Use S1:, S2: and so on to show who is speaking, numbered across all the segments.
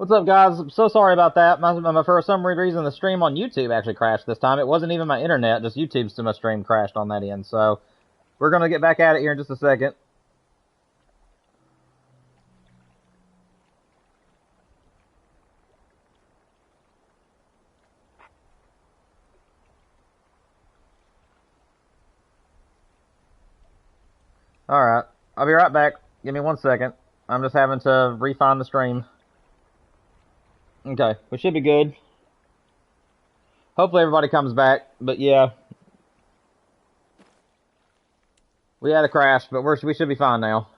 S1: What's up, guys? I'm so sorry about that. For some weird reason, the stream on YouTube actually crashed this time. It wasn't even my internet, just YouTube's my stream crashed on that end. So we're gonna get back at it here in just a second. Alright, I'll be right back. Give me 1 second. I'm just having to refine the stream. Okay, we should be good. Hopefully everybody comes back, but yeah. We had a crash, but we should be fine now.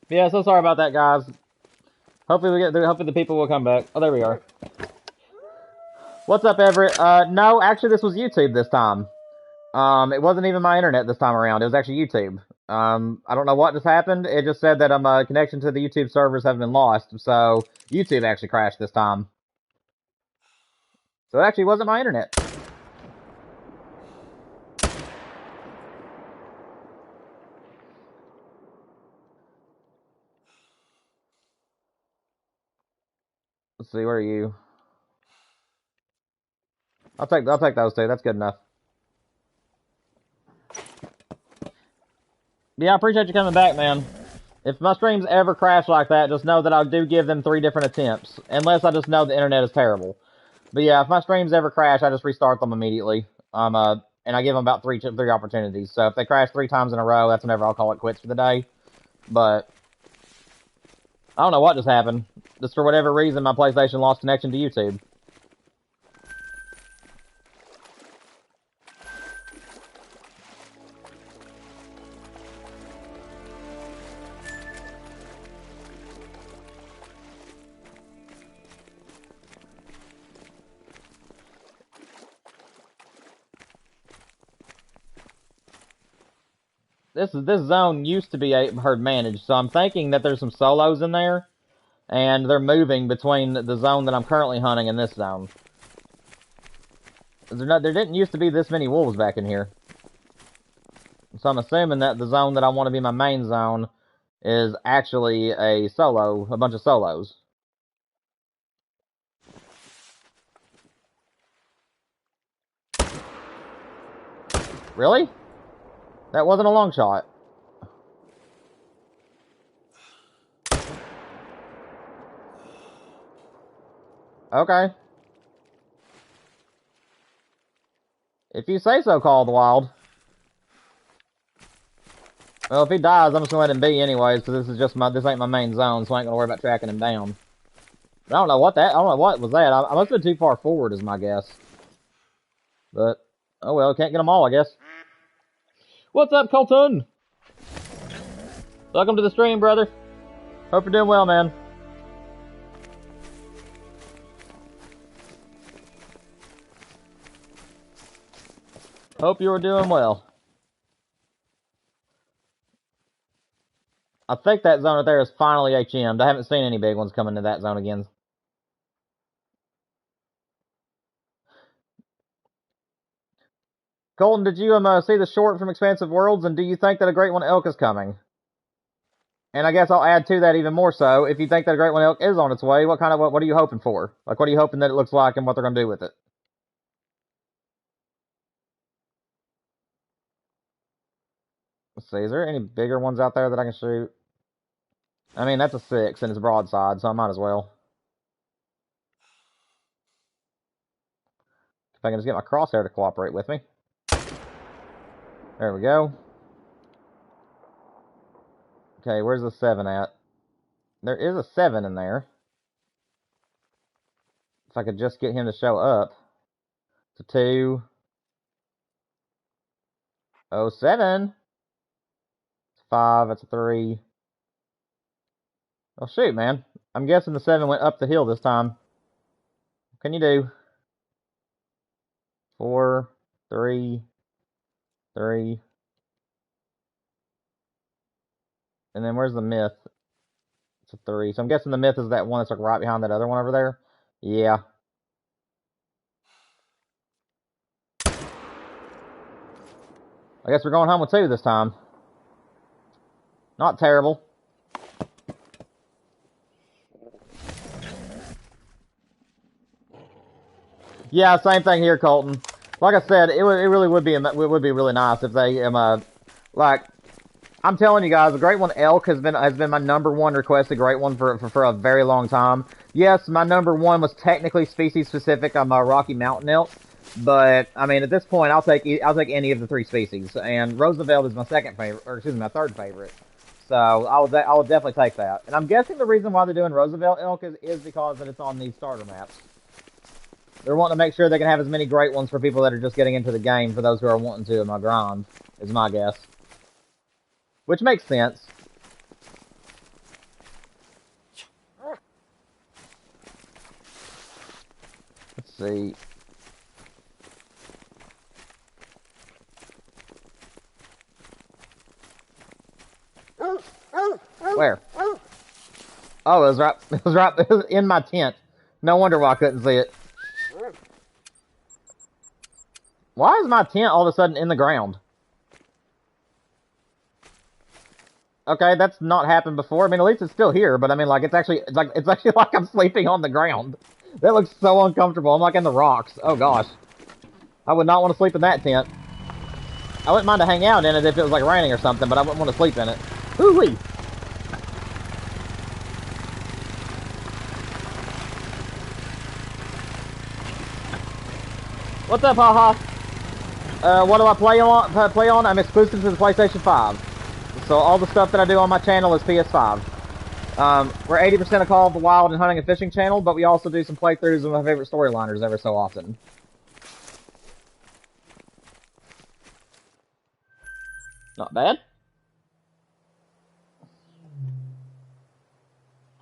S1: Yeah, so sorry about that, guys. Hopefully hopefully the people will come back. Oh, there we are. What's up, Everett? No, actually this was YouTube this time. It wasn't even my internet this time around. It was actually YouTube. I don't know what just happened. It just said that connection to the YouTube servers have been lost. So YouTube actually crashed this time. So it actually wasn't my internet. Let's see, where are you? I'll take those two. That's good enough. Yeah, I appreciate you coming back, man. If my streams ever crash like that, just know that I do give them 3 different attempts. Unless I just know the internet is terrible. But yeah, if my streams ever crash, I just restart them immediately. And I give them about three opportunities. So if they crash 3 times in a row, that's whenever I'll call it quits for the day. But I don't know what just happened. Just for whatever reason, my PlayStation lost connection to YouTube. This zone used to be herd managed, so I'm thinking that there's some solos in there, and they're moving between the zone that I'm currently hunting and this zone. There didn't used to be this many wolves back in here. So I'm assuming that the zone that I want to be my main zone is actually a bunch of solos. Really? That wasn't a long shot. Okay. If you say so, Call of the Wild. Well, if he dies, I'm just gonna let him be anyways, because this ain't my main zone, so I ain't gonna worry about tracking him down. I don't know what was that. I must have been too far forward, is my guess. But, oh well, can't get them all, I guess. What's up, Colton? Welcome to the stream, brother. Hope you're doing well, man. Hope you are doing well. I think that zone right there is finally HM'd. I haven't seen any big ones come into that zone again. Colton, did you see the short from Expansive Worlds, and do you think that a Great One Elk is coming? And I guess I'll add to that even more so. If you think that a Great One Elk is on its way, what are you hoping for? Like, what are you hoping that it looks like, and what they're gonna do with it? Let's see, is there any bigger ones out there that I can shoot? I mean, that's a 6, and it's broadside, so I might as well. If I can just get my crosshair to cooperate with me. There we go. Okay, where's the 7 at? There is a 7 in there. If I could just get him to show up. It's a 207. It's 5. That's a 3. Oh shoot, man. I'm guessing the 7 went up the hill this time. What can you do? 4, 3, 3. And then where's the myth? It's a 3. So I'm guessing the myth is that one that's like right behind that other one over there. Yeah. I guess we're going home with 2 this time. Not terrible. Yeah, same thing here, Colton. Like I said, it really would be really nice if they like, I'm telling you guys, the Great One Elk has been my #1 requested Great One for a very long time. Yes, my #1 was technically species specific. I'm a Rocky Mountain Elk, but I mean at this point I'll take any of the 3 species. And Roosevelt is my second favorite, or excuse me, my third favorite. So I will definitely take that. And I'm guessing the reason why they're doing Roosevelt Elk is because that it's on these starter maps. They're wanting to make sure they can have as many Great Ones for people that are just getting into the game, for those who are wanting to in my grind, is my guess. Which makes sense. Let's see. Where? Oh, it was in my tent. No wonder why I couldn't see it. Why is my tent all of a sudden in the ground? Okay, that's not happened before. I mean, at least it's still here, but I mean, like, it's actually like I'm sleeping on the ground. That looks so uncomfortable. I'm like in the rocks. Oh gosh. I would not want to sleep in that tent. I wouldn't mind to hang out in it if it was like raining or something, but I wouldn't want to sleep in it. Hoo-wee! What's up, haha? What do I play on? I'm exclusive to the PlayStation 5. So all the stuff that I do on my channel is PS5. We're 80% of Call of the Wild and Hunting and Fishing channel, but we also do some playthroughs of my favorite storyliners every so often. Not bad.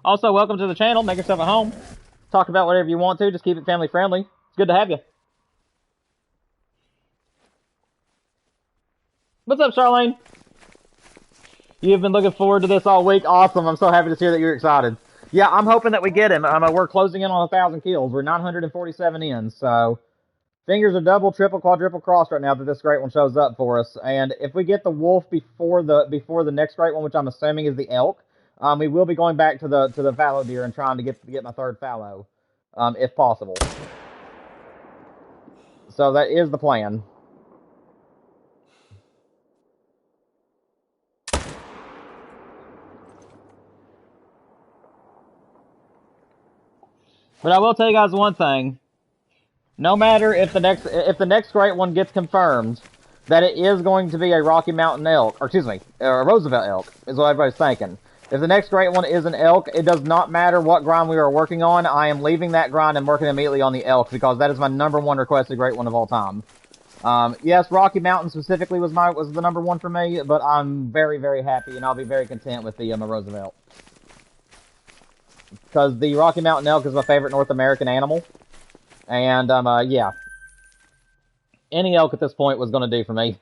S1: Also, welcome to the channel. Make yourself at home. Talk about whatever you want to. Just keep it family friendly. It's good to have you. What's up, Charlene? You've been looking forward to this all week. Awesome. I'm so happy to hear that you're excited. Yeah, I'm hoping that we get him. We're closing in on 1,000 kills. We're 947 in, so fingers are double, triple, quadruple crossed right now that this Great One shows up for us. And if we get the wolf before the next Great One, which I'm assuming is the elk, we will be going back to the fallow deer and trying to get my 3rd fallow, if possible. So that is the plan. But I will tell you guys one thing. No matter if the next Great One gets confirmed, that it is going to be a Rocky Mountain elk, or excuse me, a Roosevelt elk, is what everybody's thinking. If the next Great One is an elk, it does not matter what grind we are working on. I am leaving that grind and working immediately on the elk, because that is my #1 requested Great One of all time. Yes, Rocky Mountain specifically was the #1 for me, but I'm very, very happy, and I'll be very content with the Roosevelt. Because the Rocky Mountain elk is my favorite North American animal. And, yeah. Any elk at this point was going to do for me.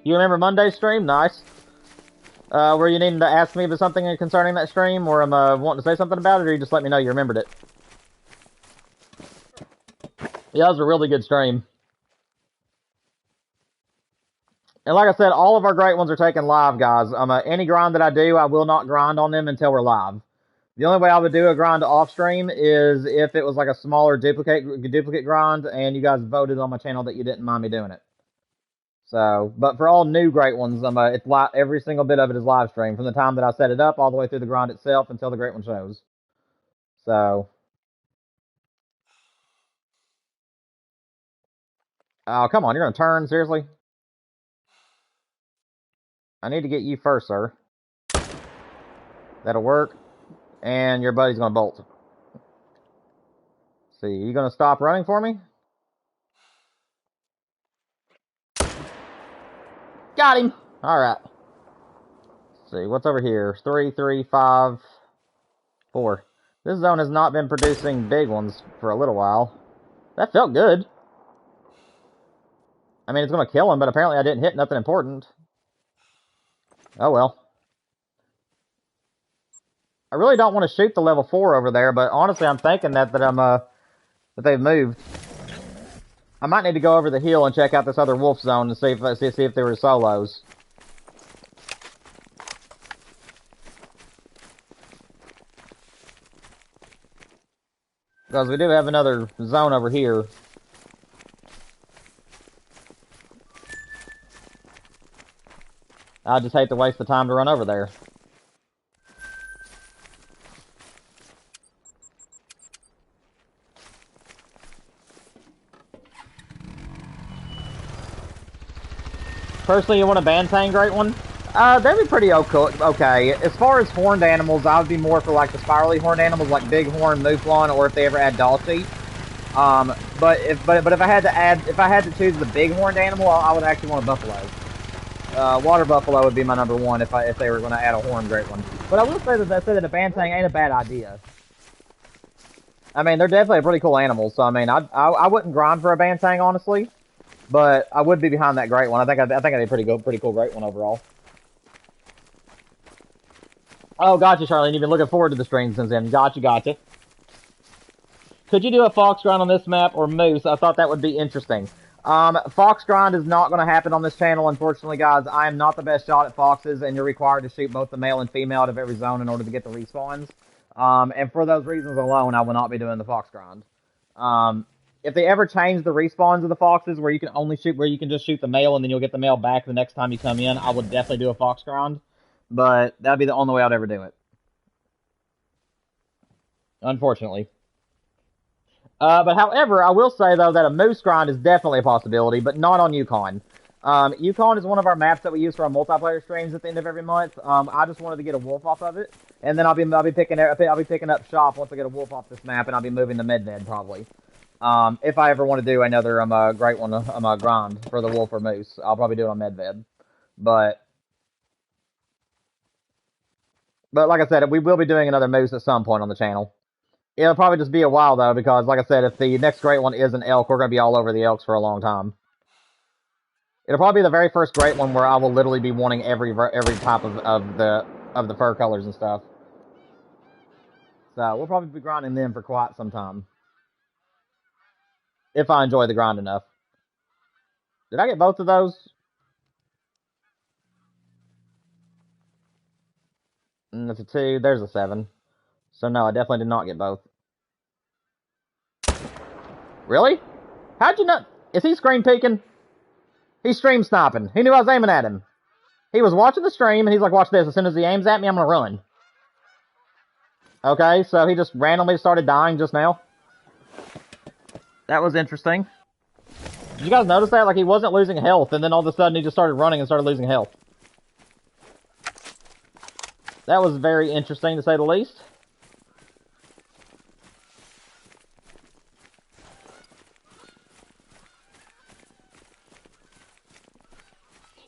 S1: You remember Monday's stream? Nice. Were you needing to ask me about something concerning that stream, or am I wanting to say something about it, or you just let me know you remembered it? Yeah, it was a really good stream. And like I said, all of our Great Ones are taken live, guys. Any grind that I do, I will not grind on them until we're live. The only way I would do a grind off stream is if it was like a smaller duplicate grind, and you guys voted on my channel that you didn't mind me doing it. So, but for all new Great Ones, it's live, every single bit of it is live stream from the time that I set it up all the way through the grind itself until the Great One shows. So, Oh, come on, you're gonna turn, seriously? I need to get you first, sir. That'll work. And your buddy's gonna bolt. Let's see, you gonna stop running for me? Got him! Alright. Let's see, what's over here? 3, 3, 5, 4. This zone has not been producing big ones for a little while. That felt good. I mean, it's gonna kill him, but apparently I didn't hit nothing important. Oh well. I really don't want to shoot the level 4 over there, but honestly, I'm thinking that they've moved. I might need to go over the hill and check out this other wolf zone and see if there were solos. Because we do have another zone over here. I just hate to waste the time to run over there. Personally, you want a Bantang Great One? They'd be pretty okay. As far as horned animals, I would be more for like the spirally horned animals like Bighorn, Mouflon, or if they ever add Dalsy. But if I had to choose the big horned animal, I would actually want a buffalo. Water buffalo would be my number one if they were going to add a horned Great One. But I will say that a Bantang ain't a bad idea. I mean, they're definitely a pretty cool animal. So I mean, I wouldn't grind for a Bantang honestly, but I would be behind that Great One. I think I'd be pretty cool Great One overall. Oh, gotcha, Charlene. You've been looking forward to the stream since then. Gotcha. Could you do a fox grind on this map or moose? I thought that would be interesting. Fox grind is not going to happen on this channel, unfortunately, guys. I am not the best shot at foxes, and you're required to shoot both the male and female out of every zone in order to get the respawns. And for those reasons alone, I will not be doing the fox grind. If they ever change the respawns of the foxes where you can just shoot the male and then you'll get the male back the next time you come in, I would definitely do a fox grind. But that'd be the only way I'd ever do it. Unfortunately. But however, I will say, though, that a moose grind is definitely a possibility, but not on Yukon. Yukon is one of our maps that we use for our multiplayer streams at the end of every month. I just wanted to get a wolf off of it, and then I'll be picking up shop once I get a wolf off this map, and I'll be moving to Medved probably. If I ever want to do another Great One grind for the wolf or moose, I'll probably do it on Medved. But like I said, we will be doing another moose at some point on the channel. It'll probably just be a while, though, because, like I said, if the next Great One is an elk, we're going to be all over the elks for a long time. It'll probably be the very first Great One where I will literally be wanting every type of the fur colors and stuff. So, we'll probably be grinding them for quite some time. If I enjoy the grind enough. Did I get both of those? That's a 2. There's a 7. So no, I definitely did not get both. Really? How'd you know? Is he screen peeking? He's stream sniping. He knew I was aiming at him. He was watching the stream, and he's like, watch this. As soon as he aims at me, I'm gonna run. Okay, so he just randomly started dying just now. That was interesting. Did you guys notice that? Like, he wasn't losing health, and then all of a sudden he just started running and started losing health. That was very interesting, to say the least.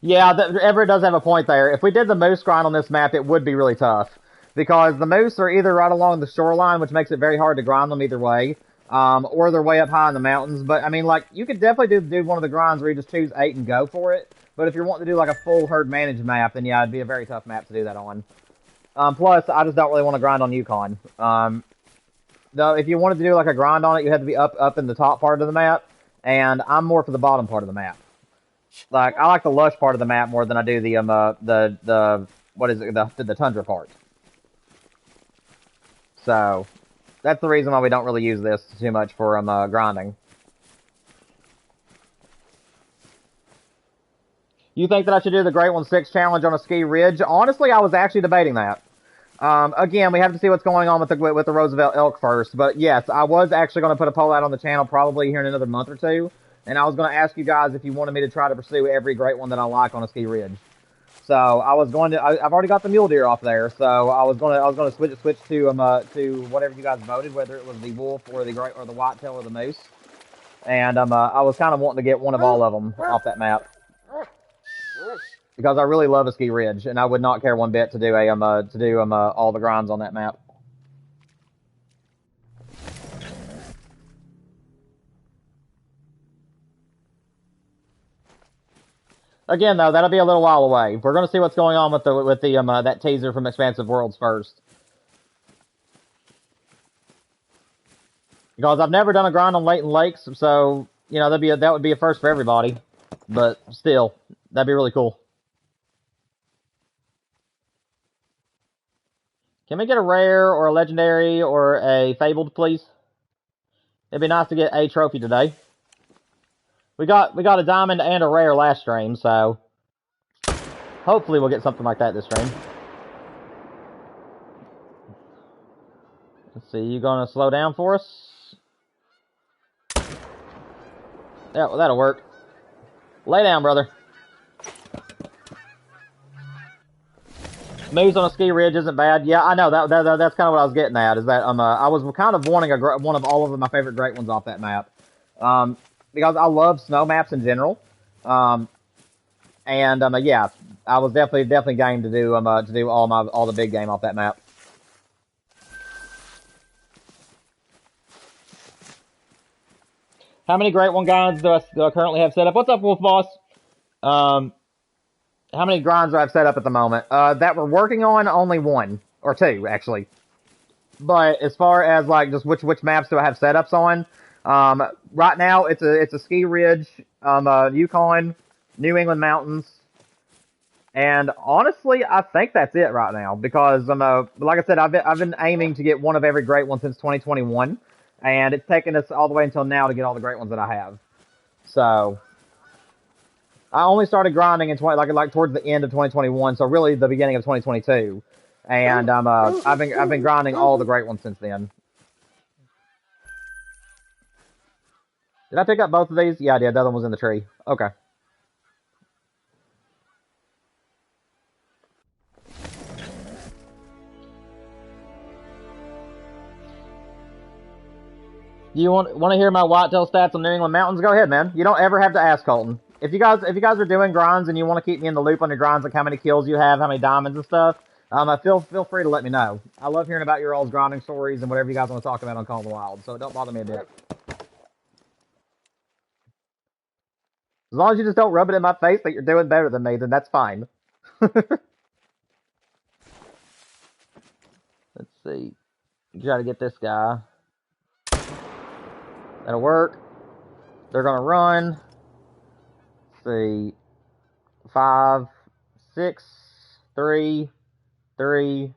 S1: Yeah, Everett does have a point there. If we did the moose grind on this map, it would be really tough. Because the moose are either right along the shoreline, which makes it very hard to grind them either way, or they're way up high in the mountains. But, I mean, like, you could definitely do one of the grinds where you just choose 8 and go for it. But if you're wanting to do, like, a full herd managed map, then, yeah, it'd be a very tough map to do that on. Plus, I just don't really want to grind on Yukon. Though, if you wanted to do, like, a grind on it, you had to be up in the top part of the map. And I'm more for the bottom part of the map. Like, I like the lush part of the map more than I do the tundra part. So, that's the reason why we don't really use this too much for grinding. You think that I should do the Great One 6 challenge on a ski ridge? Honestly, I was actually debating that. Again, we have to see what's going on with the Roosevelt elk first. But yes, I was actually going to put a poll out on the channel probably here in another month or two. and I was going to ask you guys if you wanted me to try to pursue every great one that I like on a ski ridge. So I was going to. I've already got the mule deer off there, so I was going to switch to whatever you guys voted, whether it was the wolf or the great or the whitetail or the moose. And I was kind of wanting to get one of all of them off that map because I really love a ski ridge, and I would not care one bit to do all the grinds on that map. Again, though, that'll be a little while away. We're going to see what's going on with that teaser from Expansive Worlds first, because I've never done a grind on Latent Lakes, so you know that would be a first for everybody. But still, that'd be really cool. Can we get a rare or a legendary or a fabled, please? It'd be nice to get a trophy today. We got a diamond and a rare last stream, so hopefully we'll get something like that this stream. Let's see, you gonna slow down for us? Yeah, well, that'll work. Lay down, brother. Moves on a ski ridge isn't bad. Yeah, I know that's kind of what I was getting at. Is that I was kind of wanting one of all of my favorite great ones off that map. Because I love snow maps in general, yeah, I was definitely game to do all the big game off that map. How many great one grinds do I currently have set up? What's up, Wolf Boss? How many grinds do I have set up at the moment? That we're working on, only one or two actually. But as far as like just which maps do I have setups on? Right now it's a ski ridge, Yukon, New England mountains, and honestly, I think that's it right now because like I said, I've been aiming to get one of every great one since 2021, and it's taken us all the way until now to get all the great ones that I have. So I only started grinding in like towards the end of 2021, so really the beginning of 2022, and I've been grinding all the great ones since then. Did I pick up both of these? Yeah, I did. The other one was in the tree. Okay. Do you want to hear my whitetail stats on New England mountains? Go ahead, man. You don't ever have to ask, Colton. If you guys are doing grinds and you want to keep me in the loop on your grinds, like how many kills you have, how many diamonds and stuff, feel free to let me know. I love hearing about your all's grinding stories and whatever you guys want to talk about on Call of the Wild, so don't bother me a bit. As long as you just don't rub it in my face that you're doing better than me, then that's fine. Let's see. Try to get this guy. That'll work. They're gonna run. Let's see. 5, 6, 3, 3.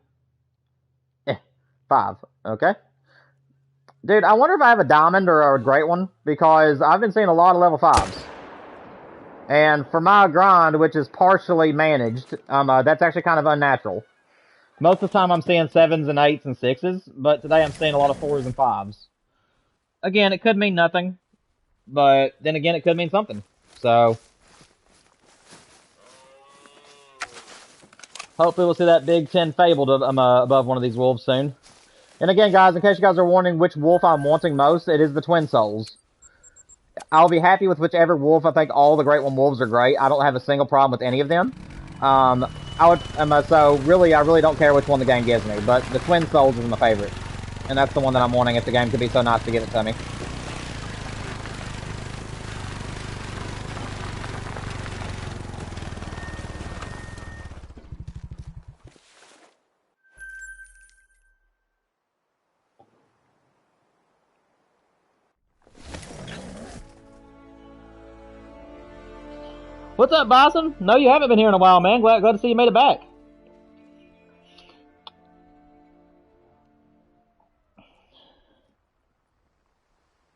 S1: 5. Okay. Dude, I wonder if I have a diamond or a great one, because I've been seeing a lot of level 5s. And for my grind, which is partially managed, that's actually kind of unnatural. Most of the time I'm seeing 7s and 8s and 6s, but today I'm seeing a lot of 4s and 5s. Again, it could mean nothing, but then again, it could mean something. So, hopefully we'll see that big 10 fabled above one of these wolves soon. And again, guys, in case you guys are wondering which wolf I'm wanting most, it is the Twin Souls. I'll be happy with whichever wolf. I think all the Great One wolves are great. I don't have a single problem with any of them. So really, I really don't care which one the game gives me. But the Twin Souls is my favorite, and that's the one that I'm wanting if the game could be so nice to give it to me. What's up, Bison? No, you haven't been here in a while, man. Glad to see you made it back.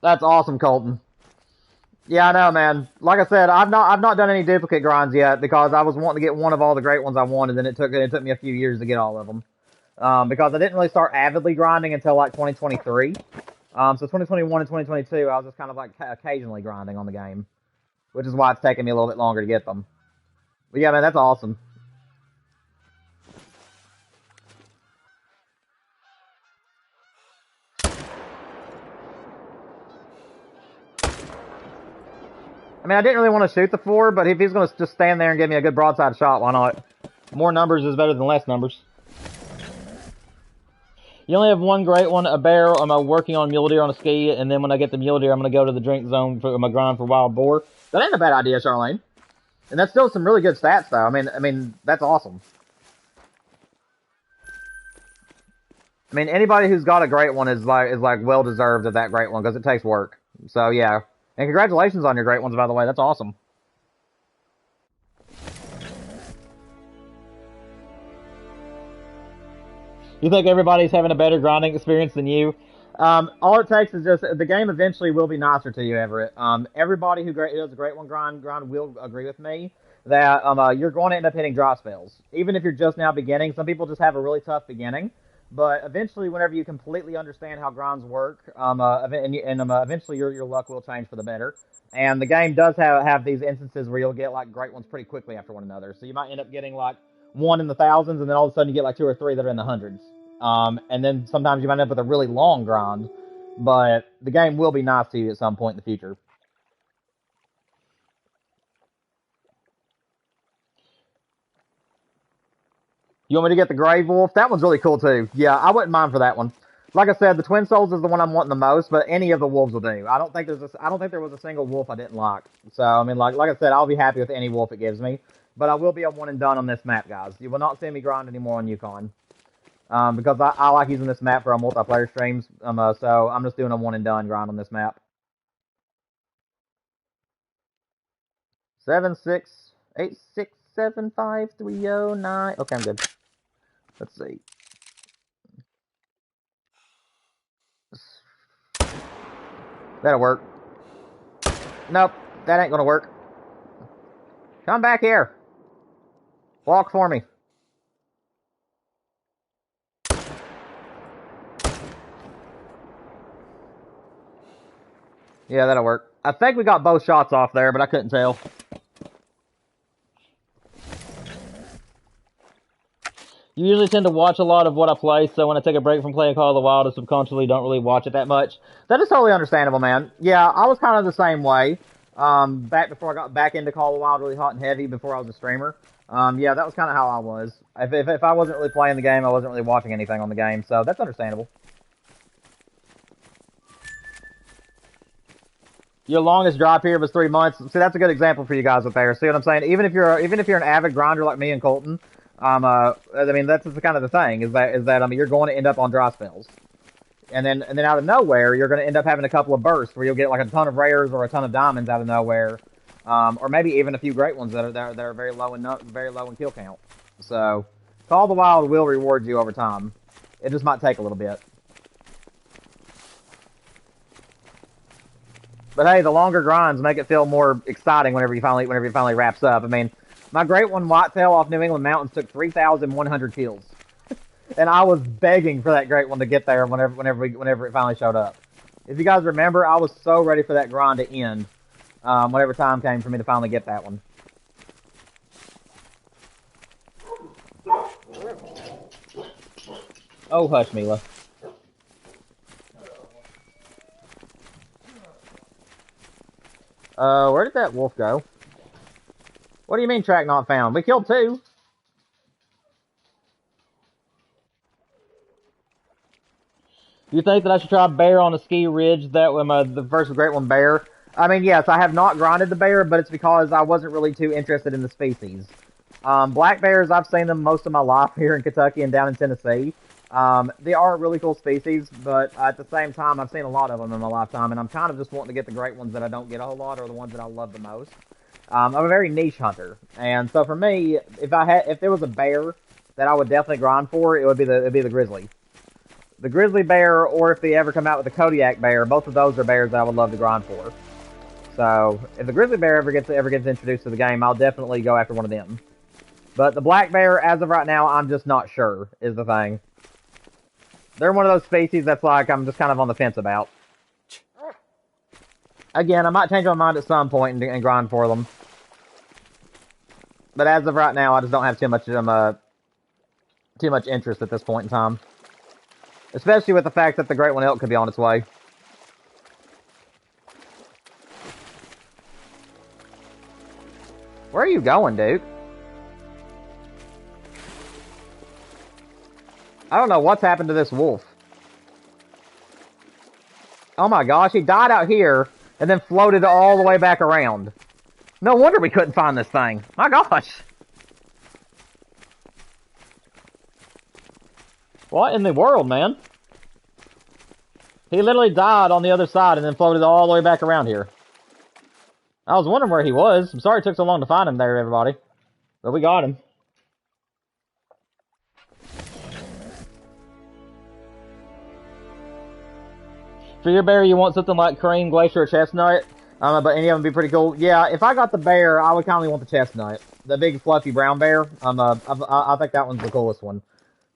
S1: That's awesome, Colton. Yeah, I know, man. Like I said, I've not done any duplicate grinds yet because I was wanting to get one of all the great ones I wanted, and it took me a few years to get all of them. Because I didn't really start avidly grinding until like 2023. So 2021 and 2022, I was just kind of like occasionally grinding on the game, which is why it's taking me a little bit longer to get them. But yeah, man, that's awesome. I mean, I didn't really want to shoot the 4, but if he's going to just stand there and give me a good broadside shot, why not? More numbers is better than less numbers. You only have one great one, a bear. I'm working on mule deer on a ski, and then when I get the mule deer, I'm going to go to the drink zone for my grind for wild boar. That ain't a bad idea, Charlene. And that's still some really good stats, though. I mean, that's awesome. I mean, anybody who's got a great one is like well deserved of that great one because it takes work. So yeah, and congratulations on your great ones, by the way. That's awesome. You think everybody's having a better grinding experience than you? All it takes is just the game eventually will be nicer to you, Everett. Everybody who does a great one grind will agree with me that you're going to end up hitting drop spells. Even if you're just now beginning, some people just have a really tough beginning. But eventually, whenever you completely understand how grinds work, eventually your luck will change for the better. And the game does have these instances where you'll get like great ones pretty quickly after one another. So you might end up getting like one in the thousands, and then all of a sudden you get like 2 or 3 that are in the hundreds. And then sometimes you might end up with a really long grind. But the game will be nice to you at some point in the future. You want me to get the Grave Wolf? That one's really cool too. Yeah, I wouldn't mind for that one. Like I said, the Twin Souls is the one I'm wanting the most, but any of the wolves will do. I don't think there was a single wolf I didn't like. So I mean, like I said, I'll be happy with any wolf it gives me. But I will be a one and done on this map, guys. You will not see me grind anymore on Yukon. Because I like using this map for our multiplayer streams. So I'm just doing a one and done grind on this map. 768675309. Okay, I'm good. Let's see. That'll work. Nope, that ain't gonna work. Come back here. Walk for me. Yeah, that'll work. I think we got both shots off there, but I couldn't tell. You usually tend to watch a lot of what I play, so when I take a break from playing Call of the Wild, I subconsciously don't really watch it that much. That is totally understandable, man. Yeah, I was kind of the same way. Back before I got back into Call of the Wild really hot and heavy before I was a streamer. Yeah, that was kind of how I was. If I wasn't really playing the game, I wasn't really watching anything on the game, so that's understandable. Your longest drop here was 3 months. See, that's a good example for you guys up there. See what I'm saying? Even if you're an avid grinder like me and Colton, I mean, that's just kind of the thing, is that you're going to end up on dry spells. And then out of nowhere, you're going to end up having a couple of bursts where you'll get like a ton of rares or a ton of diamonds out of nowhere. Or maybe even a few great ones that are very low in kill count. So, Call of the Wild will reward you over time. It just might take a little bit. But hey, the longer grinds make it feel more exciting whenever it finally wraps up. I mean, my great one, Whitetail off New England Mountains, took 3,100 kills, and I was begging for that great one to get there whenever it finally showed up. If you guys remember, I was so ready for that grind to end. Whenever time came for me to finally get that one. Oh, hush, Mila. Where did that wolf go? What do you mean track not found? We killed 2. You think that I should try bear on a ski ridge? That was the first great one, bear. I mean, yes, I have not grinded the bear, but it's because I wasn't really too interested in the species. Black bears, I've seen them most of my life here in Kentucky and down in Tennessee. They are a really cool species, but at the same time, I've seen a lot of them in my lifetime, and I'm kind of just wanting to get the great ones that I don't get a whole lot, or the ones that I love the most. I'm a very niche hunter, and so for me, if there was a bear that I would definitely grind for, it'd be the grizzly. The grizzly bear, or if they ever come out with the Kodiak bear, both of those are bears that I would love to grind for. So, if the grizzly bear ever gets introduced to the game, I'll definitely go after one of them. But the black bear, as of right now, I'm just not sure, is the thing. They're one of those species that's like, I'm just kind of on the fence about. Again, I might change my mind at some point and grind for them. But as of right now, I just don't have too much interest at this point in time. Especially with the fact that the Great One Elk could be on its way. Where are you going, Duke? I don't know what's happened to this wolf. Oh my gosh, he died out here and then floated all the way back around. No wonder we couldn't find this thing. My gosh. What in the world, man? He literally died on the other side and then floated all the way back around here. I was wondering where he was. I'm sorry it took so long to find him there, everybody. But we got him. For your bear, you want something like cream, glacier, or chestnut? But any of them would be pretty cool. Yeah, if I got the bear, I would kind of want the chestnut. The big, fluffy brown bear. I think that one's the coolest one.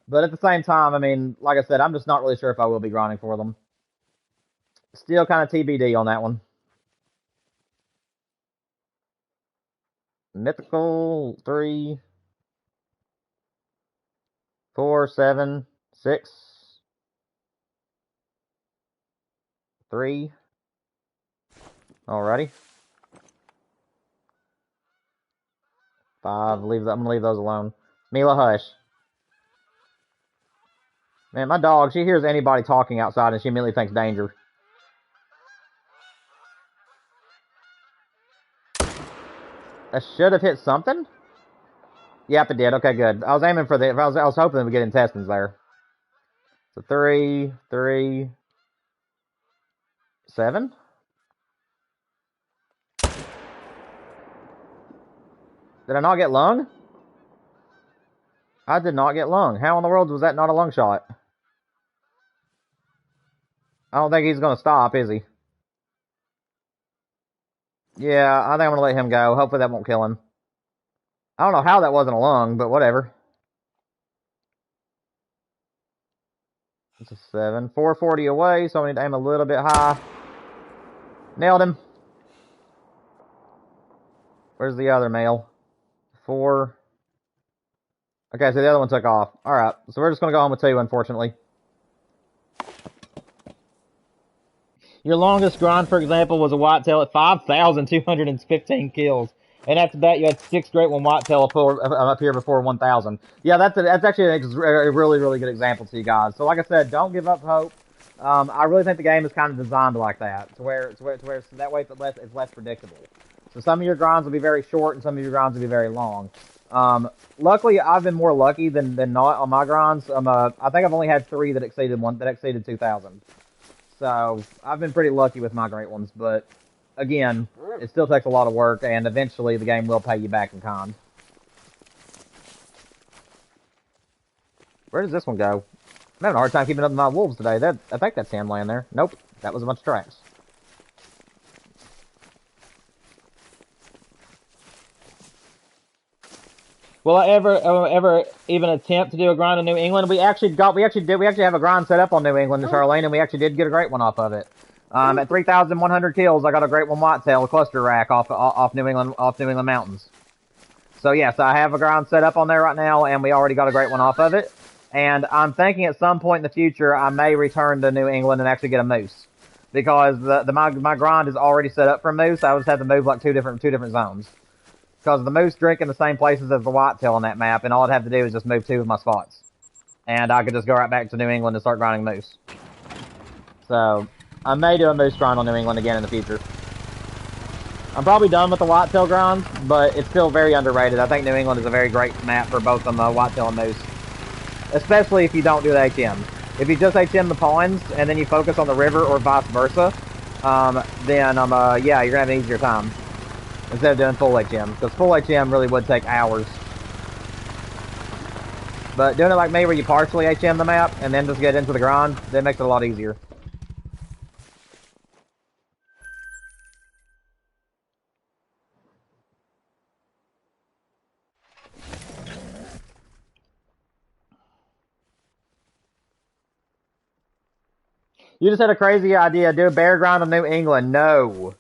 S1: But at the same time, I mean, like I said, I'm just not really sure if I will be grinding for them. Still kind of TBD on that one. Mythical, 3, 4, 7, 6, 3. Alrighty. 5. I'm gonna leave those alone. Mila, hush. Man, my dog, she hears anybody talking outside and she immediately thinks danger. I should have hit something? Yep, it did. Okay, good. I was aiming for the... I was hoping we get intestines there. So 3, 3, 7. Did I not get lung? I did not get lung. How in the world was that not a lung shot? I don't think he's going to stop, is he? Yeah, I think I'm going to let him go. Hopefully that won't kill him. I don't know how that wasn't a lung, but whatever. It's a 7. 440 away, so I need to aim a little bit high. Nailed him. Where's the other male? 4. Okay, so the other one took off. Alright, so we're just going to go home with 2, unfortunately. Your longest grind, for example, was a whitetail at 5,215 kills. And after that, you had 6 Great One whitetail up here before 1,000. Yeah, that's actually a really, really good example to you guys. So like I said, don't give up hope. I really think the game is kind of designed like that, to where that way it's less predictable. So some of your grinds will be very short, and some of your grinds will be very long. Luckily, I've been more lucky than not on my grinds. I think I've only had 3 that exceeded 2,000. So I've been pretty lucky with my Great Ones, but again, it still takes a lot of work, and eventually the game will pay you back in kind. Where does this one go? I'm having a hard time keeping up with my wolves today. I think that's him laying there. Nope, that was a bunch of tracks. Will I ever even attempt to do a grind in New England? We actually have a grind set up on New England in Charlene, and we actually did get a Great One off of it. At 3,100 kills, I got a Great One whitetail cluster rack off New England mountains. So yes, I have a grind set up on there right now, and we already got a Great One off of it. And I'm thinking at some point in the future, I may return to New England and actually get a moose, because my grind is already set up for moose. I just have to move like two different zones. Because the moose drink in the same places as the whitetail on that map, and all I'd have to do is just move 2 of my spots. And I could just go right back to New England and start grinding moose. So, I may do a moose grind on New England again in the future. I'm probably done with the whitetail grinds, but it's still very underrated. I think New England is a very great map for both whitetail and moose. Especially if you don't do the HM. If you just HM the ponds, and then you focus on the river, or vice versa, then, yeah, you're going to have an easier time. Instead of doing full HM, because full HM really would take hours. But doing it like me, where you partially HM the map, and then just get into the grind, that makes it a lot easier. You just had a crazy idea, do a bear grind in New England. No.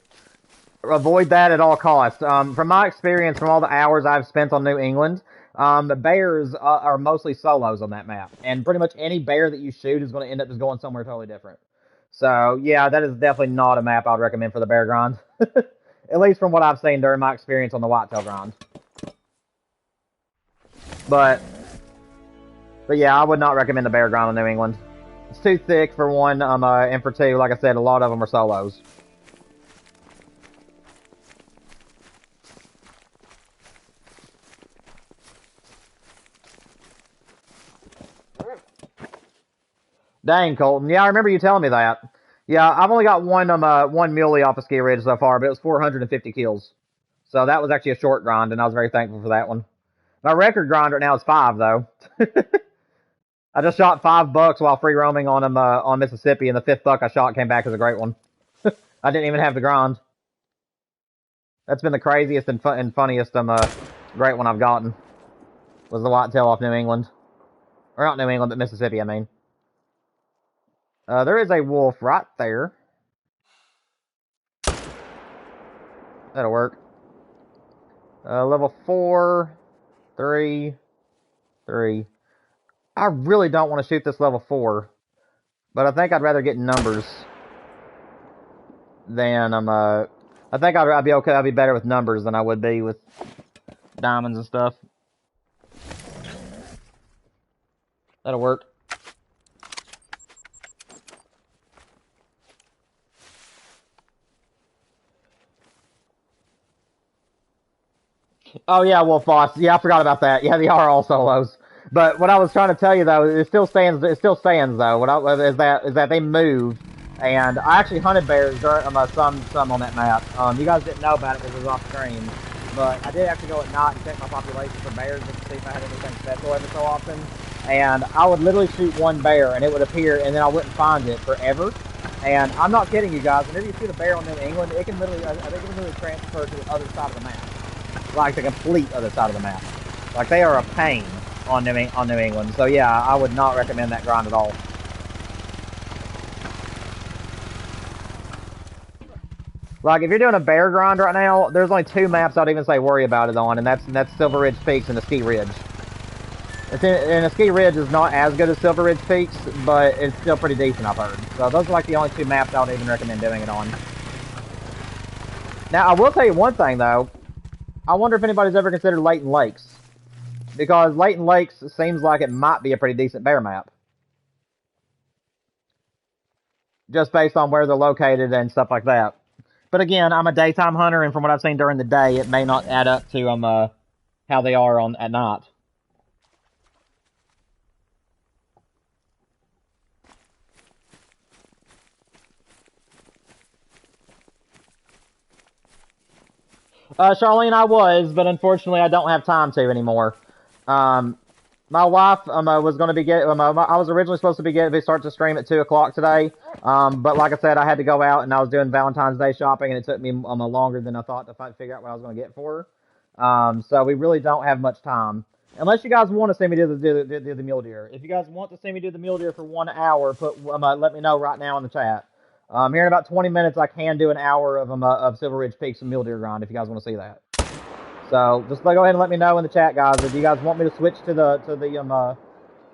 S1: avoid that at all costs. From my experience, from all the hours I've spent on New England, the bears are mostly solos on that map, and pretty much any bear that you shoot is going to end up just going somewhere totally different. So yeah, that is definitely not a map I'd recommend for the bear grind. At least from what I've seen during my experience on the whitetail grind. But yeah, I would not recommend the bear grind on New England. It's too thick for one, and for two, like I said, a lot of them are solos. Dang, Colton. Yeah, I remember you telling me that. Yeah, I've only got one muley off of Ski Ridge so far, but it was 450 kills. So that was actually a short grind, and I was very thankful for that one. My record grind right now is 5, though. I just shot 5 bucks while free roaming on Mississippi, and the 5th buck I shot came back as a great one. I didn't even have the grind. That's been the craziest and funniest great one I've gotten. Was the whitetail off New England. Or not New England, but Mississippi, I mean. There is a wolf right there. That'll work. Level 4, 3, 3. I really don't want to shoot this level 4, but I think I'd rather get numbers than I think I'd be okay. I'd be better with numbers than I would be with diamonds and stuff. That'll work. Oh yeah, Wolf Boss. Yeah, I forgot about that. Yeah, they are all solos. But what I was trying to tell you though, it still stands. It still stands though. Is that they move, and I actually hunted bears during some on that map. You guys didn't know about it because it was off screen, but I did actually go at night and check my population for bears just to see if I had anything special every so often. And I would literally shoot one bear and it would appear, and then I wouldn't find it forever. And I'm not kidding you guys. Whenever you shoot a bear on New England, it can literally, transfer to the other side of the map, like the complete other side of the map. Like they are a pain on New England. So yeah, I would not recommend that grind at all. Like if you're doing a bear grind right now, there's only 2 maps I'd even say worry about it on, and that's Silver Ridge Peaks and the Ski Ridge. And the Ski Ridge is not as good as Silver Ridge Peaks, but it's still pretty decent, I've heard. So those are like the only 2 maps I would even recommend doing it on. Now I will tell you one thing though. I wonder if anybody's ever considered Layton Lakes. Because Layton Lakes seems like it might be a pretty decent bear map. Just based on where they're located and stuff like that. But again, I'm a daytime hunter, and from what I've seen during the day, it may not add up to how they are at night. Charlene, I was, but unfortunately I don't have time to anymore. My wife was going to be I was originally supposed to be start to stream at 2 o'clock today, but like I said, I had to go out and I was doing Valentine's Day shopping, and it took me longer than I thought to figure out what I was going to get for her. So we really don't have much time. Unless you guys want to see me do the mule deer. If you guys want to see me do the mule deer for 1 hour, let me know right now in the chat. Here in about 20 minutes, I can do an hour of Silver Ridge Peaks and mule deer grind if you guys want to see that. So just go ahead and let me know in the chat, guys, if you guys want me to switch to the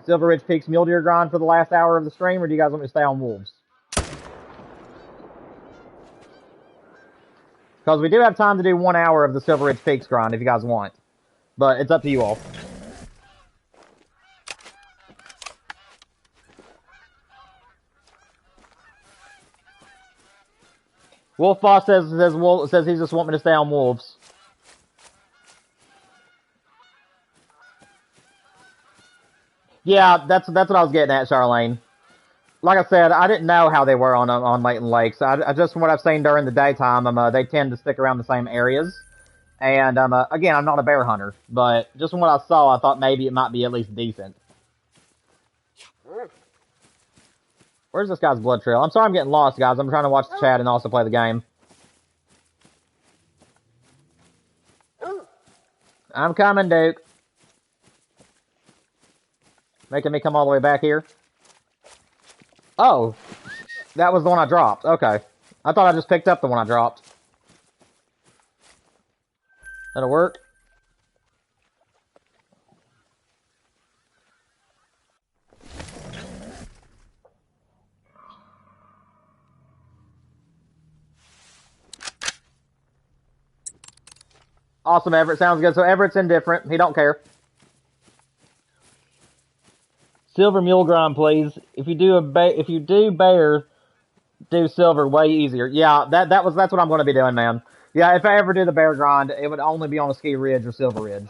S1: Silver Ridge Peaks mule deer grind for the last hour of the stream, or do you guys want me to stay on wolves? Because we do have time to do 1 hour of the Silver Ridge Peaks grind if you guys want, but it's up to you all. Wolf Boss says he just want me to stay on wolves. Yeah, that's what I was getting at, Charlene. Like I said, I didn't know how they were on Layton Lakes. I just from what I've seen during the daytime, they tend to stick around the same areas. And again, I'm not a bear hunter, but just from what I saw, I thought maybe it might be at least decent. Where's this guy's blood trail? I'm sorry I'm getting lost, guys. I'm trying to watch the chat and also play the game. I'm coming, Duke. Making me come all the way back here. Oh, that was the one I dropped. Okay. I thought I just picked up the one I dropped. That'll work. Awesome, Everett. Sounds good. So Everett's indifferent. He don't care. Silver mule grind, please. If you do bear, do silver way easier. Yeah, that's what I'm going to be doing, man. Yeah, if I ever do the bear grind, it would only be on a ski ridge or silver ridge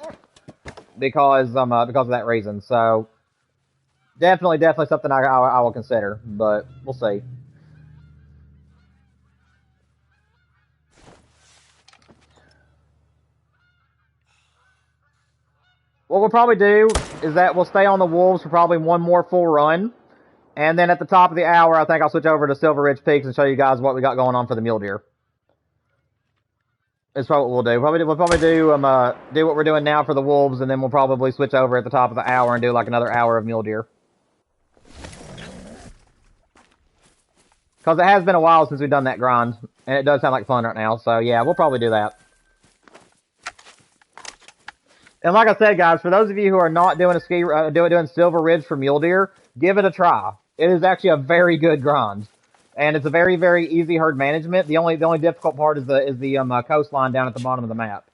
S1: because of that reason. So definitely something I will consider, but we'll see. What we'll probably do is that we'll stay on the wolves for probably one more full run. And then at the top of the hour, I think I'll switch over to Silver Ridge Peaks and show you guys what we got going on for the mule deer. That's probably what we'll do. We'll probably do what we're doing now for the wolves, and then we'll probably switch over at the top of the hour and do like another hour of mule deer. Because it has been a while since we've done that grind, and it does sound like fun right now. So yeah, we'll probably do that. And like I said, guys, for those of you who are not doing doing Silver Ridge for mule deer, give it a try. It is actually a very good grind, and it's a very, very easy herd management. The only difficult part is the coastline down at the bottom of the map,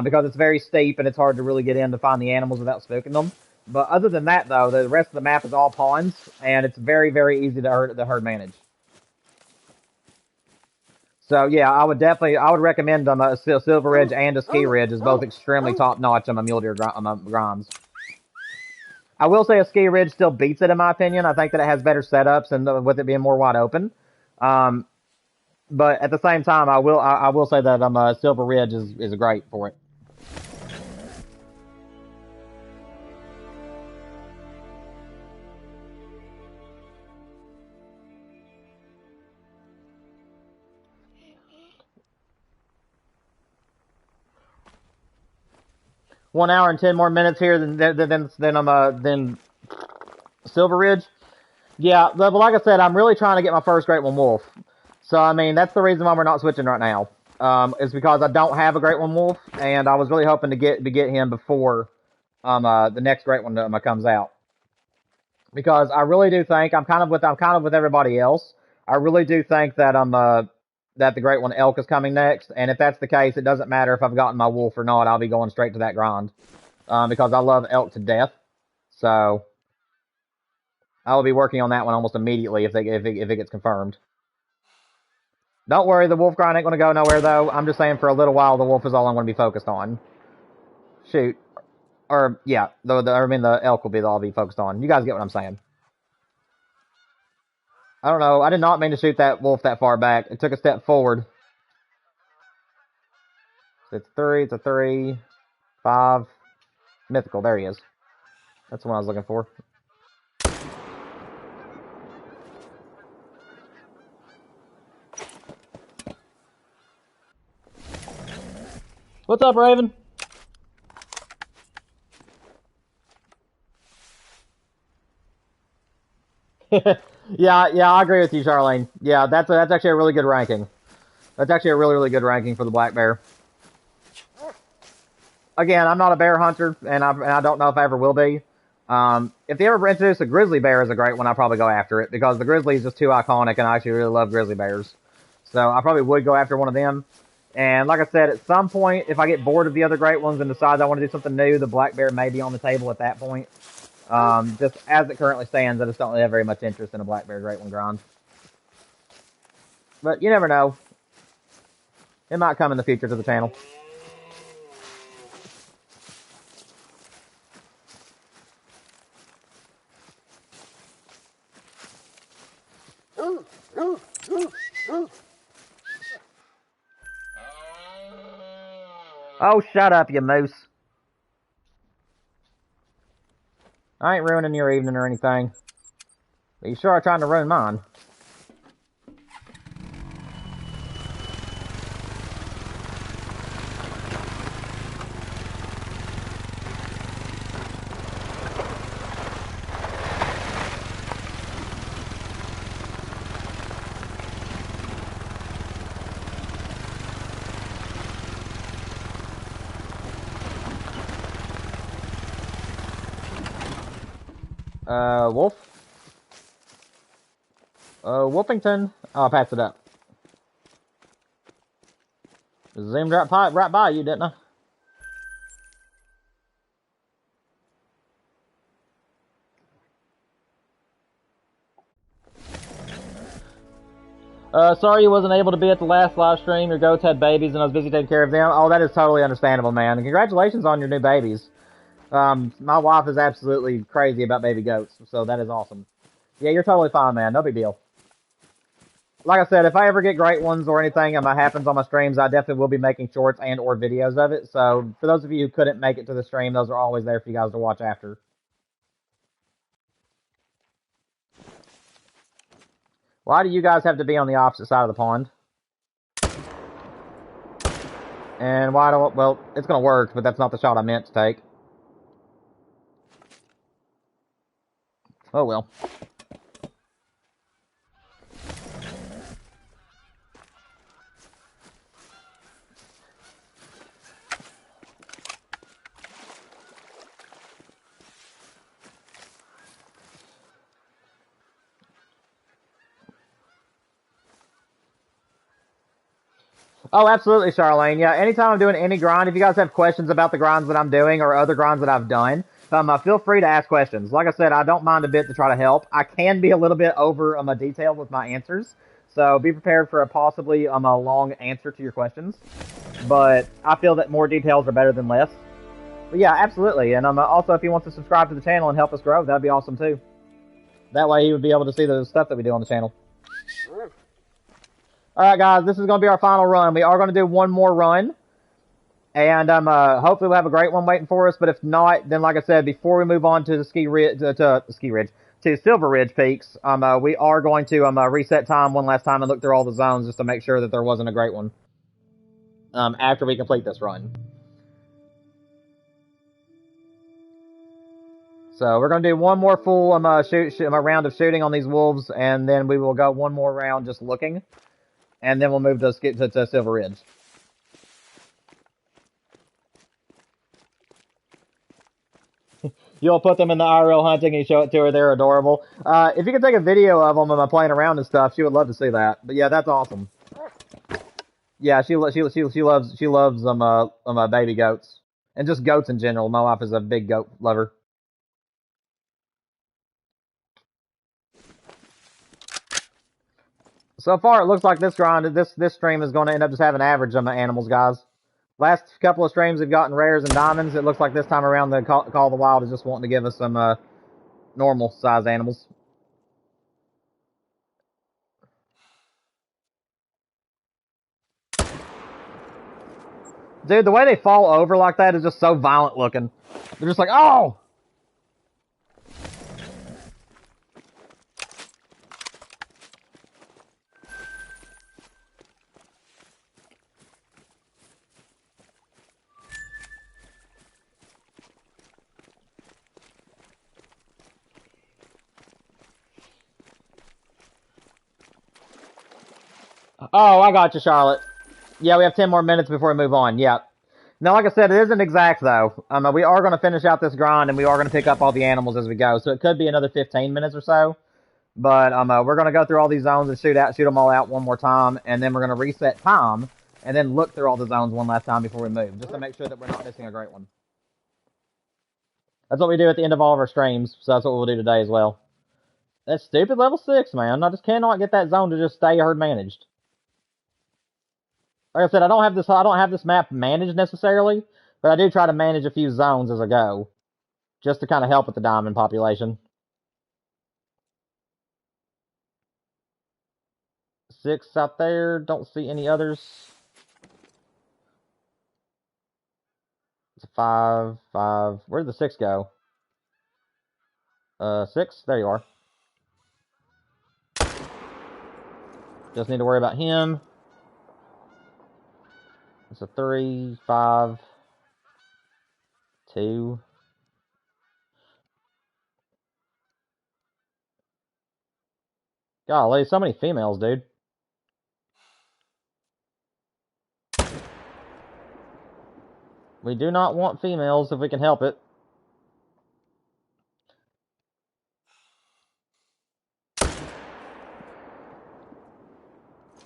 S1: because it's very steep and it's hard to really get in to find the animals without spooking them. But other than that, though, the rest of the map is all ponds, and it's very, very easy to herd manage. So yeah, I would recommend a Silver Ridge and a Ski Ridge as both extremely top notch on my mule deer grinds. I will say a Ski Ridge still beats it in my opinion. I think that it has better setups and with it being more wide open. But at the same time, I will say that Silver Ridge is great for it. One hour and 10 more minutes here than Silver Ridge. Yeah, but like I said, I'm really trying to get my first Great One Wolf. So I mean, that's the reason why we're not switching right now. Is because I don't have a Great One Wolf, and I was really hoping to get him before the next Great One comes out. Because I really do think I'm kind of with everybody else. I really do think that that the Great One Elk is coming next, and if that's the case, it doesn't matter if I've gotten my wolf or not. I'll be going straight to that grind because I love elk to death. So I will be working on that one almost immediately if it gets confirmed. Don't worry, the wolf grind ain't going to go nowhere though. I'm just saying for a little while the wolf is all I'm going to be focused on. Shoot, or yeah, the elk will be all I'll be focused on. You guys get what I'm saying? I don't know. I did not mean to shoot that wolf that far back. It took a step forward. It's a 3, 5. Mythical, there he is. That's the one I was looking for. What's up, Raven? Yeah, I agree with you, Charlene. Yeah, that's actually a really good ranking. That's actually a really, really good ranking for the black bear. Again, I'm not a bear hunter, and I don't know if I ever will be. If they ever introduce a grizzly bear as a great one, I'll probably go after it, because the grizzly is just too iconic, and I actually really love grizzly bears. So I probably would go after one of them. And like I said, at some point, if I get bored of the other great ones and decide I want to do something new, the black bear may be on the table at that point. Just as it currently stands, I just don't really have very much interest in a black bear great one grind. But you never know. It might come in the future to the channel. Oh, shut up, you moose. I ain't ruining your evening or anything. But you sure are trying to ruin mine. Wolf. Wolfington. Oh, I passed it up. Zoomed right by you, didn't I? Sorry you wasn't able to be at the last live stream. Your goats had babies and I was busy taking care of them. Oh, that is totally understandable, man. And congratulations on your new babies. My wife is absolutely crazy about baby goats, so that is awesome. Yeah, you're totally fine, man. No big deal. Like I said, if I ever get great ones or anything and that happens on my streams, I definitely will be making shorts and or videos of it. So for those of you who couldn't make it to the stream, those are always there for you guys to watch after. Why do you guys have to be on the opposite side of the pond? And why don't... Well, it's going to work, but that's not the shot I meant to take. Oh, well. Oh, absolutely, Charlene. Yeah, anytime I'm doing any grind, if you guys have questions about the grinds that I'm doing or other grinds that I've done, feel free to ask questions. Like I said, I don't mind a bit to try to help. I can be a little bit over detailed with my answers, so be prepared for possibly a long answer to your questions. But I feel that more details are better than less. But yeah, absolutely. And also, if he wants to subscribe to the channel and help us grow, that'd be awesome too. That way he would be able to see the stuff that we do on the channel. Alright guys, this is going to be our final run. We are going to do one more run. And hopefully we'll have a great one waiting for us. But if not, then like I said, before we move on to the to Silver Ridge Peaks, we are going to reset time one last time and look through all the zones just to make sure that there wasn't a great one. After we complete this run. So we're going to do one more full round of shooting on these wolves, and then we will go one more round just looking. And then we'll move to Silver Ridge. You'll put them in the IRL hunting and you show it to her. They're adorable. If you could take a video of them playing around and stuff, she would love to see that. But yeah, that's awesome. Yeah, she loves baby goats and just goats in general. My wife is a big goat lover. So far, it looks like this stream is going to end up just having average animals, guys. Last couple of streams have gotten rares and diamonds. It looks like this time around the Call of the Wild is just wanting to give us some normal size animals. Dude, the way they fall over like that is just so violent looking. They're just like, oh! Oh, I got you, Charlotte. Yeah, we have 10 more minutes before we move on. Yeah. Now, like I said, it isn't exact, though. We are going to finish out this grind, and we are going to pick up all the animals as we go. So it could be another 15 minutes or so. But we're going to go through all these zones and shoot them all out one more time. And then we're going to reset time, and then look through all the zones one last time before we move. Just to make sure that we're not missing a great one. That's what we do at the end of all of our streams. So that's what we'll do today as well. That's stupid level 6, man. I just cannot get that zone to just stay herd managed. Like I said, I don't have this map managed necessarily, but I do try to manage a few zones as I go, just to kind of help with the diamond population. 6 out there. Don't see any others. It's a 5, 5. Where did the 6 go? 6. There you are. Just need to worry about him. It's a 3, 5, 2. Golly, so many females, dude. We do not want females if we can help it.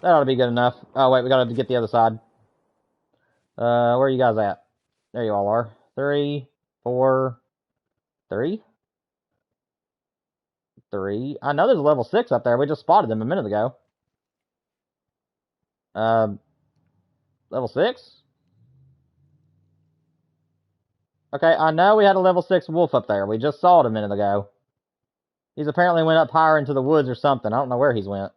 S1: That ought to be good enough. Oh, wait, we gotta get the other side. Where are you guys at? There you all are. 3, 4, 3? 3. I know there's a level 6 up there. We just spotted them a minute ago. Level 6? Okay, I know we had a level 6 wolf up there. We just saw it a minute ago. He's apparently went up higher into the woods or something. I don't know where he's went.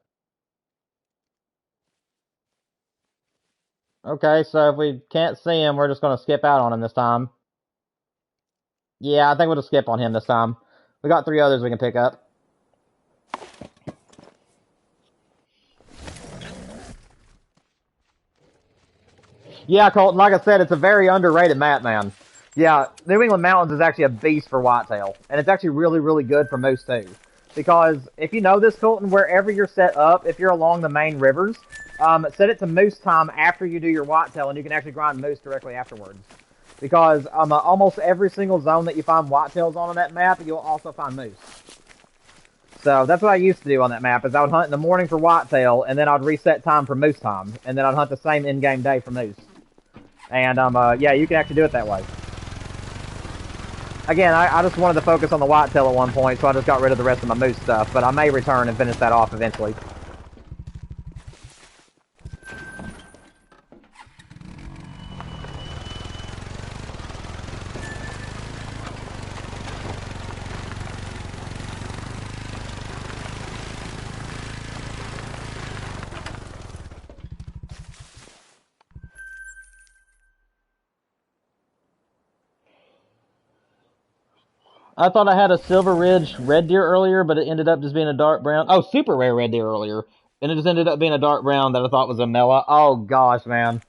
S1: Okay, so if we can't see him, we're just going to skip out on him this time. Yeah, I think we'll just skip on him this time. We got 3 others we can pick up. Yeah, Colton, like I said, it's a very underrated map, man. Yeah, New England Mountains is actually a beast for whitetail. And it's actually really, really good for moose, too. Because if you know this, Colton, wherever you're set up, if you're along the main rivers, set it to moose time after you do your whitetail, and you can actually grind moose directly afterwards. Because almost every single zone that you find whitetails on that map, you'll also find moose. So that's what I used to do on that map, is I would hunt in the morning for whitetail, and then I'd reset time for moose time. And then I'd hunt the same in-game day for moose. And, yeah, you can actually do it that way. Again, I just wanted to focus on the whitetail at one point, so I just got rid of the rest of my moose stuff. But I may return and finish that off eventually. I thought I had a Silver Ridge red deer earlier, but it ended up just being a dark brown. Oh, super rare red deer earlier. And it just ended up being a dark brown that I thought was a Mela. Oh, gosh, man.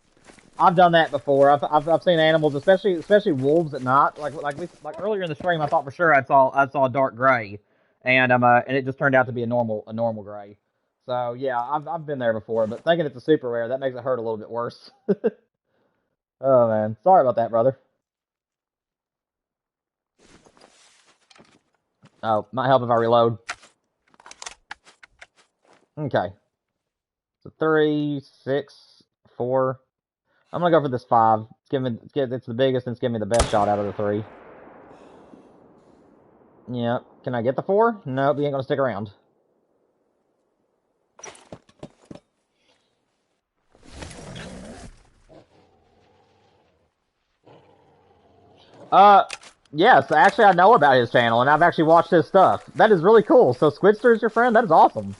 S1: I've done that before. I've seen animals, especially wolves at night. Like earlier in the stream, I thought for sure I saw a dark gray, and it just turned out to be a normal gray. So yeah, I've been there before, but thinking it's a super rare, that makes it hurt a little bit worse. Oh man, sorry about that, brother. Oh, might help if I reload. Okay. So 3, 6, 4. I'm gonna go for this 5. It's the biggest and it's giving me the best shot out of the 3. Yep. Can I get the 4? Nope, he ain't gonna stick around. Yes, actually I know about his channel, and I've actually watched his stuff. That is really cool. So Squidster is your friend? That is awesome.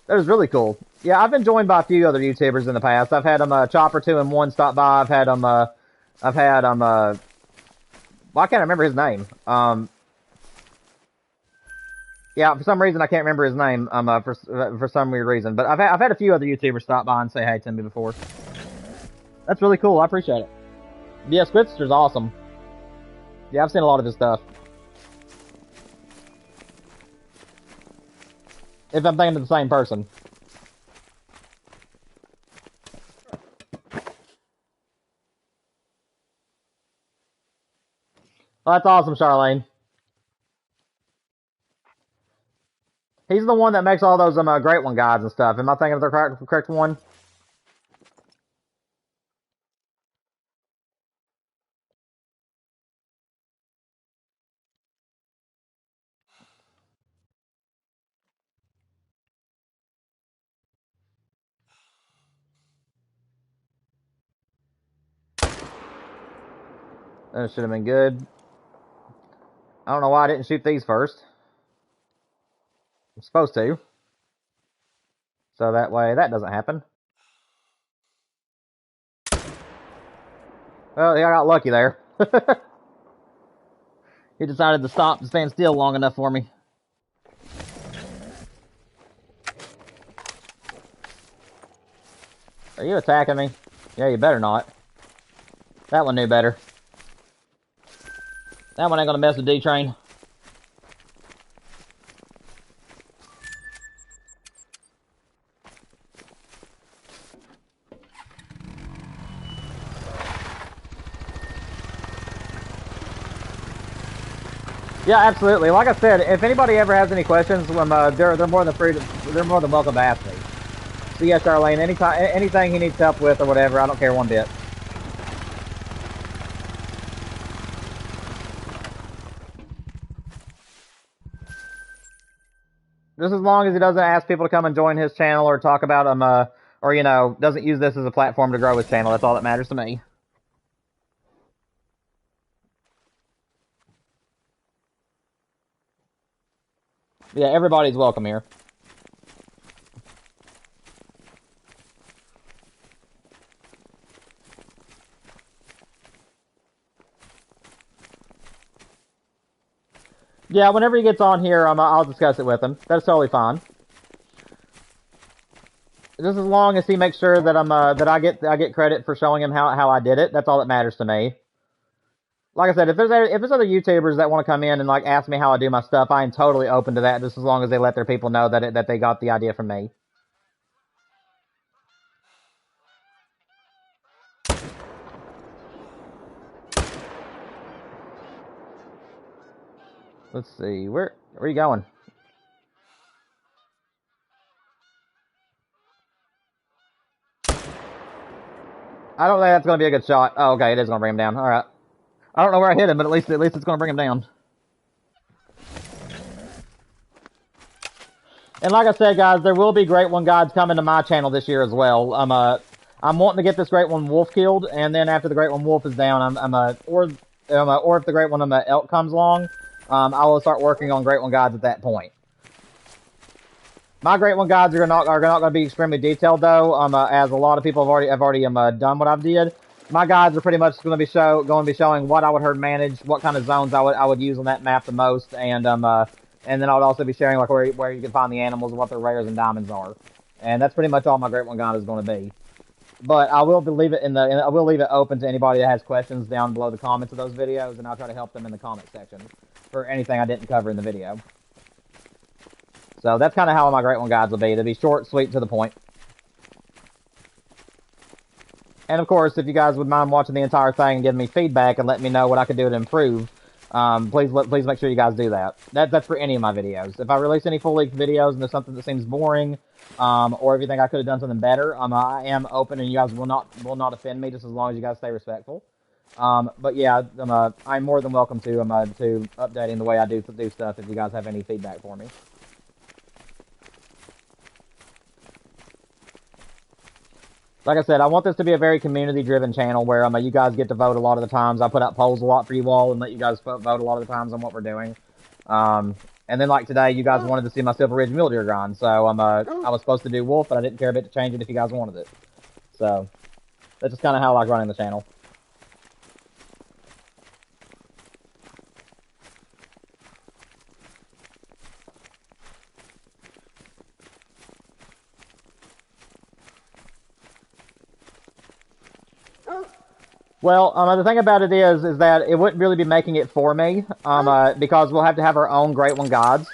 S1: That is really cool. Yeah, I've been joined by a few other YouTubers in the past. I've had Chopper 2 and 1 stop by. I've had well, I can't remember his name. Yeah, for some reason I can't remember his name. For some weird reason, but I've had a few other YouTubers stop by and say hey to me before. That's really cool. I appreciate it. Yeah, Squidster's awesome. Yeah, I've seen a lot of his stuff. If I'm thinking of the same person. Well, that's awesome, Charlene. He's the one that makes all those Great One guides and stuff. Am I thinking of the correct one? That should have been good. I don't know why I didn't shoot these first. I'm supposed to. So that way that doesn't happen. Well, yeah, I got lucky there. He decided to stop and stand still long enough for me. Are you attacking me? Yeah, you better not. That one knew better. That one ain't gonna mess with D-Train. Yeah, absolutely. Like I said, if anybody ever has any questions, they're more than they're more than welcome to ask me. So yeah, Charlene, anything he needs help with or whatever, I don't care one bit. Just as long as he doesn't ask people to come and join his channel or talk about or you know, doesn't use this as a platform to grow his channel. That's all that matters to me. Yeah, everybody's welcome here. Yeah, whenever he gets on here, I'll discuss it with him. That's totally fine. Just as long as he makes sure that that I get credit for showing him how I did it. That's all that matters to me. Like I said, if there's other YouTubers that want to come in and like ask me how I do my stuff, I am totally open to that. Just as long as they let their people know that they got the idea from me. Let's see, where are you going? I don't think that's gonna be a good shot. Oh, okay, it is gonna bring him down. All right. I don't know where I hit him, but at least it's gonna bring him down. And like I said, guys, there will be Great One guides coming to my channel this year as well. I'm wanting to get this Great One Wolf killed, and then after the Great One Wolf is down, or if the Great One Elk comes along, I will start working on Great One guides at that point. My Great One guides are not going to be extremely detailed though, as a lot of people have already done what I've did. My guides are pretty much going to be showing what I would herd manage, what kind of zones I would use on that map the most, and then I would also be sharing like where you can find the animals and what their rares and diamonds are. And that's pretty much all my Great One guide is going to be. But I will leave it I will leave it open to anybody that has questions down below the comments of those videos, and I'll try to help them in the comment section for anything I didn't cover in the video. So that's kind of how my Great One guides will be. They'll be short, sweet, to the point. And of course, if you guys would mind watching the entire thing and giving me feedback and let me know what I could do to improve, please make sure you guys do that. That's for any of my videos. If I release any full-length videos and there's something that seems boring, or if you think I could have done something better, I am open, and you guys will not offend me, just as long as you guys stay respectful. But yeah, I'm more than welcome to updating the way I do stuff if you guys have any feedback for me. Like I said, I want this to be a very community-driven channel where you guys get to vote a lot of the times. I put out polls a lot for you all and let you guys vote a lot of the times on what we're doing. And then like today, you guys wanted to see my Silver Ridge Mule Deer grind, so I was supposed to do Wolf, but I didn't care a bit to change it if you guys wanted it. So that's just kind of how I like running the channel. Well, the thing about it is that it wouldn't really be making it for me, because we'll have to have our own Great One guides.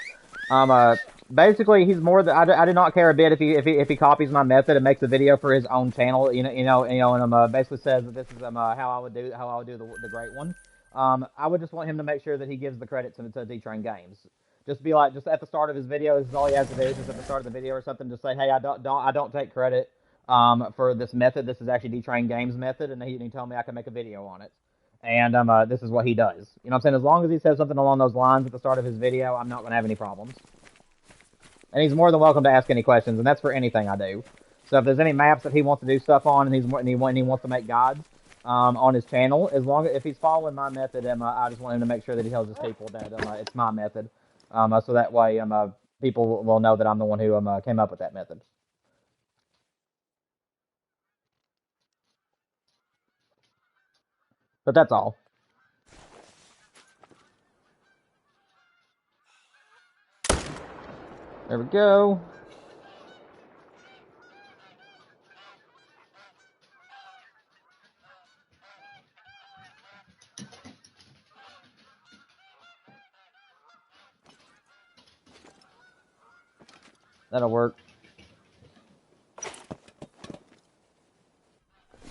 S1: Basically, he's more than I do not care a bit if he copies my method and makes a video for his own channel, and basically says that this is how I would do the Great One. I would just want him to make sure that he gives the credit to D-Train Games. Just be like, just at the start of his video, this is all he has to do. Just at the start of the video or something, just say, hey, I don't take credit for this method. This is actually D-Train Games method, and he told me I can make a video on it. And this is what he does. You know what I'm saying? As long as he says something along those lines at the start of his video, I'm not going to have any problems. And he's more than welcome to ask any questions, and that's for anything I do. So if there's any maps that he wants to do stuff on, and he wants to make guides on his channel, if he's following my method, I just want him to make sure that he tells his people that it's my method, so that way people will know that I'm the one who came up with that method. But that's all. There we go. That'll work.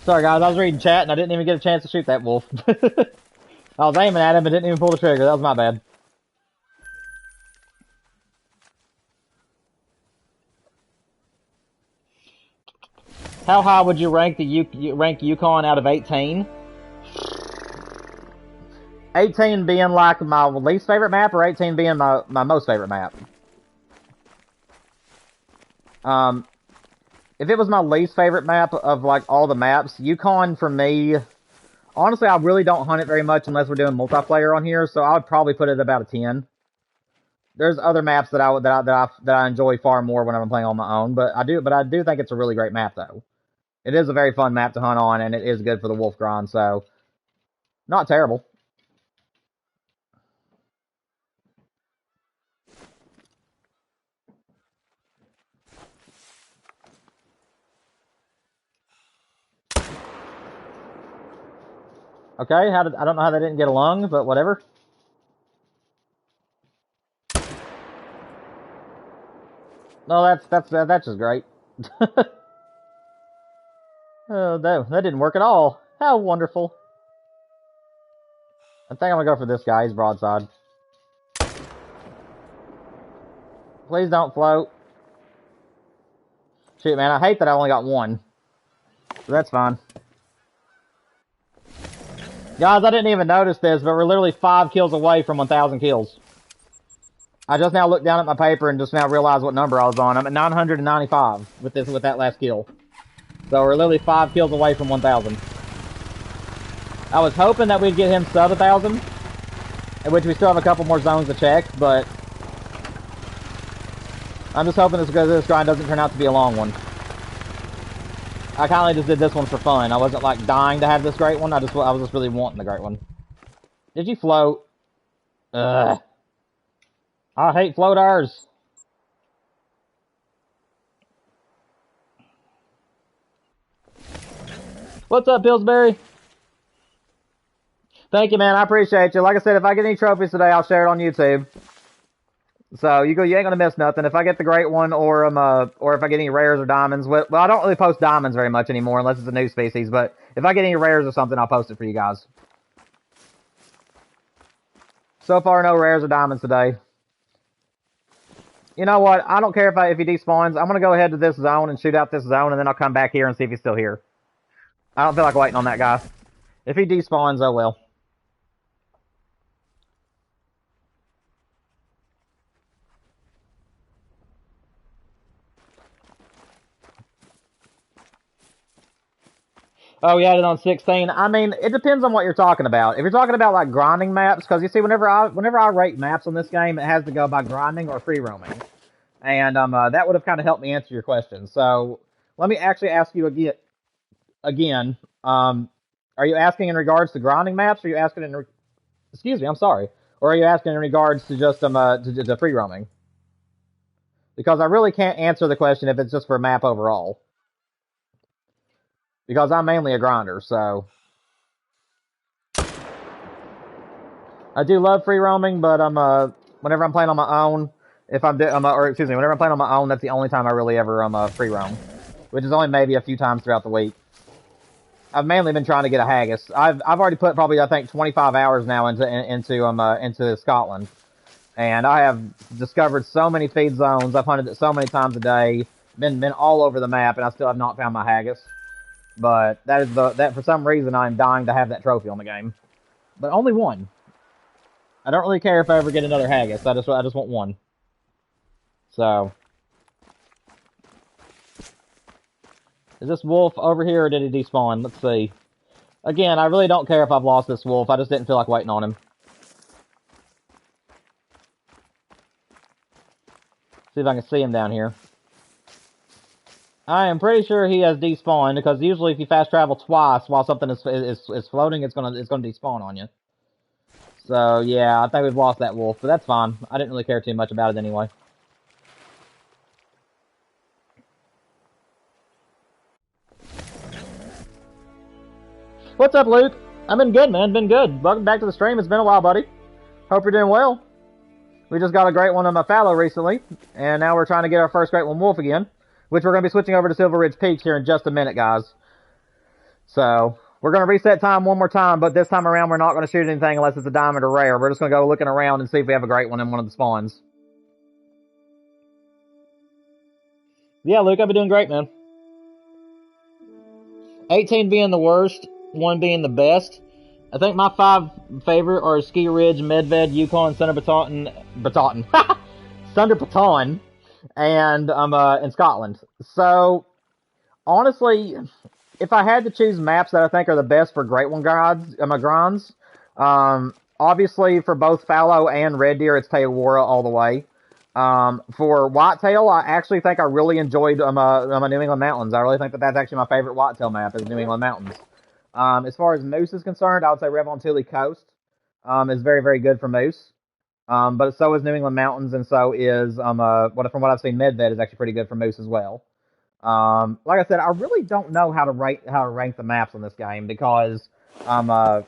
S1: Sorry guys, I was reading chat and I didn't even get a chance to shoot that wolf. I was aiming at him but didn't even pull the trigger. That was my bad. How high would you rank rank Yukon out of 18? 18 being like my least favorite map, or 18 being my most favorite map? If it was my least favorite map of like all the maps, Yukon for me, honestly, I really don't hunt it very much unless we're doing multiplayer on here, so I would probably put it about a 10. There's other maps that I enjoy far more whenever I'm playing on my own, but I do think it's a really great map though. It is a very fun map to hunt on, and it is good for the wolf grind, so not terrible. Okay, I don't know how they didn't get a lung, but whatever. No, that's just great. Oh, that didn't work at all. How wonderful. I think I'm gonna go for this guy. He's broadside. Please don't float. Shoot, man, I hate that I only got one. So that's fine. Guys, I didn't even notice this, but we're literally 5 kills away from 1,000 kills. I just now looked down at my paper and just now realized what number I was on. I'm at 995 with that last kill. So we're literally 5 kills away from 1,000. I was hoping that we'd get him sub 1,000, in which we still have a couple more zones to check, but I'm just hoping this grind doesn't turn out to be a long one. I kind of just did this one for fun. I wasn't like dying to have this great one. I was just really wanting the great one. Did you float? Ugh. I hate floaters. What's up, Pillsbury? Thank you, man. I appreciate you. Like I said, if I get any trophies today, I'll share it on YouTube. So you ain't gonna miss nothing. If I get the great one, or if I get any rares or diamonds, well, I don't really post diamonds very much anymore unless it's a new species. But if I get any rares or something, I'll post it for you guys. So far, no rares or diamonds today. You know what? I don't care if he despawns. I'm gonna go ahead to this zone and shoot out this zone, and then I'll come back here and see if he's still here. I don't feel like waiting on that guy. If he despawns, oh well. Oh, you had it on 16. I mean, it depends on what you're talking about. If you're talking about like grinding maps, because you see, whenever I rate maps on this game, it has to go by grinding or free roaming, and that would have kind of helped me answer your question. So let me actually ask you again. Are you asking in regards to grinding maps? Or are you asking in? Excuse me, I'm sorry. Or are you asking in regards to just to free roaming? Because I really can't answer the question if it's just for a map overall. Because I'm mainly a grinder, so I do love free roaming, but whenever I'm playing on my own, whenever I'm playing on my own, that's the only time I really ever free roam, which is only maybe a few times throughout the week. I've mainly been trying to get a haggis. I've already put probably, I think, 25 hours now into Scotland, and I have discovered so many feed zones. I've hunted it so many times a day, been all over the map, and I still have not found my haggis. But that for some reason I'm dying to have that trophy on the game, but only one. I don't really care if I ever get another haggis. I just want one. So, is this wolf over here or did he despawn? Let's see. Again, I really don't care if I've lost this wolf. I just didn't feel like waiting on him. See if I can see him down here. I am pretty sure he has despawned, because usually if you fast travel twice while something is floating, it's gonna despawn on you. So yeah, I think we've lost that wolf, but that's fine. I didn't really care too much about it anyway. What's up, Luke? I've been good, man. Been good. Welcome back to the stream. It's been a while, buddy. Hope you're doing well. We just got a great one on my fallow recently, and now we're trying to get our first great one wolf again, which we're going to be switching over to Silver Ridge Peaks here in just a minute, guys. So, we're going to reset time one more time, but this time around we're not going to shoot anything unless it's a diamond or rare. We're just going to go looking around and see if we have a great one in one of the spawns. Yeah, Luke, I've been doing great, man. 18 being the worst, 1 being the best. I think my 5 favorite are Ski Ridge, Medved, Yukon, Thunder Baton, Thunder Baton, and in Scotland. So honestly, if I had to choose maps that I think are the best for Great One grinds, obviously for both Fallow and Red Deer, it's Teowara all the way. For Whitetail, I actually think I really enjoyed New England Mountains. I really think that that's actually my favorite Whitetail map is New England Mountains. As far as Moose is concerned, I would say Revontuli Coast is very, very good for Moose. But so is New England Mountains, and so is from what I've seen, Medved is actually pretty good for Moose as well. Like I said, I really don't know how to rank the maps on this game because I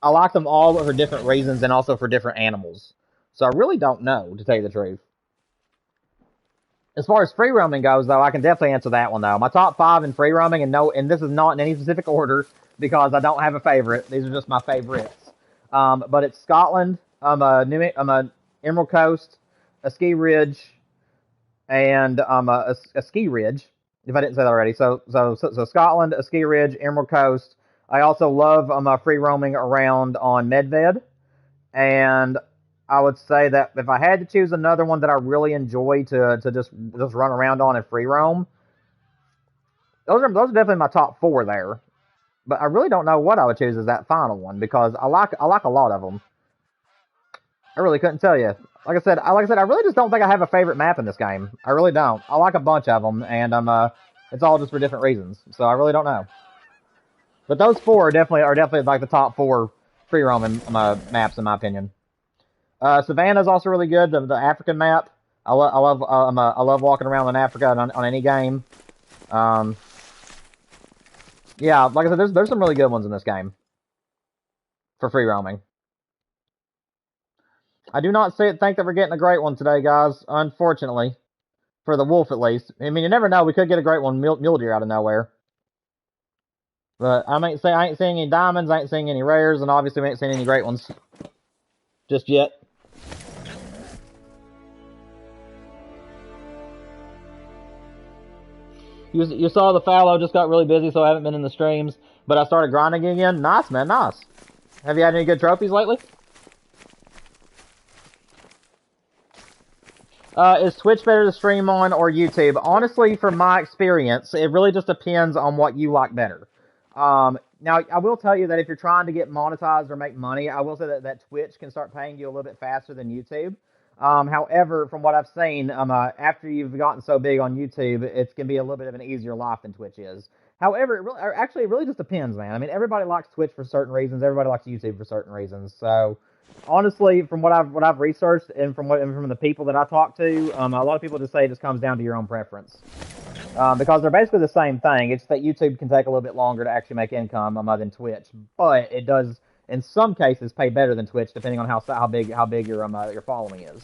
S1: like them all for different reasons and also for different animals. So I really don't know, to tell you the truth. As far as free roaming goes, though, I can definitely answer that one, though. My top 5 in free roaming, and this is not in any specific order because I don't have a favorite. These are just my favorites. But it's Scotland, Emerald Coast, a Ski Ridge, and a Ski Ridge, if I didn't say that already. So Scotland, a Ski Ridge, Emerald Coast. I also love free roaming around on Medved, and I would say that if I had to choose another one that I really enjoy to just run around on and free roam, those are definitely my top 4 there. But I really don't know what I would choose as that final one because I like a lot of them. I really couldn't tell you. Like I said, I really just don't think I have a favorite map in this game. I really don't. I like a bunch of them, and it's all just for different reasons. So I really don't know. But those 4 are definitely like the top 4 free roaming maps in my opinion. Savannah is also really good. The African map. I love walking around in Africa on any game. Yeah, like I said, there's some really good ones in this game for free roaming. I do not think that we're getting a great one today, guys. Unfortunately, for the wolf at least. I mean, you never know. We could get a great one, mule deer out of nowhere. But I ain't seeing any diamonds. I ain't seeing any rares, and obviously we ain't seeing any great ones just yet. You saw the fallow just got really busy, so I haven't been in the streams. But I started grinding again. Nice, man, nice. Have you had any good trophies lately? Is Twitch better to stream on or YouTube? Honestly, from my experience, it really just depends on what you like better. Now, I will tell you that if you're trying to get monetized or make money, I will say that Twitch can start paying you a little bit faster than YouTube. However, from what I've seen, after you've gotten so big on YouTube, it's going to be a little bit of an easier life than Twitch is. However, it really just depends, man. I mean, everybody likes Twitch for certain reasons. Everybody likes YouTube for certain reasons. So, honestly, from what I've researched and from the people that I talk to, a lot of people just say it just comes down to your own preference. Because they're basically the same thing. It's that YouTube can take a little bit longer to actually make income than Twitch, but it does in some cases pay better than Twitch, depending on how big your following is.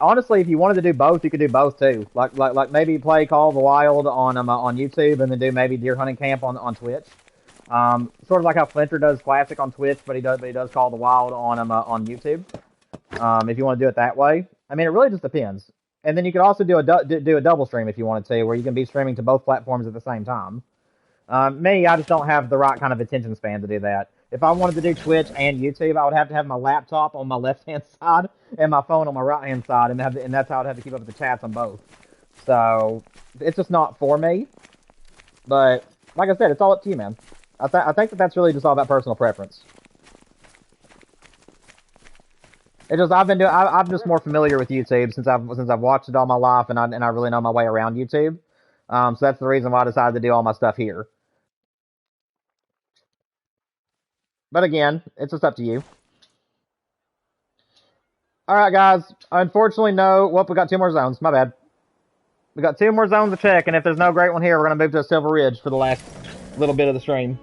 S1: Honestly, if you wanted to do both, you could do both too. Like maybe play Call of the Wild on YouTube, and then do maybe Deer Hunting Camp on Twitch. Sort of like how Flinter does Classic on Twitch, but he does Call of the Wild on YouTube. If you want to do it that way, I mean, it really just depends. And then you could also do a double stream if you wanted to, where you can be streaming to both platforms at the same time. Me, I just don't have the right kind of attention span to do that. If I wanted to do Twitch and YouTube, I would have to have my laptop on my left-hand side and my phone on my right-hand side, and that's how I'd have to keep up with the chats on both. So, it's just not for me. But, like I said, it's all up to you, man. I think that's really just all about personal preference. It just I'm just more familiar with YouTube since I've watched it all my life, and I really know my way around YouTube. So that's the reason why I decided to do all my stuff here. But again, it's just up to you. Alright, guys. Unfortunately, no. Well, we got 2 more zones. My bad. We got 2 more zones to check, and if there's no great one here, we're going to move to a Silver Ridge for the last little bit of the stream.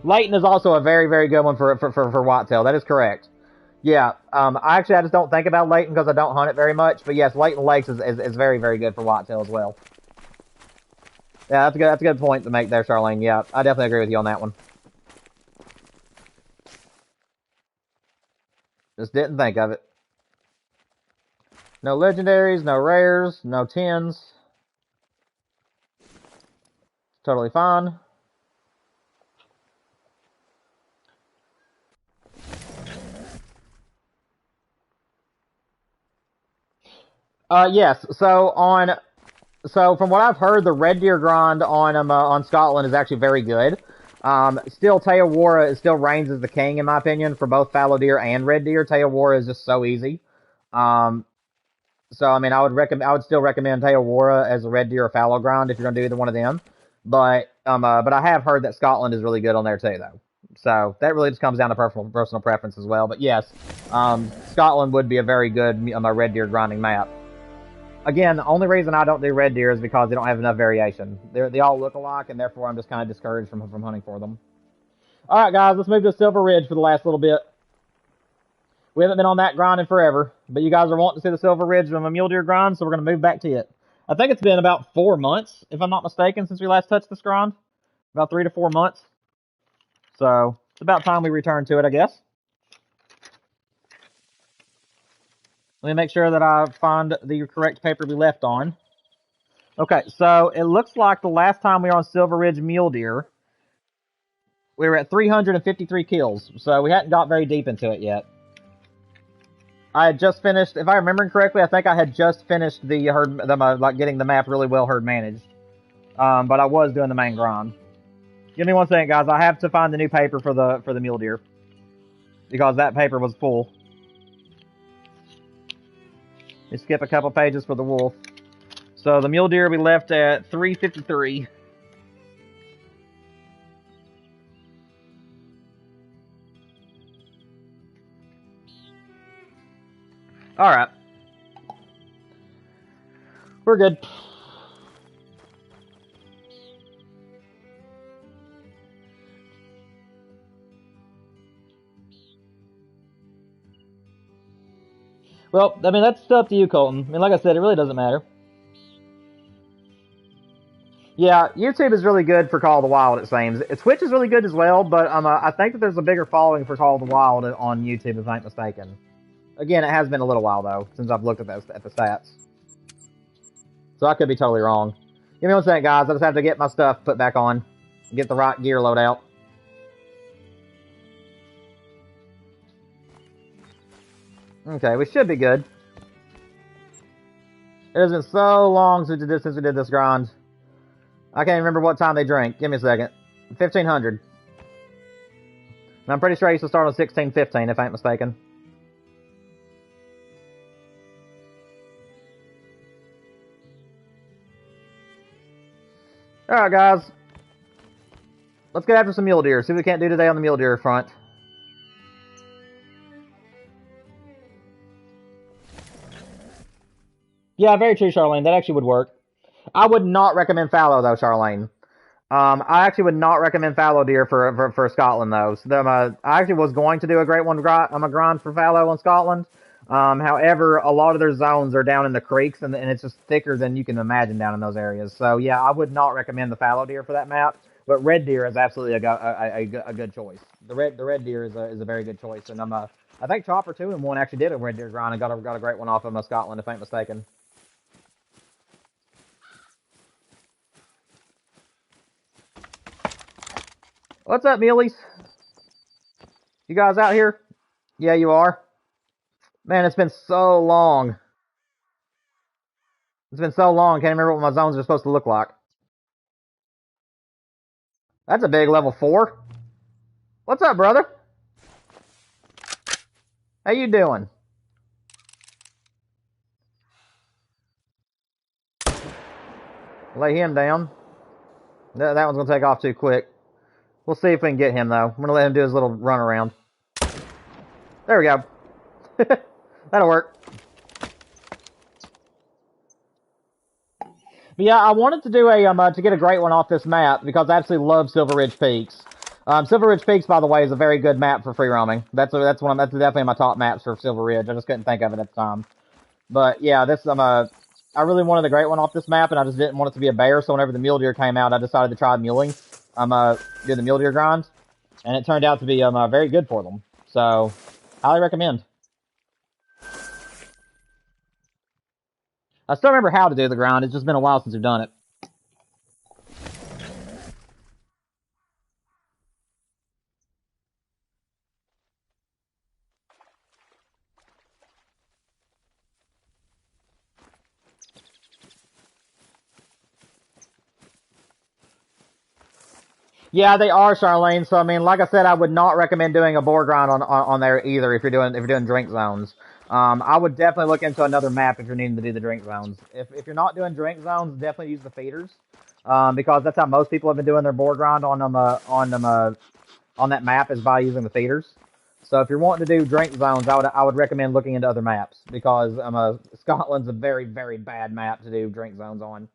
S1: Layton is also a very, very good one for whitetail. That is correct. Yeah, I just don't think about Layton because I don't hunt it very much. But yes, Layton Lakes is very, very good for whitetail as well. Yeah, that's a good point to make there, Charlene. Yeah, I definitely agree with you on that one. Just didn't think of it. No legendaries, no rares, no 10s. Totally fine. Yes. So from what I've heard, the red deer grind on Scotland is actually very good. Still, Teowara still reigns as the king in my opinion for both fallow deer and red deer. Teowara is just so easy. So I mean, I would still recommend Teowara as a red deer or fallow grind if you're gonna do either one of them. But I have heard that Scotland is really good on there too, though. So that really just comes down to personal preference as well. But yes, Scotland would be a very good red deer grinding map. Again, the only reason I don't do red deer is because they don't have enough variation. They all look alike, and therefore I'm just kind of discouraged from hunting for them. All right, guys, let's move to Silver Ridge for the last little bit. We haven't been on that grind in forever, but you guys are wanting to see the Silver Ridge from a mule deer grind, so we're going to move back to it. I think it's been about 4 months, if I'm not mistaken, since we last touched this grind. About 3 to 4 months. So it's about time we return to it, I guess. Let me make sure that I find the correct paper we left on. Okay, so it looks like the last time we were on Silver Ridge Mule Deer, we were at 353 kills, so we hadn't got very deep into it yet. I had just finished, if I remember correctly, I think I had just finished the herd, like getting the map really well herd managed. But I was doing the main grind. Give me one second, guys. I have to find the new paper for the mule deer because that paper was full. You skip a couple pages for the wolf. So the mule deer we left at 353. Alright. We're good. Well, I mean, that's up to you, Colton. I mean, like I said, it really doesn't matter. Yeah, YouTube is really good for Call of the Wild, it seems. Twitch is really good as well, but I think that there's a bigger following for Call of the Wild on YouTube, if I'm not mistaken. Again, it has been a little while, though, since I've looked at the stats. So I could be totally wrong. Give me one second, guys. I just have to get my stuff put back on. Get the right gear load out. Okay, we should be good. It has been so long since we did this grind. I can't remember what time they drink. Give me a second. 1500. And I'm pretty sure I used to start on 1615, if I ain't mistaken. Alright, guys. Let's get after some mule deer. See what we can't do today on the mule deer front. Yeah, very true, Charlene. That actually would work. I would not recommend fallow, though, Charlene. I actually would not recommend fallow deer for Scotland, though. So, I actually was going to do a great one on a grind for fallow in Scotland. However, a lot of their zones are down in the creeks, and it's just thicker than you can imagine down in those areas. So, yeah, I would not recommend the fallow deer for that map. But red deer is absolutely a good choice. The red deer is a very good choice. And I think Chopper 2 and 1 actually did a red deer grind and got a great one off of Scotland, if I ain't mistaken. What's up, Muleys? You guys out here? Yeah, you are. Man, it's been so long. It's been so long, can't remember what my zones are supposed to look like. That's a big level 4. What's up, brother? How you doing? Lay him down. That one's going to take off too quick. We'll see if we can get him, though. I'm going to let him do his little run around. There we go. That'll work. But yeah, I wanted to do to get a great one off this map because I absolutely love Silver Ridge Peaks. Silver Ridge Peaks, by the way, is a very good map for free roaming. That's definitely my top maps for Silver Ridge. I just couldn't think of it at the time. But yeah, this I really wanted a great one off this map, and I just didn't want it to be a bear. So whenever the mule deer came out, I decided to try muling. Do the mule deer grind, and it turned out to be very good for them. So highly recommend. I still remember how to do the grind. It's just been a while since we've done it. Yeah, they are, Charlene. So I mean, like I said, I would not recommend doing a boar grind on there either if you're doing drink zones. I would definitely look into another map if you're needing to do the drink zones. If you're not doing drink zones, definitely use the feeders, because that's how most people have been doing their boar grind on that map is by using the feeders. So if you're wanting to do drink zones, I would recommend looking into other maps because Scotland's a very very bad map to do drink zones on.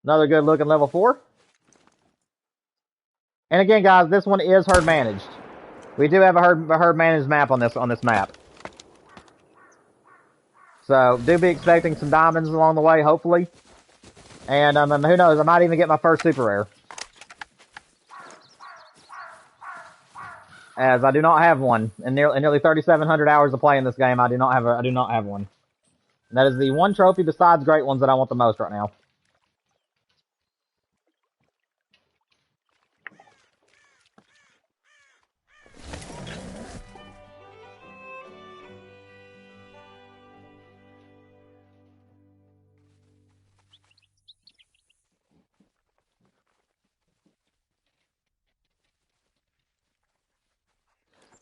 S1: Another good looking level 4. And again, guys, this one is herd managed. We do have a herd managed map on this map. So do be expecting some diamonds along the way, hopefully. And who knows? I might even get my first super rare, as I do not have one in nearly 3,700 hours of playing this game. I do not have one. And that is the one trophy besides great ones that I want the most right now.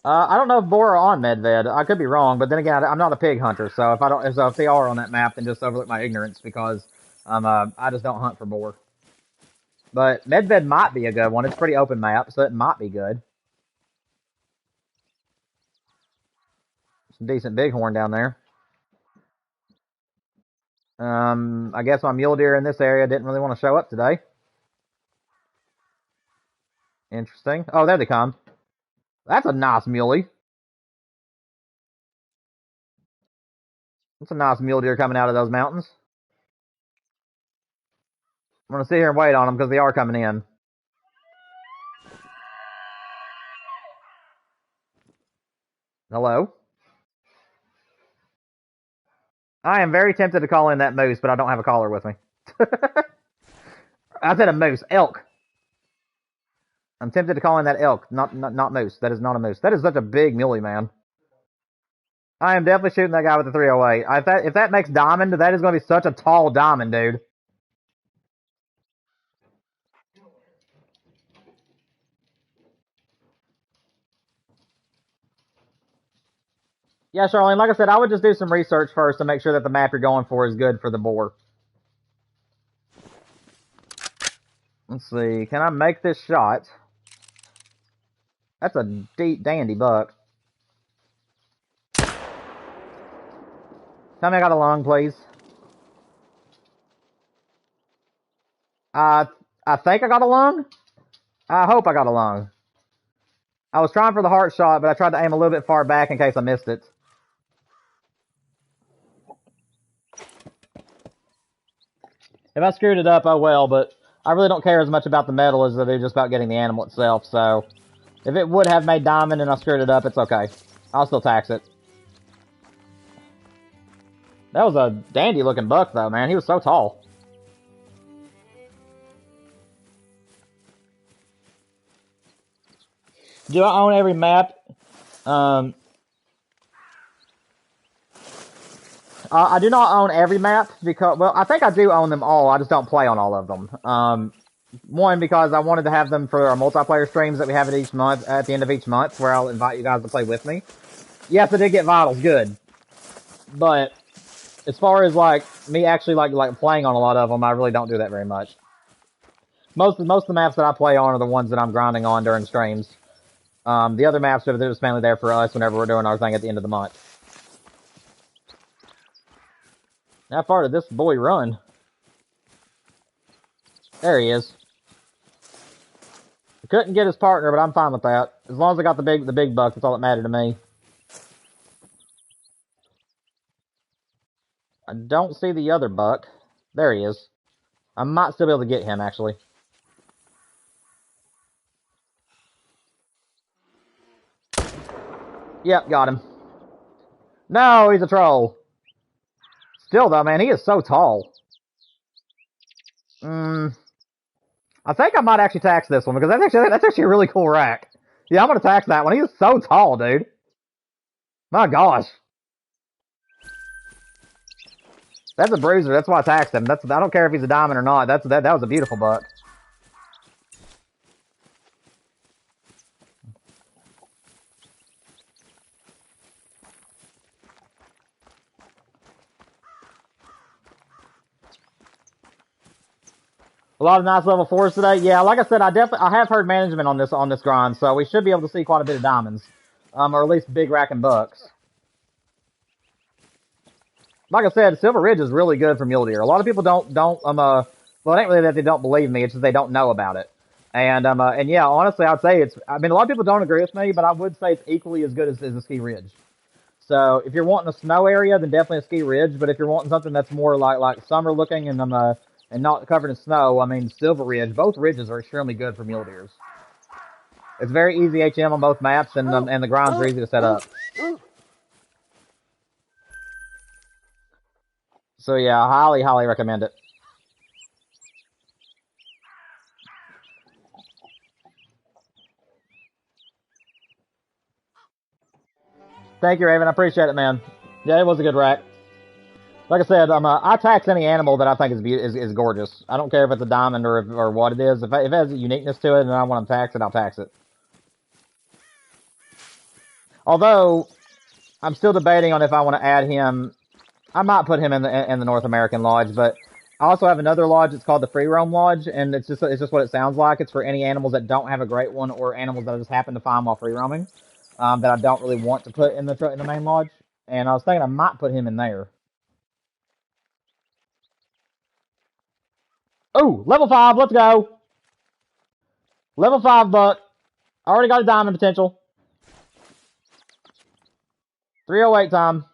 S1: I don't know if boar are on Medved. I could be wrong, but then again, I'm not a pig hunter, so if they are on that map, then just overlook my ignorance because I just don't hunt for boar. But Medved might be a good one. It's a pretty open map, so it might be good. Some decent bighorn down there. I guess my mule deer in this area didn't really want to show up today. Interesting. Oh, there they come. That's a nice muley. That's a nice mule deer coming out of those mountains. I'm going to sit here and wait on them because they are coming in. Hello? I am very tempted to call in that moose, but I don't have a caller with me. I said a moose. Elk. I'm tempted to call in that elk, not moose. That is not a moose. That is such a big muley, man. I am definitely shooting that guy with the 308. If that makes diamond, that is going to be such a tall diamond, dude. Yeah, Charlene, like I said, I would just do some research first to make sure that the map you're going for is good for the boar. Let's see. Can I make this shot? That's a deep, dandy buck. Tell me I got a lung, please. I think I got a lung. I hope I got a lung. I was trying for the heart shot, but I tried to aim a little bit far back in case I missed it. If I screwed it up, oh well, but I really don't care as much about the medal as I do just about getting the animal itself, so if it would have made diamond and I screwed it up, it's okay. I'll still tax it. That was a dandy looking buck though, man. He was so tall. Do I own every map? I do not own every map because, well, I think I do own them all. I just don't play on all of them. One, because I wanted to have them for our multiplayer streams that we have at the end of each month, where I'll invite you guys to play with me. Yes, I did get vitals, good. But as far as like me actually like playing on a lot of them, I really don't do that very much. Most of the maps that I play on are the ones that I'm grinding on during streams. The other maps are just mainly there for us whenever we're doing our thing at the end of the month. How far did this boy run? There he is. I couldn't get his partner, but I'm fine with that. As long as I got the big buck, that's all that mattered to me. I don't see the other buck. There he is. I might still be able to get him, actually. Yep, got him. No, he's a troll. Still, though, man, he is so tall. I think I might actually tax this one, because that's actually a really cool rack. Yeah, I'm going to tax that one. He is so tall, dude. My gosh. That's a bruiser. That's why I taxed him. I don't care if he's a diamond or not. That was a beautiful buck. A lot of nice level 4s today. Yeah, like I said, I have heard management on this grind, so we should be able to see quite a bit of diamonds, or at least big racking bucks. Like I said, Silver Ridge is really good for mule deer. A lot of people don't well, it ain't really that they don't believe me, it's just they don't know about it. And yeah, honestly, I'd say I mean, a lot of people don't agree with me, but I would say it's equally as good as a ski ridge. So if you're wanting a snow area, then definitely a ski ridge. But if you're wanting something that's more like summer looking and not covered in snow, I mean, Silver Ridge, both ridges are extremely good for mule deers. It's very easy HM on both maps, and the grinds are easy to set up. So yeah, I highly, highly recommend it. Thank you, Raven. I appreciate it, man. Yeah, it was a good rack. Like I said, I tax any animal that I think is gorgeous. I don't care if it's a diamond or what it is. If it has a uniqueness to it and I want to tax it, I'll tax it. Although, I'm still debating on if I want to add him. I might put him in the North American Lodge, but I also have another lodge. It's called the Free Roam Lodge, and it's just what it sounds like. It's for any animals that don't have a great one or animals that I just happen to find while free roaming that I don't really want to put in the main lodge. And I was thinking I might put him in there. Oh, level 5, let's go. Level 5 buck. Already got a diamond potential. 308 time.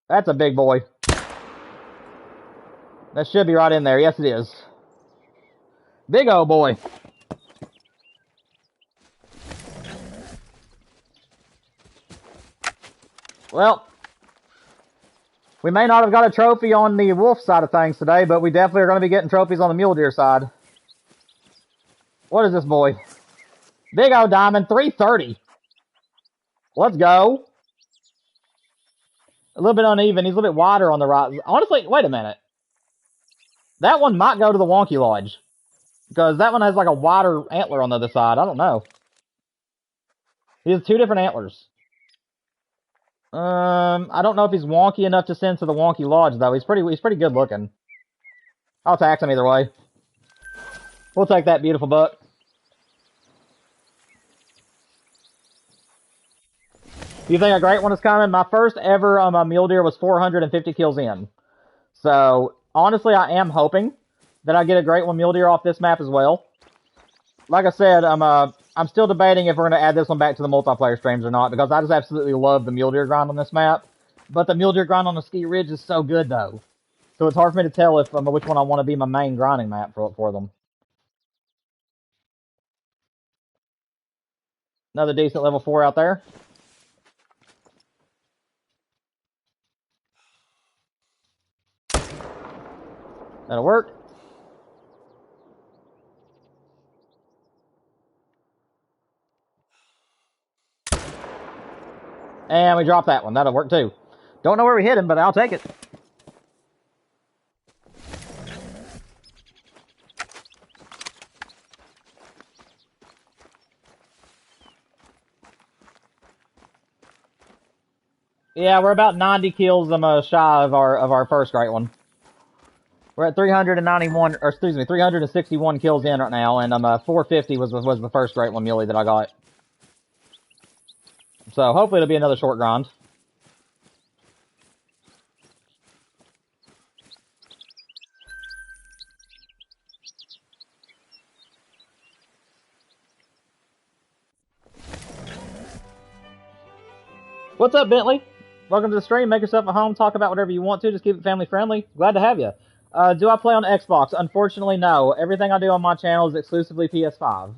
S1: That's a big boy. That should be right in there. Yes, it is. Big old boy. Well, we may not have got a trophy on the wolf side of things today, but we definitely are going to be getting trophies on the mule deer side. What is this boy? Big old diamond, 330. Let's go. A little bit uneven. He's a little bit wider on the right. Honestly, wait a minute. That one might go to the wonky lodge. Because that one has like a wider antler on the other side. I don't know. He has 2 different antlers. I don't know if he's wonky enough to send to the wonky lodge, though. He's pretty good looking. I'll tax him either way. We'll take that beautiful buck. Do you think a great one is coming? My first ever mule deer was 450 kills in. So, honestly, I am hoping that I get a great one mule deer off this map as well. Like I said, I'm still debating if we're going to add this one back to the multiplayer streams or not, because I just absolutely love the mule deer grind on this map. But the mule deer grind on the ski ridge is so good, though. So it's hard for me to tell if which one I want to be my main grinding map for them. Another decent level 4 out there. That'll work. And we dropped that one. That'll work too. Don't know where we hit him, but I'll take it. Yeah, we're about 90 kills shy of our first great one. We're at 391, or excuse me, 361 kills in right now, and 450 was the first great one muley that I got. So hopefully it'll be another short grind. What's up, Bentley? Welcome to the stream. Make yourself at home. Talk about whatever you want to. Just keep it family friendly. Glad to have you. Do I play on Xbox? Unfortunately, no. Everything I do on my channel is exclusively PS5.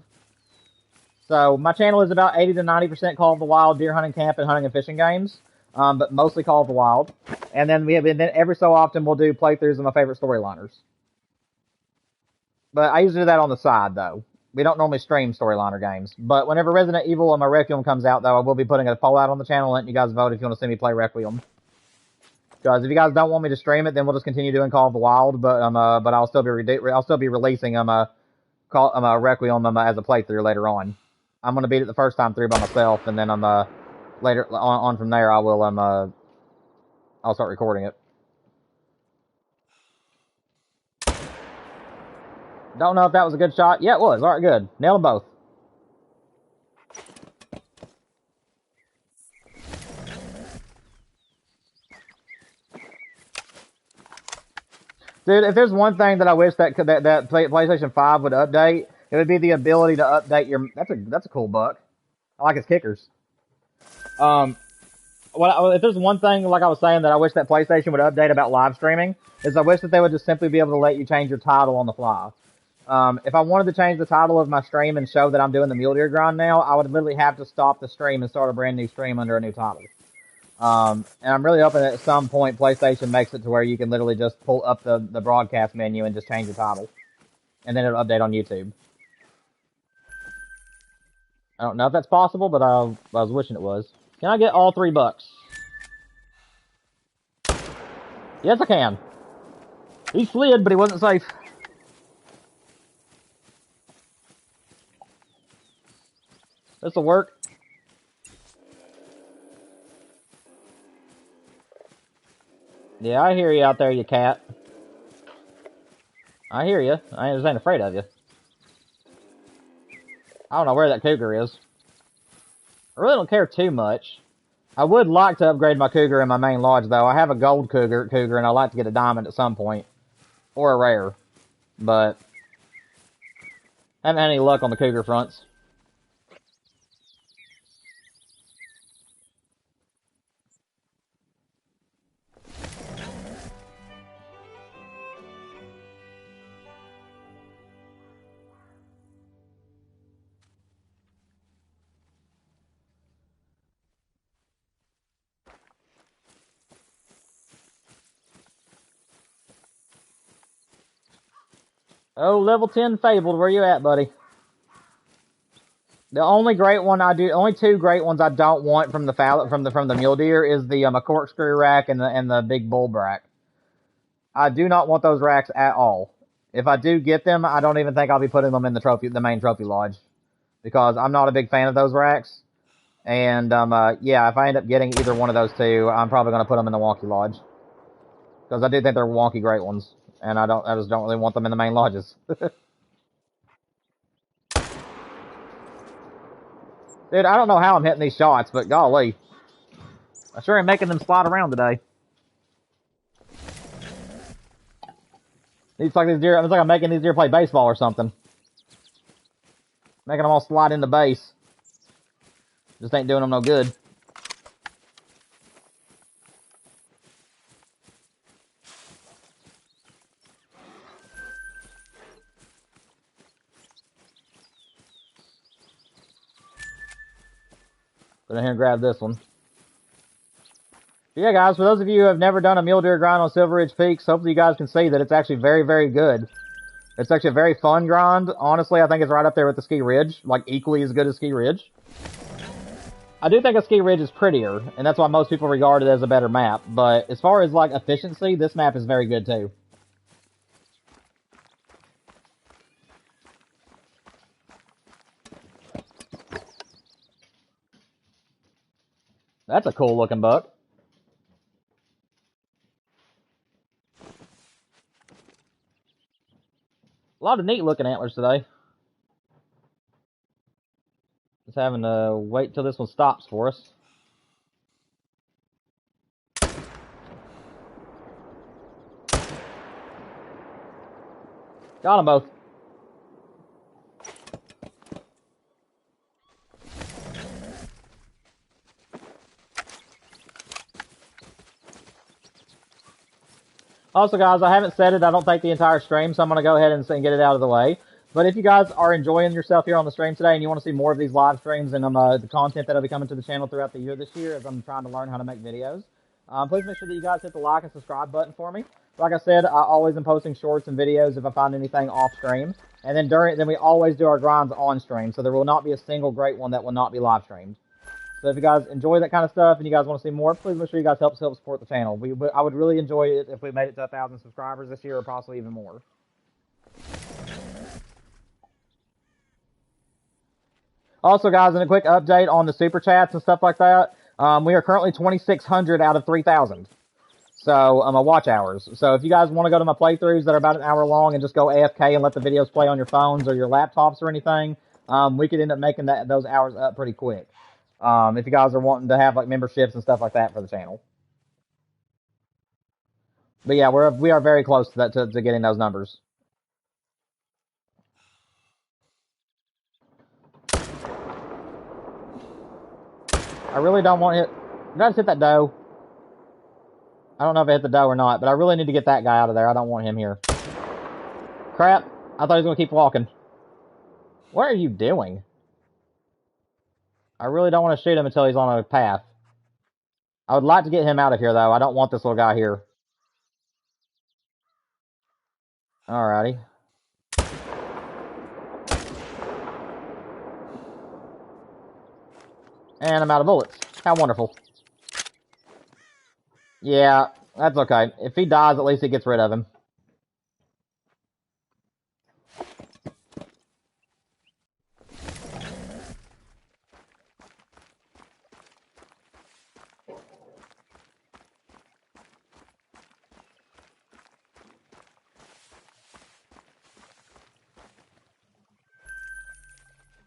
S1: So my channel is about 80 to 90% Call of the Wild, deer hunting camp, and hunting and fishing games. but mostly Call of the Wild. And then every so often we'll do playthroughs of my favorite storyliners. But I usually do that on the side, though. We don't normally stream storyliner games. But whenever Resident Evil and my Requiem comes out, though, I will be putting a poll out on the channel, letting you guys vote if you want to see me play Requiem. Because if you guys don't want me to stream it, then we'll just continue doing Call of the Wild. But I'll still be releasing Requiem as a playthrough later on. I'm gonna beat it the first time through by myself, and then later on from there I'll start recording it. Don't know if that was a good shot. Yeah, it was. All right, good. Nailed them both. Dude, if there's one thing that I wish that PlayStation 5 would update, it would be the ability to update your. That's a cool buck. I like his kickers. If there's one thing, like I was saying, that I wish that PlayStation would update about live streaming, is I wish that they would just simply be able to let you change your title on the fly. If I wanted to change the title of my stream and show that I'm doing the Mule Deer grind now, I would literally have to stop the stream and start a brand new stream under a new title. And I'm really hoping that at some point PlayStation makes it to where you can literally just pull up the broadcast menu and just change the title. And then it'll update on YouTube. I don't know if that's possible, but I was wishing it was. Can I get all $3? Yes, I can. He slid, but he wasn't safe. This'll work. Yeah, I hear you out there, you cat. I hear you. I just ain't afraid of you. I don't know where that cougar is. I really don't care too much. I would like to upgrade my cougar in my main lodge, though. I have a gold cougar, and I'd like to get a diamond at some point. Or a rare. But I haven't had any luck on the cougar fronts. Oh, level 10 Fabled, where you at, buddy? The only two great ones I don't want from the Mule Deer is the corkscrew rack and the big bull rack. I do not want those racks at all. If I do get them, I don't even think I'll be putting them in the main trophy lodge, because I'm not a big fan of those racks. And yeah, if I end up getting either one of those two, I'm probably gonna put them in the wonky lodge, because I do think they're wonky great ones. And I just don't really want them in the main lodges. Dude, I don't know how I'm hitting these shots, but golly. I sure am making them slide around today. It's like I'm making these deer play baseball or something. Making them all slide into base. Just ain't doing them no good. Go in here and grab this one. Yeah, guys, for those of you who have never done a mule deer grind on Silver Ridge Peaks, hopefully you guys can see that it's actually very, very good. It's actually a very fun grind. Honestly, I think it's right up there with the Ski Ridge, like equally as good as Ski Ridge. I do think a Ski Ridge is prettier, and that's why most people regard it as a better map. But as far as like efficiency, this map is very good too. That's a cool looking buck. A lot of neat looking antlers today. Just having to wait till this one stops for us. Got them both. Also, guys, I haven't said it, I don't think, the entire stream, so I'm going to go ahead and get it out of the way. But if you guys are enjoying yourself here on the stream today and you want to see more of these live streams and the content that'll be coming to the channel throughout the year this year as I'm trying to learn how to make videos, please make sure that you guys hit the like and subscribe button for me. Like I said, I always am posting shorts and videos if I find anything off stream. And then we always do our grinds on stream, so there will not be a single great one that will not be live streamed. So if you guys enjoy that kind of stuff and you guys want to see more, please make sure you guys help support the channel. I would really enjoy it if we made it to 1,000 subscribers this year or possibly even more. Also, guys, in a quick update on the super chats and stuff like that, we are currently 2,600 out of 3,000. So, my watch hours. So, if you guys want to go to my playthroughs that are about an hour long and just go AFK and let the videos play on your phones or your laptops or anything, we could end up making those hours up pretty quick. If you guys are wanting to have like memberships and stuff like that for the channel. But yeah, we are very close to that to getting those numbers. I really don't want to hit. Did I just hit that doe? I don't know if I hit the doe or not, but I really need to get that guy out of there. I don't want him here. Crap. I thought he was going to keep walking. What are you doing? I really don't want to shoot him until he's on a path. I would like to get him out of here, though. I don't want this little guy here. Alrighty. And I'm out of bullets. How wonderful. Yeah, that's okay. If he dies, at least it gets rid of him.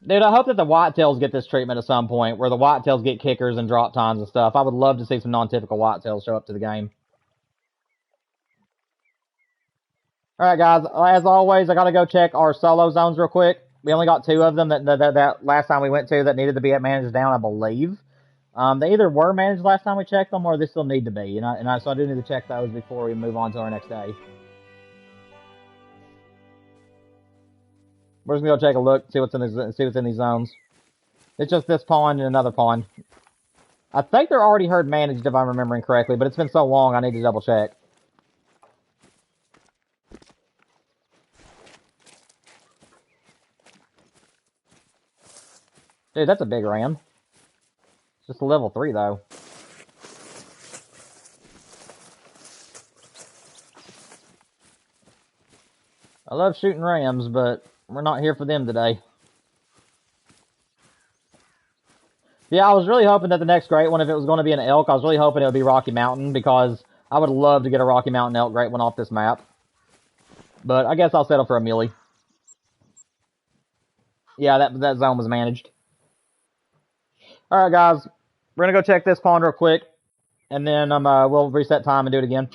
S1: Dude, I hope that the whitetails get this treatment at some point, where the whitetails get kickers and drop times and stuff. I would love to see some non-typical whitetails show up to the game. Alright, guys, as always, I gotta go check our solo zones real quick. We only got 2 of them that last time we went to that needed to be managed down, I believe. They either were managed last time we checked them, or they still need to be. So I do need to check those before we move on to our next day. We're just gonna go take a look, see what's in these zones. It's just this pond and another pond. I think they're already herd managed if I'm remembering correctly, but it's been so long I need to double check. Dude, that's a big ram. It's just a level 3 though. I love shooting rams, but we're not here for them today. Yeah, I was really hoping that the next great one, if it was going to be an elk, I was really hoping it would be Rocky Mountain, because I would love to get a Rocky Mountain elk great one off this map. But I guess I'll settle for a muley. Yeah, that zone was managed. Alright, guys. We're going to go check this pond real quick, and then we'll reset time and do it again.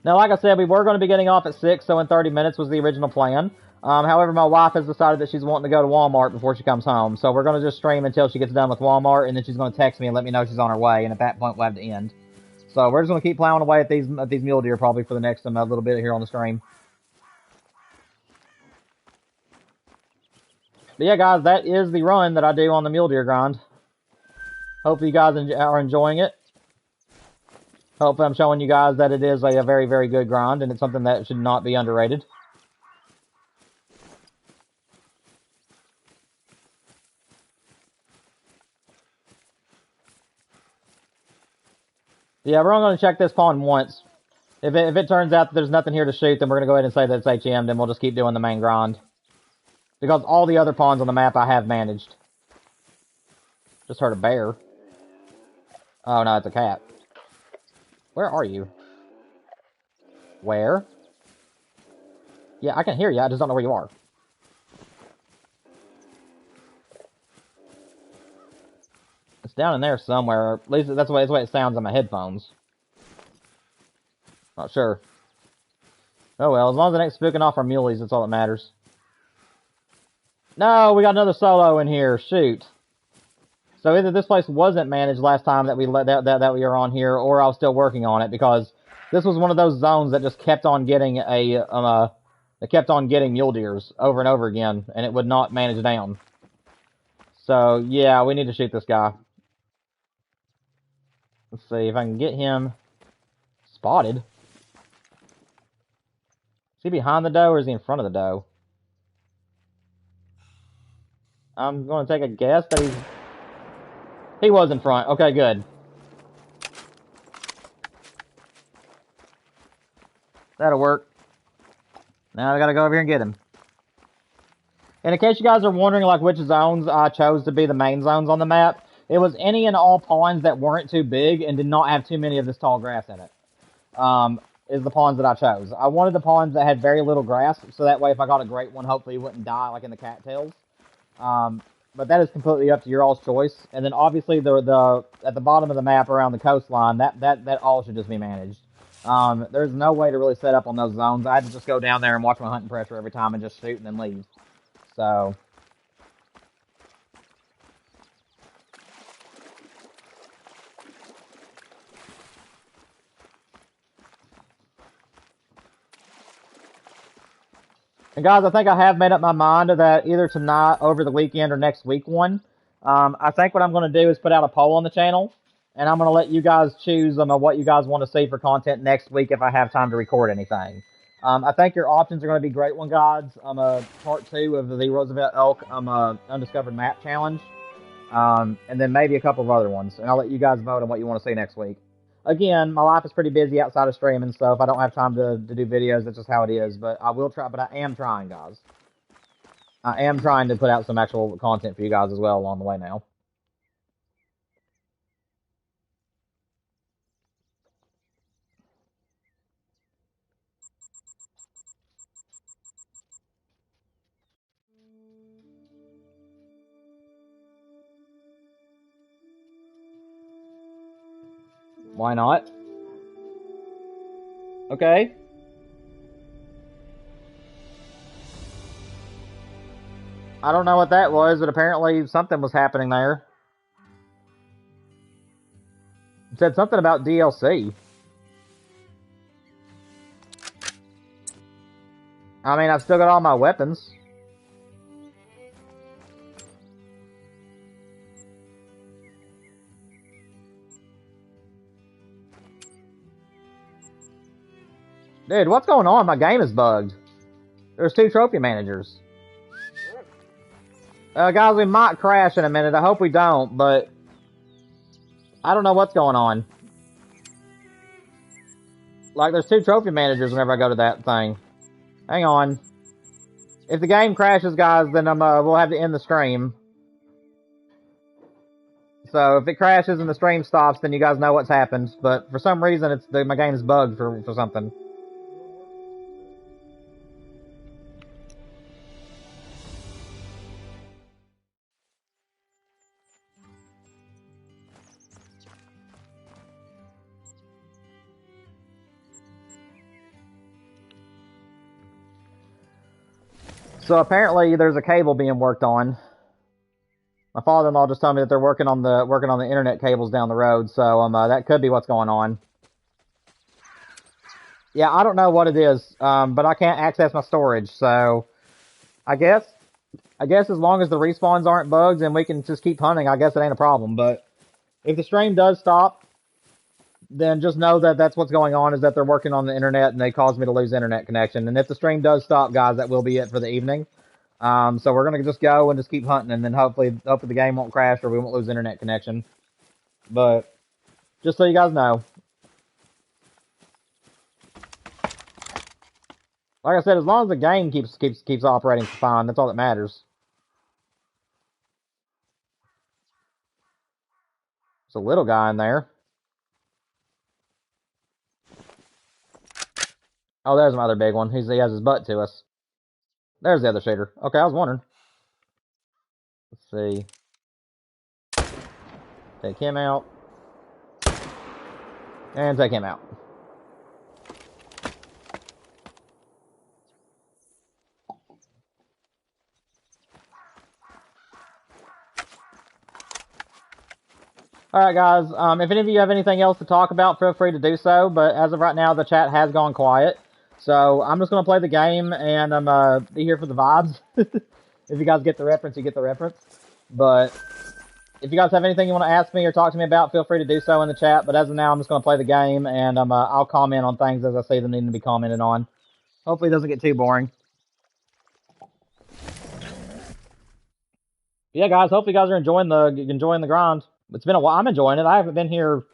S1: Now, like I said, we were going to be getting off at 6, so in 30 minutes was the original plan. However, my wife has decided that she's wanting to go to Walmart before she comes home, so we're going to just stream until she gets done with Walmart, and then she's going to text me and let me know she's on her way, and at that point we'll have to end. So we're just going to keep plowing away at these mule deer probably for the next little bit here on the stream. But yeah, guys, that is the run that I do on the mule deer grind. Hopefully you guys are enjoying it. Hopefully I'm showing you guys that it is a very, very good grind, and it's something that should not be underrated. Yeah, we're only going to check this pond once. If it turns out that there's nothing here to shoot, then we're going to go ahead and say that it's HM'd, and we'll just keep doing the main grind. Because all the other ponds on the map I have managed. Just heard a bear. Oh, no, it's a cat. Where are you? Where? Yeah, I can hear you. I just don't know where you are. It's down in there somewhere. At least that's the way it sounds on my headphones. Not sure. Oh well, as long as it ain't spooking off our muleys, that's all that matters. No, we got another solo in here. Shoot. So either this place wasn't managed last time that we were on here, or I was still working on it, because This was one of those zones that just kept on getting that kept on getting mule deers over and over again, and it would not manage down. So, yeah, we need to shoot this guy. Let's see if I can get him spotted. Is he behind the doe, or is he in front of the doe? I'm going to take a guess that he was in front. Okay, good. That'll work. Now I gotta go over here and get him. And in case you guys are wondering, like, which zones I chose to be the main zones on the map, it was any and all ponds that weren't too big and did not have too many of this tall grass in it. Is the ponds that I chose. I wanted the ponds that had very little grass, so that way if I got a great one, hopefully it wouldn't die like in the cattails. But that is completely up to your all's choice. And then obviously the at the bottom of the map around the coastline, that all should just be managed. There's no way to really set up on those zones. I had to just go down there and watch my hunting pressure every time and just shoot and then leave. So. And guys, I think I have made up my mind that either tonight, over the weekend, or next week one. I think what I'm going to do is put out a poll on the channel, and I'm going to let you guys choose what you guys want to see for content next week if I have time to record anything. I think your options are going to be great one, guys. Part 2 of the Roosevelt Elk Undiscovered Map Challenge, and then maybe a couple of other ones. And I'll let you guys vote on what you want to see next week. Again, my life is pretty busy outside of streaming, so if I don't have time to do videos, that's just how it is. But I will try, but I am trying, guys. I am trying to put out some actual content for you guys as well along the way now. Why not? Okay. I don't know what that was, but apparently something was happening there. It said something about DLC. I mean, I've still got all my weapons. Dude, what's going on? My game is bugged. There's 2 trophy managers. Guys, we might crash in a minute. I hope we don't, but I don't know what's going on. Like, there's 2 trophy managers whenever I go to that thing. Hang on. If the game crashes, guys, then we'll have to end the stream. So if it crashes and the stream stops, then you guys know what's happened. But for some reason, my game is bugged for something. So apparently there's a cable being worked on. My father-in-law just told me that they're working on the internet cables down the road, so that could be what's going on. Yeah, I don't know what it is, but I can't access my storage, so I guess as long as the respawns aren't bugs and we can just keep hunting, I guess it ain't a problem. But if the stream does stop, then just know that that's what's going on, is that they're working on the internet and they caused me to lose internet connection. And if the stream does stop, guys, that will be it for the evening. So we're going to just go and just keep hunting, and then hopefully the game won't crash or we won't lose internet connection. But just so you guys know. Like I said, as long as the game keeps operating fine, that's all that matters. There's a little guy in there. Oh, there's another big one. He has his butt to us. There's the other shooter. Okay, I was wondering. Let's see. Take him out. And take him out. Alright, guys. If any of you have anything else to talk about, feel free to do so. But as of right now, the chat has gone quiet. So I'm just going to play the game, and I'm be here for the vibes. If you guys get the reference, you get the reference. But if you guys have anything you want to ask me or talk to me about, feel free to do so in the chat. But as of now, I'm just going to play the game, and I'll comment on things as I see them needing to be commented on. Hopefully it doesn't get too boring. Yeah, guys, hope you guys are enjoying the grind. It's been a while. I'm enjoying it. I haven't been here.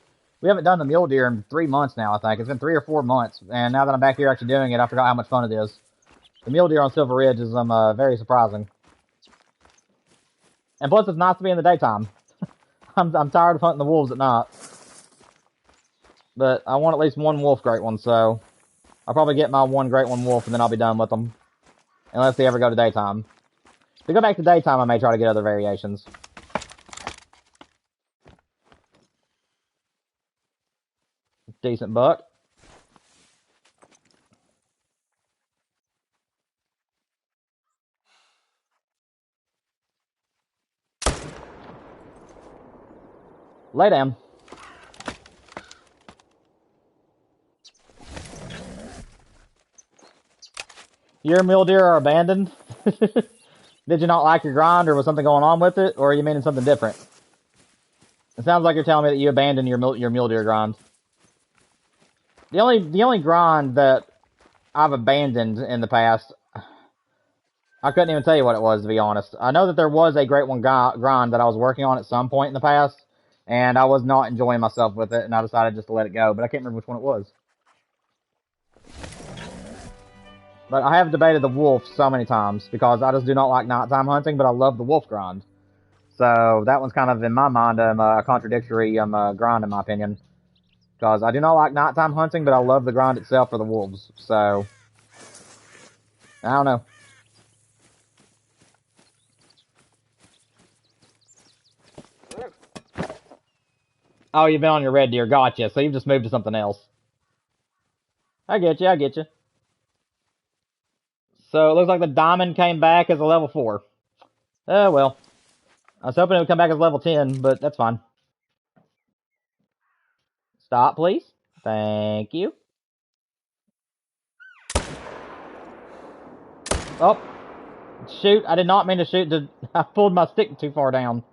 S1: We haven't done the mule deer in 3 months now, I think. It's been 3 or 4 months. And now that I'm back here actually doing it, I forgot how much fun it is. The mule deer on Silver Ridge is very surprising. And plus, it's nice to be in the daytime. I'm tired of hunting the wolves at night. But I want at least one wolf great one, so I'll probably get my one great one wolf and then I'll be done with them. Unless they ever go to daytime. If they go back to daytime, I may try to get other variations. Decent buck. Lay down. Your mule deer are abandoned? Did you not like your grind, or was something going on with it, or are you meaning something different? It sounds like you're telling me that you abandoned your mule deer grind. The only grind that I've abandoned in the past, I couldn't even tell you what it was, to be honest. I know that there was a great one grind that I was working on at some point in the past, and I was not enjoying myself with it, and I decided just to let it go, but I can't remember which one it was. But I have debated the wolf so many times, because I just do not like nighttime hunting, but I love the wolf grind. So that one's kind of, in my mind, a contradictory grind, in my opinion. Because I do not like nighttime hunting, but I love the grind itself for the wolves. So, I don't know. Oh, you've been on your red deer. Gotcha. So you've just moved to something else. I get you. I get you. So it looks like the diamond came back as a level 4. Oh, well. I was hoping it would come back as level 10, but that's fine. Stop, please. Thank you. Oh. Shoot. I did not mean to shoot. I pulled my stick too far down.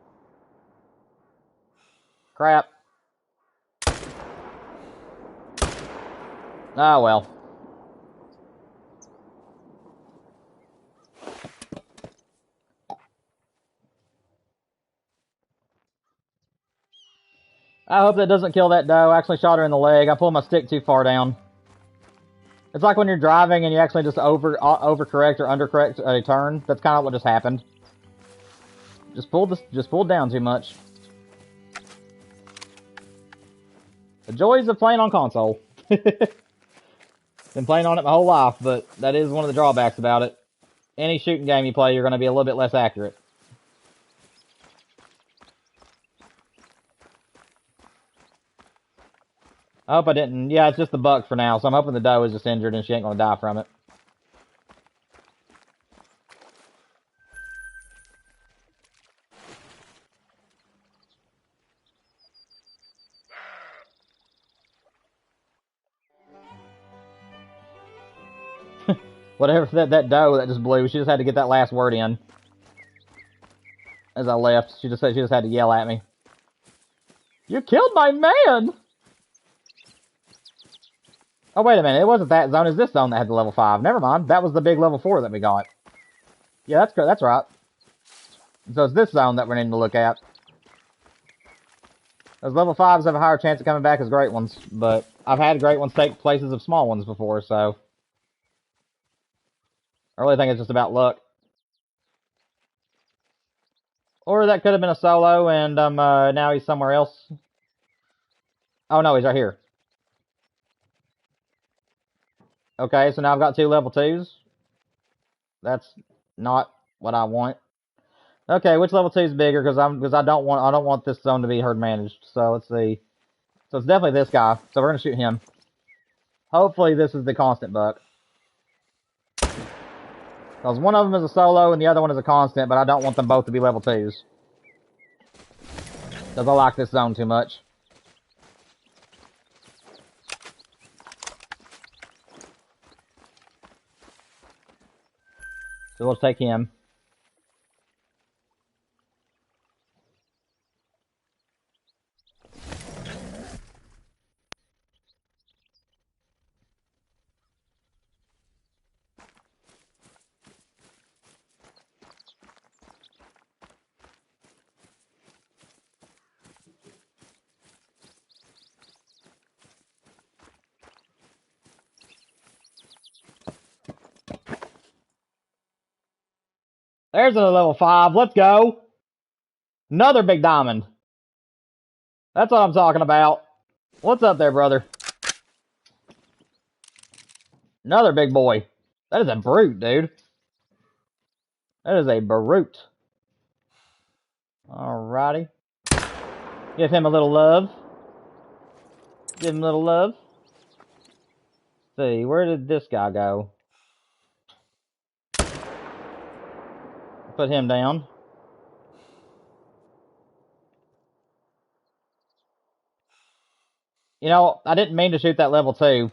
S1: Crap. Oh, well. I hope that doesn't kill that doe. I actually shot her in the leg. I pulled my stick too far down. It's like when you're driving and you actually just overcorrect or undercorrect a turn. That's kind of what just happened. Just pulled down too much. The joys of playing on console. Been playing on it my whole life, but that is one of the drawbacks about it. Any shooting game you play, you're going to be a little bit less accurate. I hope I didn't. Yeah, it's just the buck for now, so I'm hoping the doe is just injured and she ain't going to die from it. Whatever that doe that just blew, she just had to get that last word in. As I left, she just had to yell at me. You killed my man! Oh, wait a minute. It wasn't that zone. It's this zone that had the level 5. Never mind. That was the big level 4 that we got. Yeah, that's good. That's right. So it's this zone that we're needing to look at. Those level 5s have a higher chance of coming back as great ones, but I've had great ones take places of small ones before, so I really think it's just about luck. Or that could have been a solo, and now he's somewhere else. Oh, no, he's right here. Okay, so now I've got 2 level 2s. That's not what I want. Okay, which level 2 is bigger? Because I don't want this zone to be herd managed. So let's see. So it's definitely this guy. So we're gonna shoot him. Hopefully this is the constant buck. Because one of them is a solo and the other one is a constant, but I don't want them both to be level 2s. Because I like this zone too much. So we'll take him. There's another level 5. Let's go. Another big diamond. That's what I'm talking about. What's up there, brother? Another big boy. That is a brute, dude. That is a brute. Alrighty. Give him a little love. Give him a little love. Let's see, where did this guy go? Put him down. You know, I didn't mean to shoot that level 2.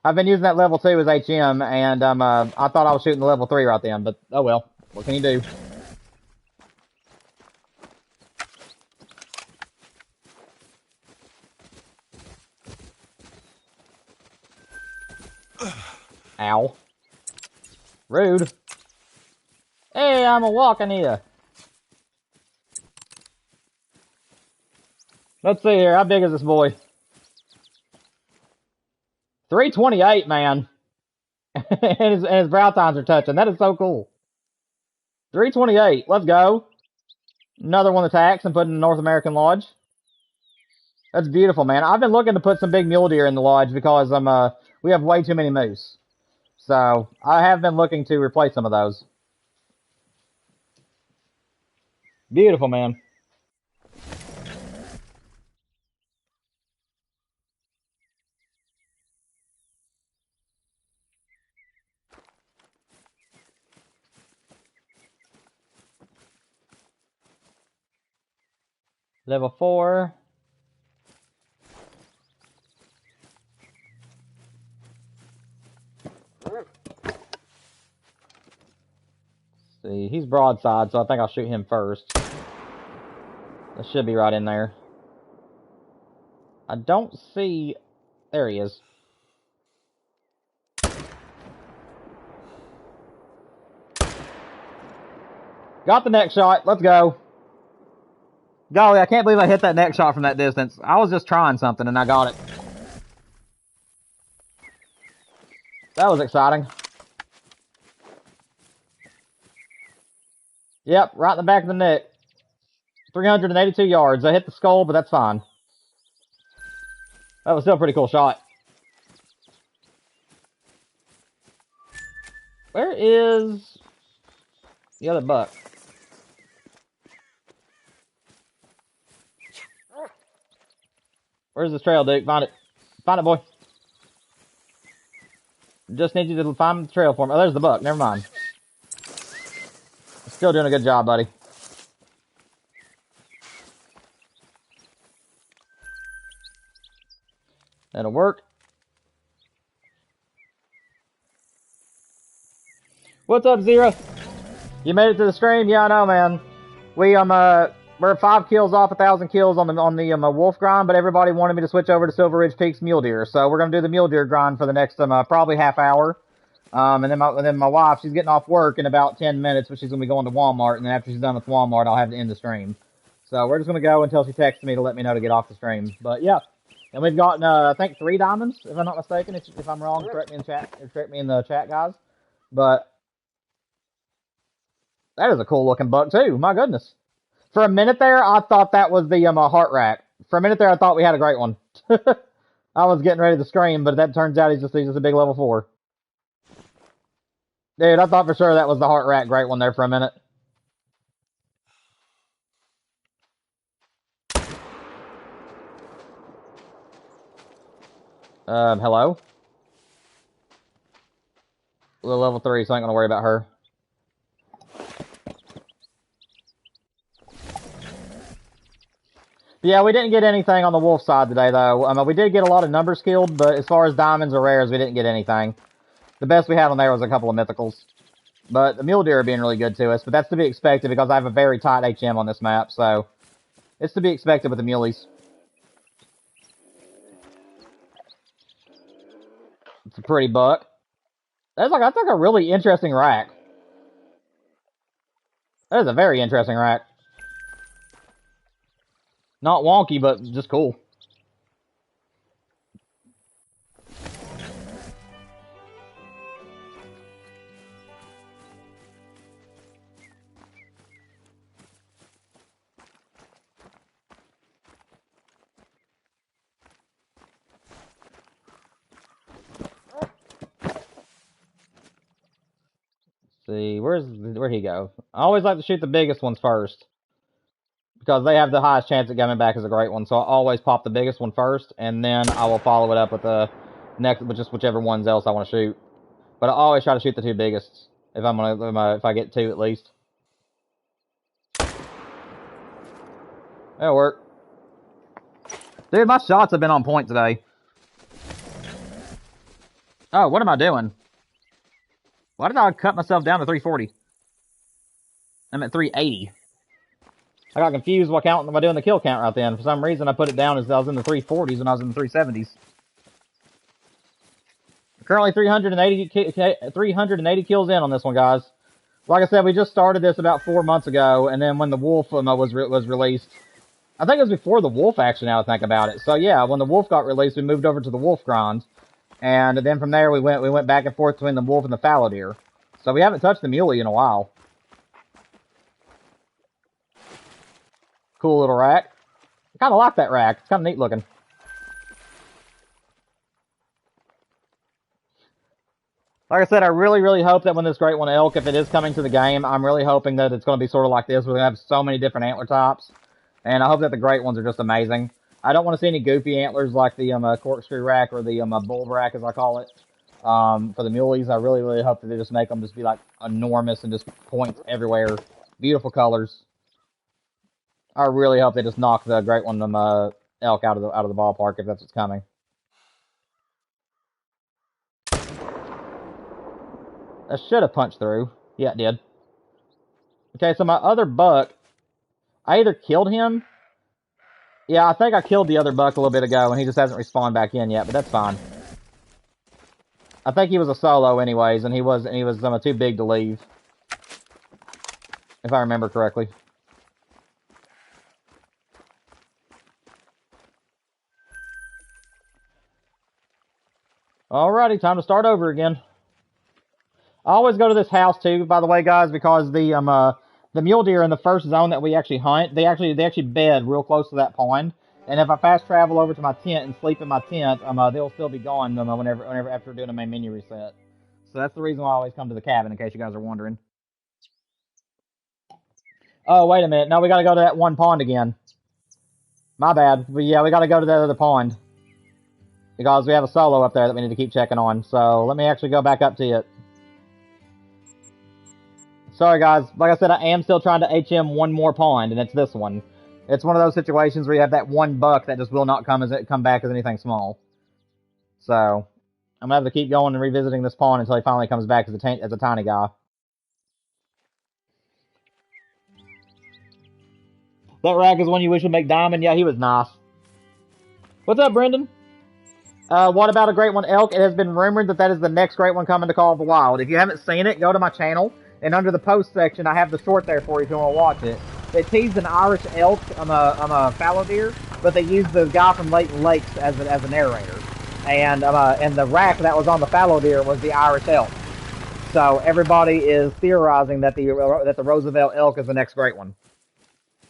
S1: I've been using that level 2 as HM, and I thought I was shooting the level 3 right then, but oh well. What can you do? Ow. Rude. Hey, I'm a walking here. Let's see here. How big is this boy? 328, man. and his brow tines are touching. That is so cool. 328. Let's go. Another one attacks and put in the North American Lodge. That's beautiful, man. I've been looking to put some big mule deer in the lodge because we have way too many moose. So I have been looking to replace some of those. Beautiful, man. Level 4. See, he's broadside, so I think I'll shoot him first. That should be right in there. I don't see... There he is. Got the neck shot. Let's go. Golly, I can't believe I hit that neck shot from that distance. I was just trying something and I got it. That was exciting. Yep, right in the back of the neck. 382 yards. I hit the skull, but that's fine. That was still a pretty cool shot. Where is the other buck? Where's this trail, Duke? Find it. Find it, boy. Just need you to find the trail for me. Oh, there's the buck. Never mind. Still doing a good job, buddy. That'll work. What's up, Zero? You made it to the stream? Yeah, I know, man. We're 5 kills off 1,000 kills on the wolf grind, but everybody wanted me to switch over to Silver Ridge Peaks mule deer, so we're gonna do the mule deer grind for the next probably half hour. And then my wife, she's getting off work in about 10 minutes, but she's gonna be going to Walmart, and then after she's done with Walmart, I'll have to end the stream. So we're just gonna go until she texts me to let me know to get off the stream. But yeah, and we've gotten I think 3 diamonds, if I'm not mistaken. If I'm wrong, correct me in chat. Correct me in the chat, guys. But that is a cool looking buck too. My goodness. For a minute there, I thought that was the heart rack. For a minute there, I thought we had a great one. I was getting ready to scream, but that turns out he's just a big level 4. Dude, I thought for sure that was the heart rack great one there for a minute. Hello? We're level 3, so I ain't gonna worry about her. Yeah, we didn't get anything on the wolf side today, though. We did get a lot of numbers killed, but as far as diamonds or rares, we didn't get anything. The best we had on there was a couple of mythicals. But the mule deer are being really good to us, but that's to be expected because I have a very tight HM on this map, so it's to be expected with the muleys. It's a pretty buck. That's like a really interesting rack. That is a very interesting rack. Not wonky, but just cool. See, where'd he go? I always like to shoot the biggest ones first, because they have the highest chance of coming back as a great one. So I always pop the biggest one first, and then I will follow it up with the next, with just whichever ones else I want to shoot. But I always try to shoot the two biggest if if I get two at least. That'll work. Dude, my shots have been on point today. Oh, what am I doing? Why did I cut myself down to 340? I'm at 380. I got confused while doing the kill count right then. For some reason, I put it down as I was in the 340s when I was in the 370s. Currently 380 kills in on this one, guys. Like I said, we just started this about 4 months ago, and then when the wolf was released, I think it was before the wolf actually, now I think about it. So yeah, when the wolf got released, we moved over to the wolf grind. And then from there, we went back and forth between the wolf and the fallow deer. So we haven't touched the muley in a while. Cool little rack. I kind of like that rack. It's kind of neat looking. Like I said, I really, really hope that when this great one elk, if it is coming to the game, I'm really hoping that it's going to be sort of like this. We're going to have so many different antler types. And I hope that the great ones are just amazing. I don't want to see any goofy antlers like the corkscrew rack or the bull rack, as I call it. For the muleys, I really, really hope that they just make them just be like enormous and just points everywhere. Beautiful colors. I really hope they just knock the great one elk out of the ballpark if that's what's coming. That should have punched through. Yeah, it did. Okay, so my other buck, I either killed him. Yeah, I think I killed the other buck a little bit ago, and he just hasn't respawned back in yet, but that's fine. I think he was a solo anyways, and he was too big to leave. If I remember correctly. Alrighty, time to start over again. I always go to this house too, by the way, guys, because the mule deer in the first zone that we actually hunt, they actually bed real close to that pond. And if I fast travel over to my tent and sleep in my tent, they'll still be gone whenever after doing a main menu reset. So that's the reason why I always come to the cabin, in case you guys are wondering. Oh, wait a minute. No, we gotta go to that one pond again. My bad. But yeah, we gotta go to that other pond. Because we have a solo up there that we need to keep checking on. So let me actually go back up to it. Sorry, guys. Like I said, I am still trying to HM one more pond, and it's this one. It's one of those situations where you have that one buck that just will not come back as anything small. So I'm gonna have to keep going and revisiting this pond until he finally comes back as a tiny guy. That rack is one you wish would make diamond. Yeah, he was nice. What's up, Brendan? What about a great one elk? It has been rumored that is the next great one coming to Call of the Wild. If you haven't seen it, go to my channel. And under the post section, I have the short there for you if you want to watch it. They teased an Irish elk on a fallow deer, but they used the guy from Leighton Lakes as a narrator. And the rack that was on the fallow deer was the Irish elk. So everybody is theorizing that the Roosevelt elk is the next great one.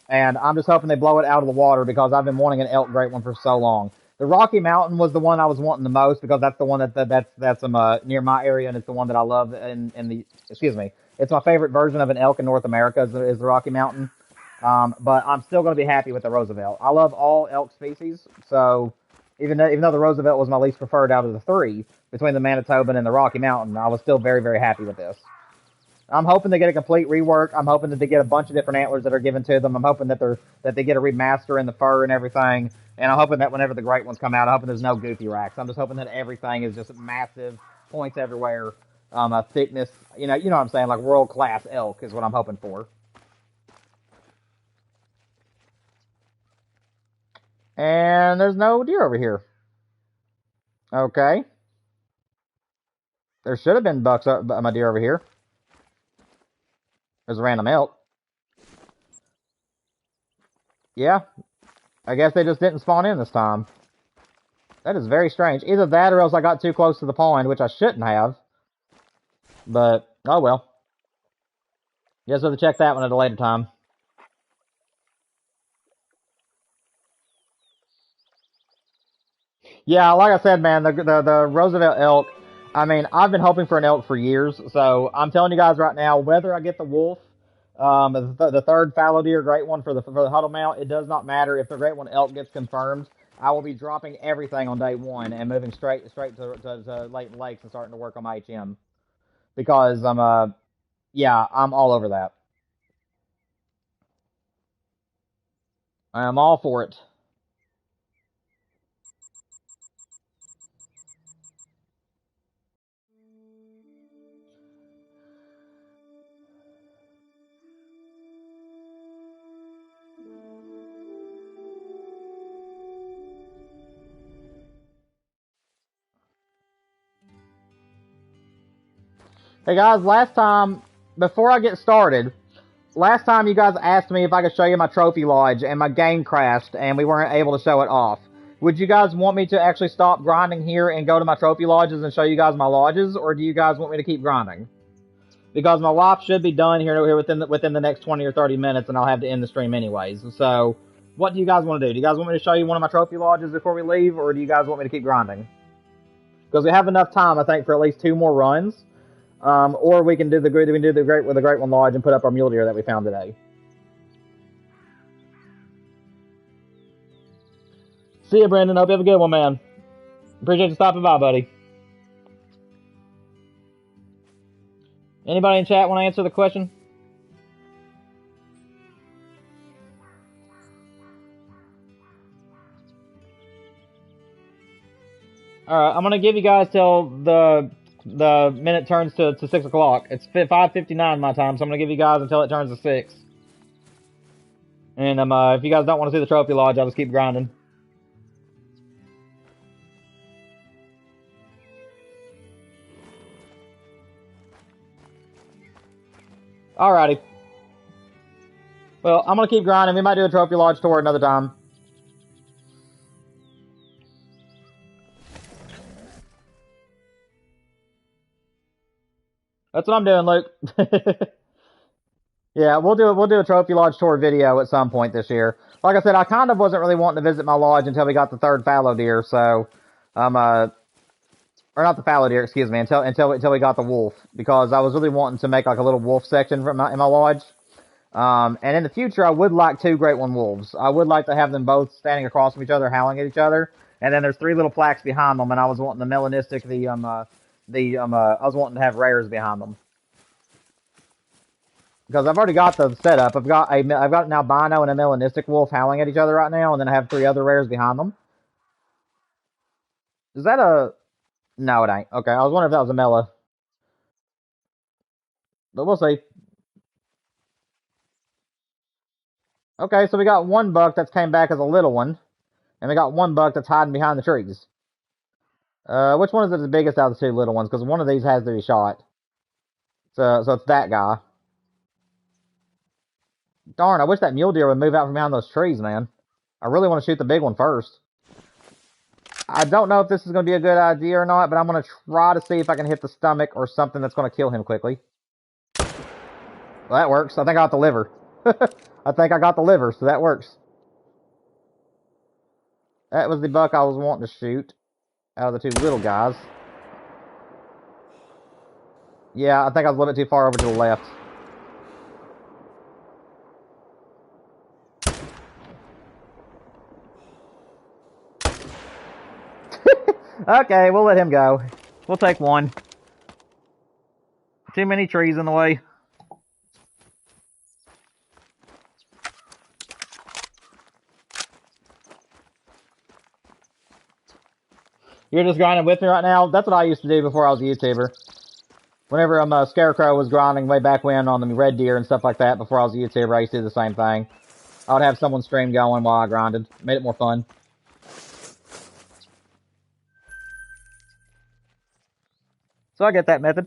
S1: And I'm just hoping they blow it out of the water because I've been wanting an elk great one for so long. The Rocky Mountain was the one I was wanting the most because that's the one that's near my area, and it's the one that I love. It's my favorite version of an elk in North America is the Rocky Mountain. But I'm still going to be happy with the Roosevelt. I love all elk species, so even though the Roosevelt was my least preferred out of the three between the Manitoban and the Rocky Mountain, I was still very, very happy with this. I'm hoping they get a complete rework. I'm hoping that they get a bunch of different antlers that are given to them. I'm hoping that they get a remaster in the fur and everything. And I'm hoping that whenever the great ones come out, I'm hoping there's no goofy racks. I'm just hoping that everything is just massive, points everywhere, thickness. You know what I'm saying? Like world class elk is what I'm hoping for. And there's no deer over here. Okay. There should have been bucks, my deer over here. There's a random elk. Yeah. I guess they just didn't spawn in this time. That is very strange. Either that or else I got too close to the pond, which I shouldn't have. But, oh well. Guess we'll have to check that one at a later time. Yeah, like I said, man, the Roosevelt elk, I mean, I've been hoping for an elk for years, so I'm telling you guys right now, whether I get the wolf, the third fallow deer great one for the huddle mount, it does not matter. If the great one elk gets confirmed, I will be dropping everything on day one and moving straight to Leighton Lakes and starting to work on my HM. Because yeah, I'm all over that. I am all for it. Hey guys, last time, before I get started, last time you guys asked me if I could show you my trophy lodge and my game crashed and we weren't able to show it off. Would you guys want me to actually stop grinding here and go to my trophy lodges and show you guys my lodges, or do you guys want me to keep grinding? Because my life should be done here within the next 20 or 30 minutes and I'll have to end the stream anyways. So, what do you guys want to do? Do you guys want me to show you one of my trophy lodges before we leave, or do you guys want me to keep grinding? Because we have enough time, I think, for at least 2 more runs. Or we can do the great with the Great One Lodge and put up our mule deer that we found today. See you, Brandon. Hope you have a good one, man. Appreciate you stopping by, buddy. Anybody in chat want to answer the question? Alright, I'm going to give you guys till the minute turns to 6 o'clock. It's 5:59 my time, so I'm going to give you guys until it turns to 6. And if you guys don't want to see the trophy lodge, I'll just keep grinding. Alrighty. Well, I'm going to keep grinding. We might do a trophy lodge tour another time. That's what I'm doing, Luke. Yeah, we'll do a trophy lodge tour video at some point this year. Like I said, I kind of wasn't really wanting to visit my lodge until we got the third fallow deer, so or not the fallow deer, excuse me, until we got the wolf, because I was really wanting to make like a little wolf section in my lodge. And in the future, I would like 2 Great One wolves. I would like to have them both standing across from each other, howling at each other. And then there's 3 little plaques behind them, and I was wanting the melanistic, I was wanting to have rares behind them. Because I've already got the setup. I've got an albino and a melanistic wolf howling at each other right now, and then I have 3 other rares behind them. Is that a... No, it ain't. Okay, I was wondering if that was a mela. But we'll see. Okay, so we got 1 buck that's came back as a little one. And we got 1 buck that's hiding behind the trees. Which one is the biggest out of the 2 little ones? Because one of these has to be shot. So it's that guy. Darn, I wish that mule deer would move out from behind those trees, man. I really want to shoot the big one first. I don't know if this is going to be a good idea or not, but I'm going to try to see if I can hit the stomach or something that's going to kill him quickly. Well, that works. I think I got the liver. I think I got the liver, so that works. That was the buck I was wanting to shoot out of the 2 little guys. Yeah, I think I was a little bit too far over to the left. Okay, we'll let him go. We'll take 1. Too many trees in the way. You're just grinding with me right now? That's what I used to do before I was a YouTuber. Whenever Scarecrow was grinding way back when on the Red Deer and stuff like that, before I was a YouTuber, I used to do the same thing. I would have someone's stream going while I grinded. Made it more fun. So I get that method.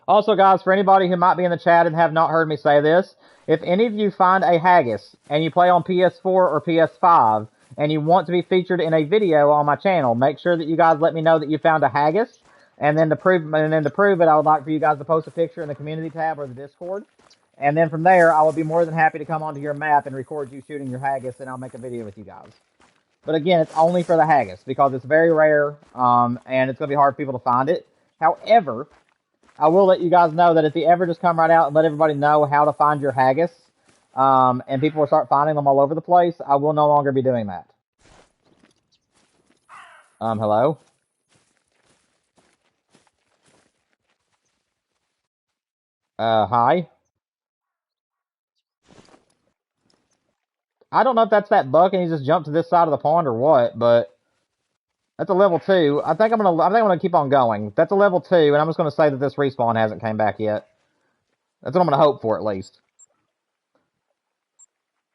S1: Also, guys, for anybody who might be in the chat and have not heard me say this, if any of you find a haggis and you play on PS4 or PS5 and you want to be featured in a video on my channel, make sure that you guys let me know that you found a haggis. And then to prove it, I would like for you guys to post a picture in the community tab or the Discord. And then from there, I will be more than happy to come onto your map and record you shooting your haggis, and I'll make a video with you guys. But again, it's only for the haggis because it's very rare, and it's going to be hard for people to find it. However, I will let you guys know that if you ever just come right out and let everybody know how to find your haggis, and people will start finding them all over the place, I will no longer be doing that. Hello? Hi? I don't know if that's that buck and he just jumped to this side of the pond or what, but that's a level 2. I think I'm gonna keep on going. That's a level 2, and I'm just gonna say that this respawn hasn't came back yet. That's what I'm gonna hope for, at least.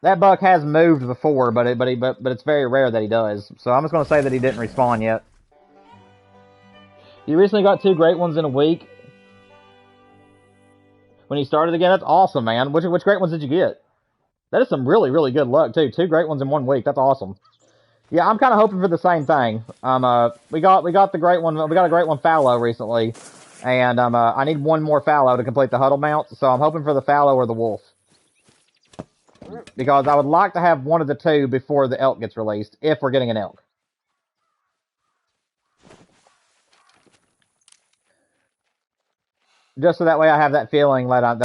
S1: That buck has moved before, but it's very rare that he does. So I'm just gonna say that he didn't respawn yet. You recently got 2 great ones in a week. When you started again, that's awesome, man. Which great ones did you get? That is some really, really good luck, too. 2 great ones in 1 week. That's awesome. Yeah, I'm kind of hoping for the same thing. We got the great one. We got a great one fallow recently, and I need 1 more fallow to complete the huddle mount. So I'm hoping for the fallow or the wolf, because I would like to have one of the 2 before the elk gets released, if we're getting an elk. Just so that way I have that feeling that I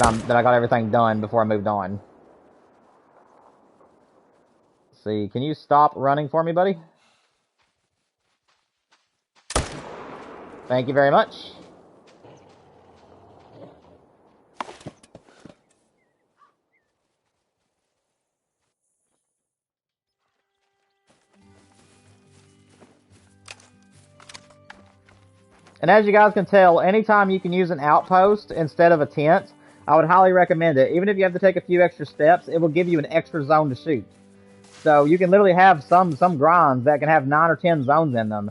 S1: got everything done before I moved on. Let's see, can you stop running for me, buddy? Thank you very much. And as you guys can tell, anytime you can use an outpost instead of a tent, I would highly recommend it. Even if you have to take a few extra steps, it will give you an extra zone to shoot. So you can literally have some grinds that can have 9 or 10 zones in them,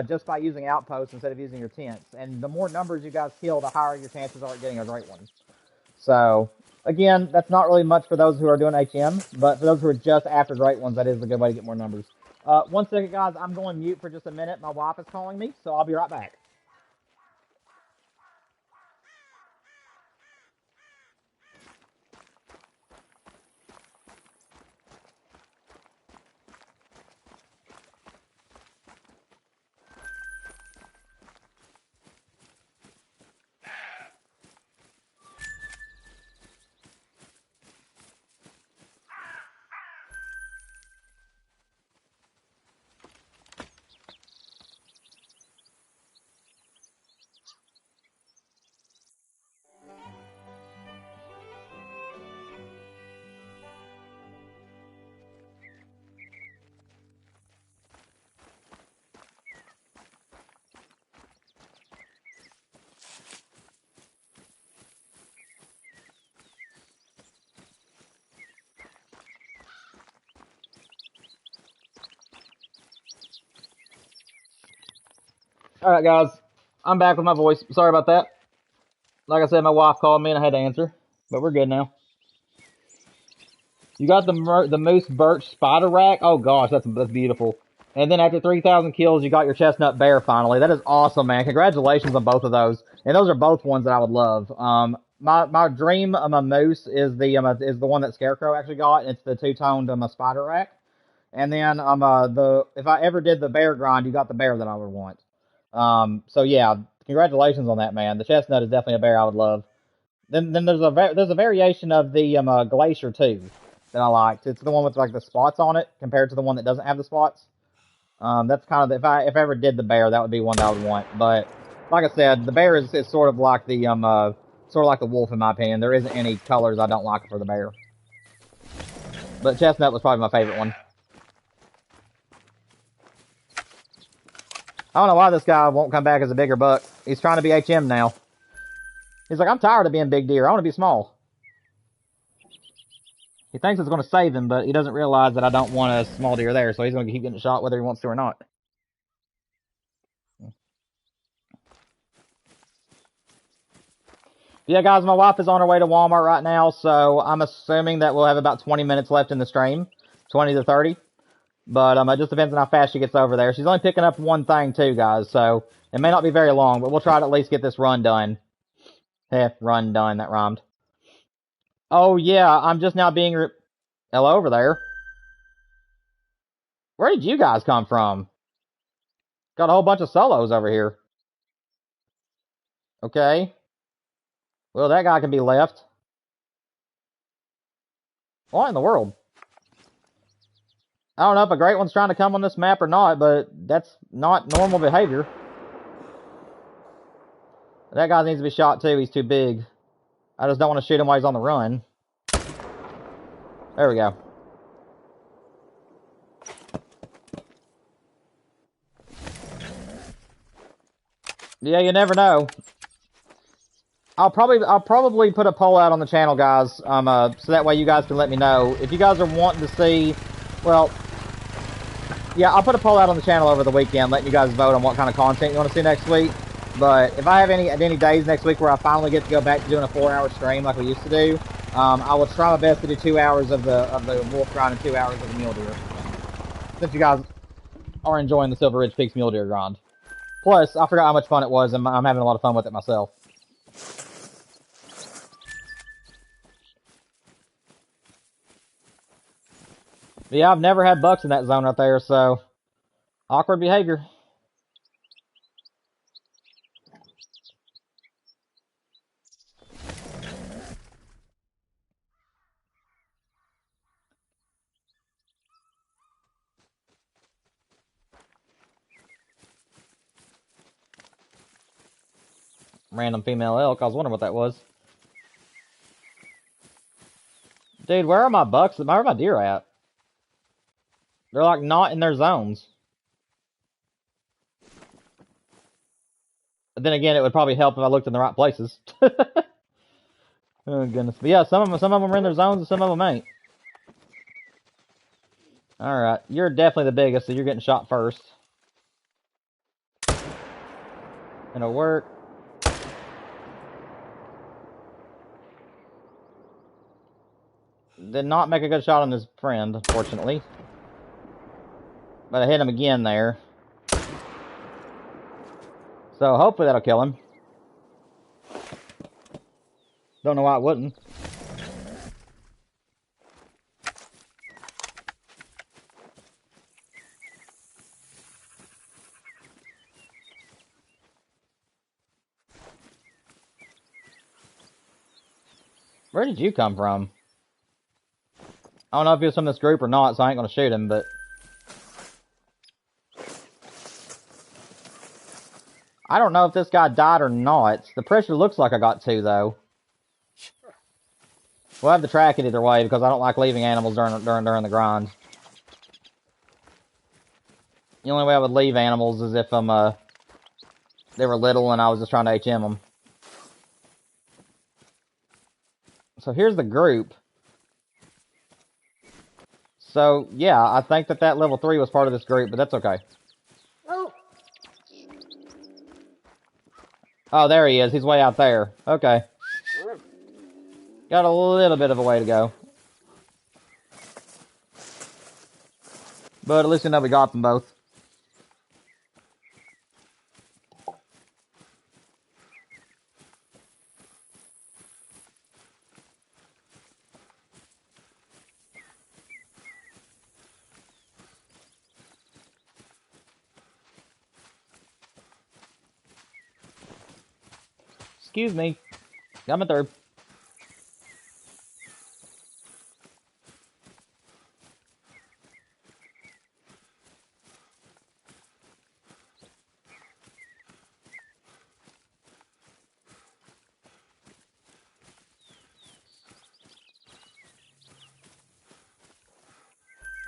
S1: just by using outposts instead of using your tents. And the more numbers you guys kill, the higher your chances are at getting a great one. So, again, that's not really much for those who are doing HM, but for those who are just after great ones, that is a good way to get more numbers. 1 second, guys. I'm going mute for just a minute. My wife is calling me, so I'll be right back. Alright, guys. I'm back with my voice. Sorry about that. Like I said, my wife called me and I had to answer. But we're good now. You got the Moose Birch Spider Rack? Oh gosh, that's beautiful. And then after 3,000 kills, you got your Chestnut Bear finally. That is awesome, man. Congratulations on both of those. And those are both ones that I would love. My dream moose is the one that Scarecrow actually got. It's the 2-toned Spider Rack. And then if I ever did the bear grind, you got the bear that I would want. So yeah, congratulations on that, man. The chestnut is definitely a bear I would love. Then there's a variation of the glacier too that I liked. It's the one with like the spots on it compared to the one that doesn't have the spots. That's kind of if I ever did the bear, that would be one that I would want. But like I said, the bear is sort of like the wolf in my opinion. There isn't any colors I don't like for the bear. But chestnut was probably my favorite one. I don't know why this guy won't come back as a bigger buck. He's trying to be HM now. He's like, I'm tired of being big deer. I want to be small. He thinks it's going to save him, but he doesn't realize that I don't want a small deer there, so he's going to keep getting shot whether he wants to or not. Yeah, guys, my wife is on her way to Walmart right now, so I'm assuming that we'll have about 20 minutes left in the stream. 20 to 30. But it just depends on how fast she gets over there. She's only picking up one thing, too, guys, so it may not be very long, but we'll try to at least get this run done. Run done, that rhymed. Oh, yeah, I'm just now being... Hello over there. Where did you guys come from? Got a whole bunch of solos over here. Okay. Well, that guy can be left. What in the world? I don't know if a great one's trying to come on this map or not, but that's not normal behavior. That guy needs to be shot too. He's too big. I just don't want to shoot him while he's on the run. There we go. Yeah, you never know. I'll probably put a poll out on the channel, guys, so that way you guys can let me know. If you guys are wanting to see, well, yeah, I'll put a poll out on the channel over the weekend, letting you guys vote on what kind of content you want to see next week. But if I have any days next week where I finally get to go back to doing a 4-hour stream like we used to do, I will try my best to do 2 hours of the wolf grind and 2 hours of the mule deer. Since you guys are enjoying the Silver Ridge Peaks mule deer grind. Plus, I forgot how much fun it was, and I'm having a lot of fun with it myself. But yeah, I've never had bucks in that zone right there, so awkward behavior. Random female elk. I was wondering what that was. Dude, where are my bucks? Where are my deer at? They're like not in their zones. But then again, it would probably help if I looked in the right places. Oh goodness. But yeah, some of them are in their zones and some of them ain't. Alright, you're definitely the biggest, so you're getting shot first. It'll work. Did not make a good shot on his friend, unfortunately. But I hit him again there. So hopefully that'll kill him. Don't know why it wouldn't. Where did you come from? I don't know if he was from this group or not, so I ain't gonna shoot him, but... I don't know if this guy died or not. The pressure looks like I got 2, though. We'll have to track it either way, because I don't like leaving animals during the grind. The only way I would leave animals is if they were little and I was just trying to HM them. So here's the group. So, yeah, I think that level 3 was part of this group, but that's okay. Oh, there he is. He's way out there. Okay. Got a little bit of a way to go. But at least we know we got them both. Excuse me. Coming through.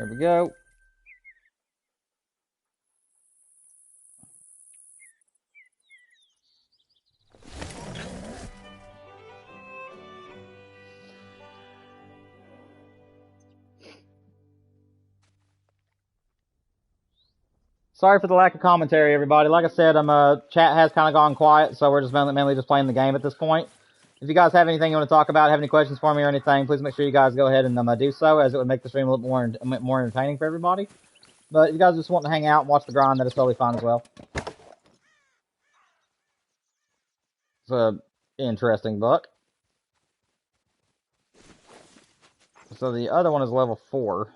S1: There we go. Sorry for the lack of commentary, everybody. Like I said, chat has kind of gone quiet, so we're just mainly just playing the game at this point. If you guys have anything you want to talk about, have any questions for me or anything, please make sure you guys go ahead and do so, as it would make the stream a little more entertaining for everybody. But if you guys just want to hang out and watch the grind, that is totally fine as well. It's a interesting buck. So the other one is level 4.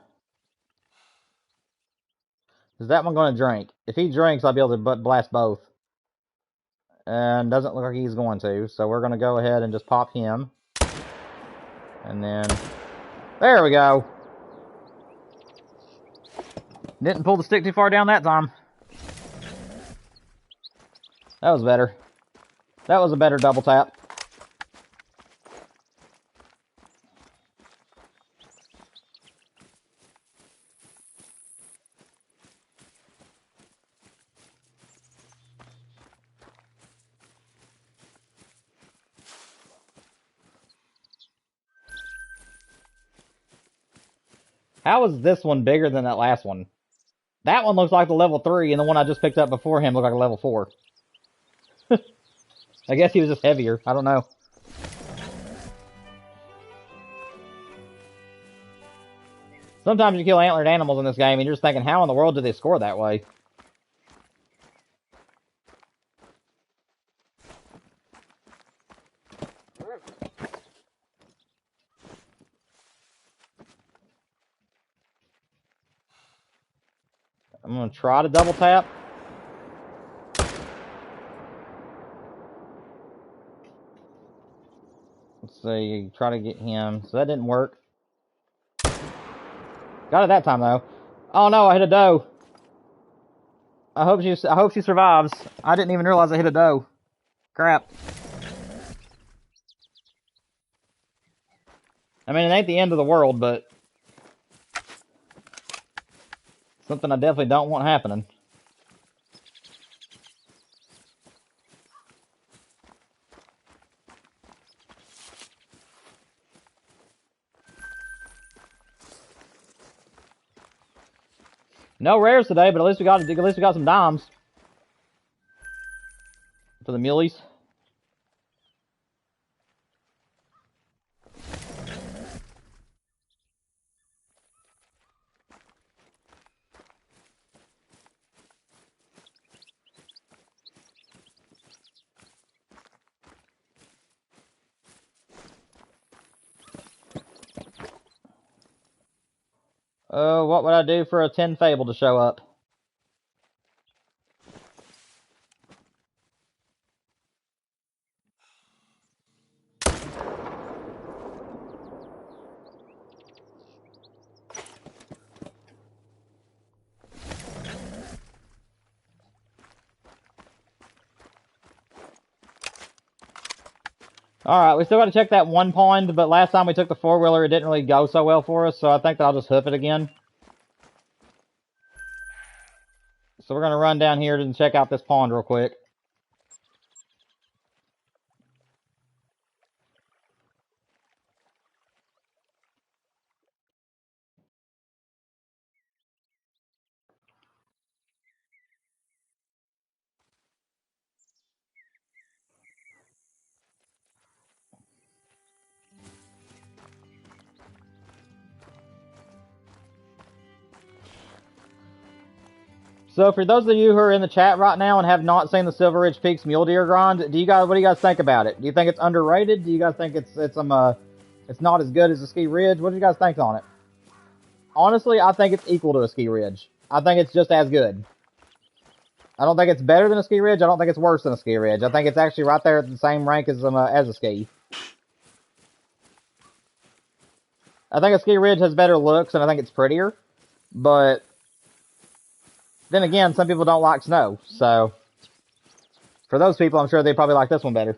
S1: Is that one going to drink? If he drinks, I'll be able to blast both. And doesn't look like he's going to. So we're going to go ahead and just pop him. And then... There we go. Didn't pull the stick too far down that time. That was better. That was a better double tap. How is this one bigger than that last one? That one looks like the level 3, and the one I just picked up before him looked like a level 4. I guess he was just heavier. I don't know. Sometimes you kill antlered animals in this game, and you're just thinking, how in the world did they score that way? I'm going to try to double tap. Let's see, try to get him. So that didn't work. Got it that time, though. Oh no, I hit a doe. I hope she survives. I didn't even realize I hit a doe. Crap. I mean, it ain't the end of the world, but... something I definitely don't want happening. No rares today, but at least we got some dimes for the muleys. What would I do for a 10 Fable to show up? Alright, we still got to check that one pond, but last time we took the 4-wheeler, it didn't really go so well for us, so I think that I'll just hoof it again. So we're going to run down here and check out this pond real quick. So for those of you who are in the chat right now and have not seen the Silver Ridge Peaks Mule Deer grind, what do you guys think about it? Do you think it's underrated? Do you guys think it's not as good as the Ski Ridge? What do you guys think on it? Honestly, I think it's equal to a Ski Ridge. I think it's just as good. I don't think it's better than a Ski Ridge. I don't think it's worse than a Ski Ridge. I think it's actually right there at the same rank as a ski. I think a Ski Ridge has better looks and I think it's prettier, but then again, some people don't like snow, so for those people, I'm sure they probably like this one better.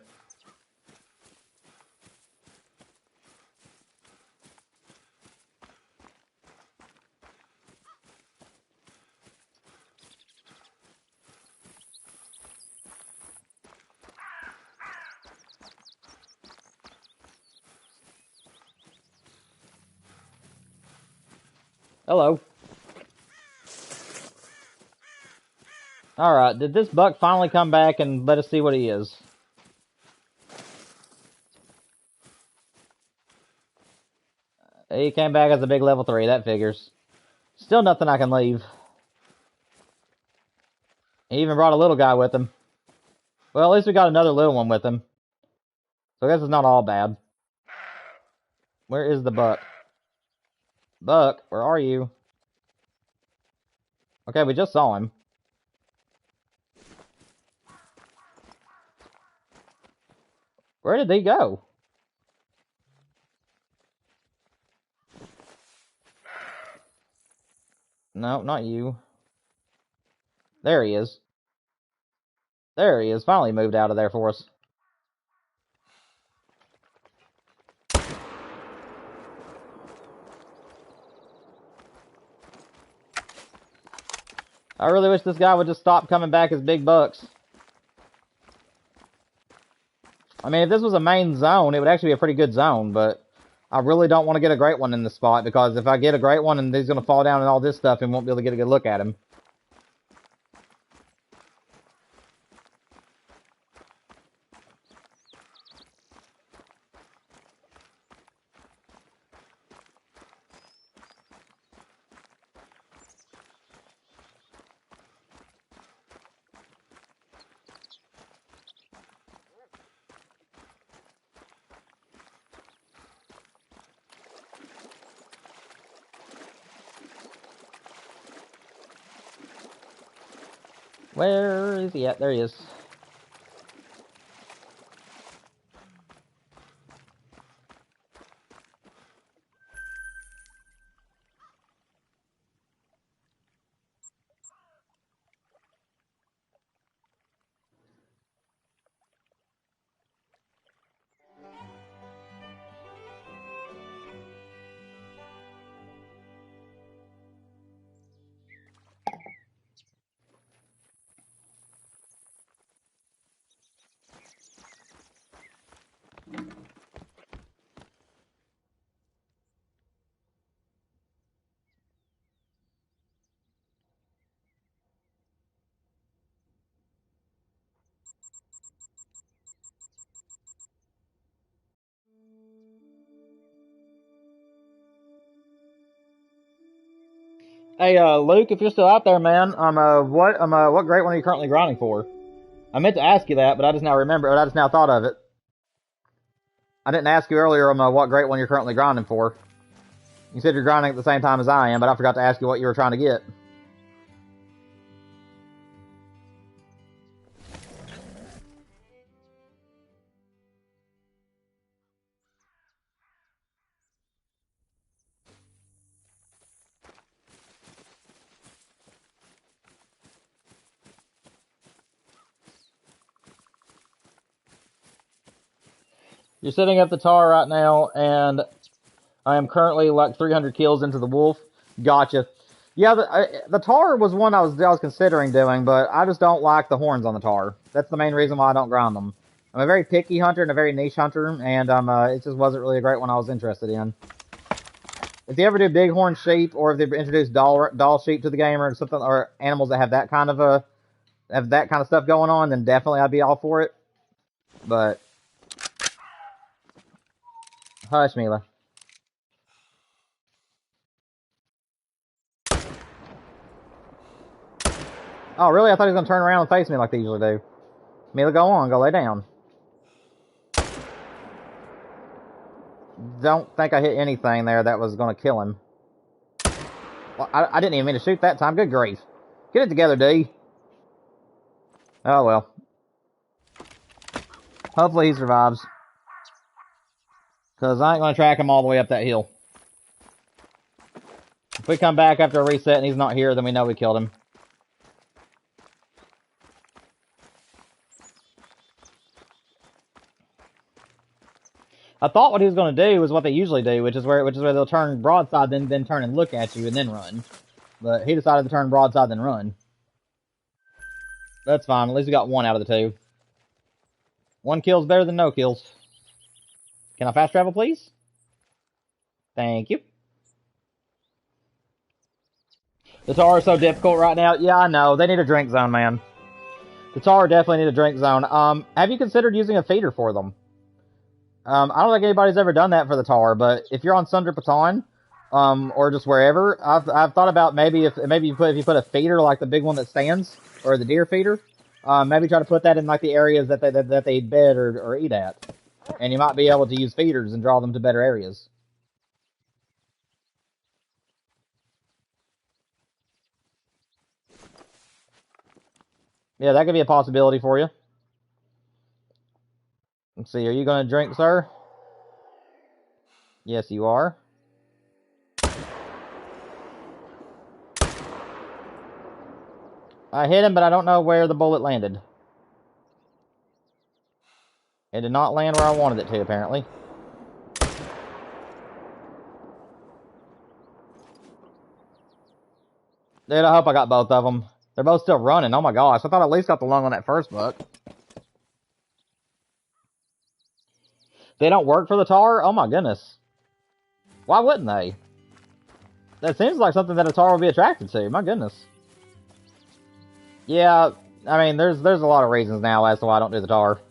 S1: Hello. Alright, did this buck finally come back and let us see what he is? He came back as a big level 3, that figures. Still nothing I can leave. He even brought a little guy with him. Well, at least we got another little one with him. So I guess it's not all bad. Where is the buck? Buck, where are you? Okay, we just saw him. Where did he go? No, not you. There he is. There he is. Finally moved out of there for us. I really wish this guy would just stop coming back as big bucks. I mean, if this was a main zone, it would actually be a pretty good zone, but I really don't want to get a great one in this spot, because if I get a great one and he's going to fall down and all this stuff and won't be able to get a good look at him. Where is he at? There he is. Hey, Luke, if you're still out there, man, what great one are you currently grinding for? I meant to ask you that, but I just now remember, I just now thought of it. I didn't ask you earlier, what great one you're currently grinding for. You said you're grinding at the same time as I am, but I forgot to ask you what you were trying to get. You're sitting at the tar right now, and I am currently like 300 kills into the wolf. Gotcha. Yeah, the tar was one I was considering doing, but I just don't like the horns on the tar. That's the main reason why I don't grind them. I'm a very picky hunter and a very niche hunter, and it just wasn't really a great one I was interested in. If you ever do bighorn sheep, or if they introduce doll sheep to the game or something, or animals that have that kind of stuff going on, then definitely I'd be all for it. But hush, Mila. Oh, really? I thought he was going to turn around and face me like they usually do. Mila, go on. Go lay down. Don't think I hit anything there that was going to kill him. Well, I didn't even mean to shoot that time. Good grief. Get it together, D. Oh, well. Hopefully he survives. Because I ain't going to track him all the way up that hill. If we come back after a reset and he's not here, then we know we killed him. I thought what he was going to do was what they usually do, which is where they'll turn broadside, then turn and look at you, and then run. But he decided to turn broadside, then run. That's fine. At least we got one out of the two. One kill's better than no kills. Can I fast travel, please? Thank you. The Tar is so difficult right now. Yeah, I know. They need a drink zone, man. The Tar definitely need a drink zone. Have you considered using a feeder for them? I don't think anybody's ever done that for the Tar, but if you're on Sundra Baton, or just wherever, I've thought about maybe if you put a feeder like the big one that stands, or the deer feeder, maybe try to put that in like the areas that they bed or eat at, and you might be able to use feeders and draw them to better areas. Yeah, that could be a possibility for you. Let's see, are you going to drink, sir? Yes, you are. I hit him, but I don't know where the bullet landed. It did not land where I wanted it to, apparently. Dude, I hope I got both of them. They're both still running. Oh my gosh, I thought I at least got the lung on that first buck. They don't work for the Tar? Oh my goodness. Why wouldn't they? That seems like something that a Tar would be attracted to. My goodness. Yeah, I mean, there's a lot of reasons now as to why I don't do the Tar.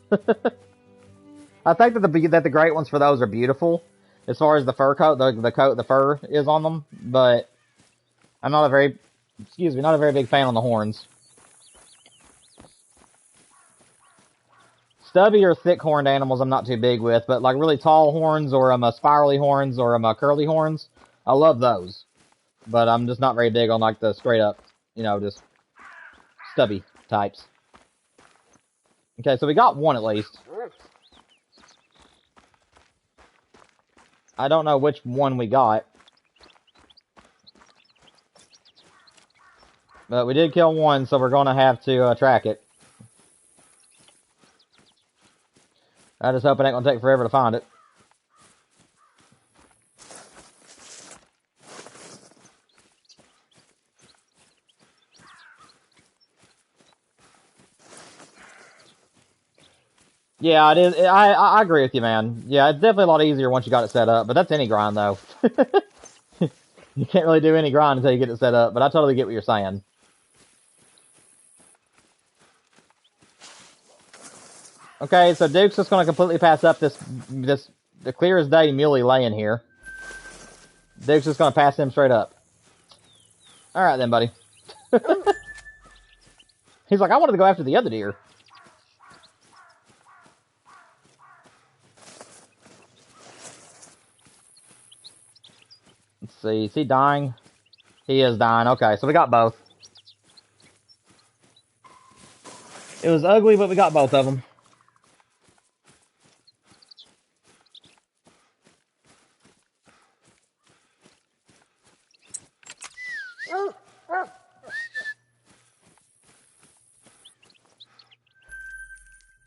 S1: I think that the great ones for those are beautiful, as far as the fur coat, the fur is on them. But I'm not a very big fan on the horns. Stubby or thick-horned animals I'm not too big with, but like really tall horns or spirally horns or curly horns, I love those. But I'm just not very big on like the straight up, just stubby types. Okay, so we got one at least. I don't know which one we got. But we did kill one, so we're going to have to track it. I just hope it ain't going to take forever to find it. Yeah, it is. I agree with you, man. Yeah, it's definitely a lot easier once you got it set up, but that's any grind, though. You can't really do any grind until you get it set up, but I totally get what you're saying. Okay, so Duke's just going to completely pass up the clear as day Muley laying here. Duke's just going to pass him straight up. Alright then, buddy. He's like, I wanted to go after the other deer. Let's see, is he dying? He is dying. Okay, so we got both. It was ugly, but we got both of them.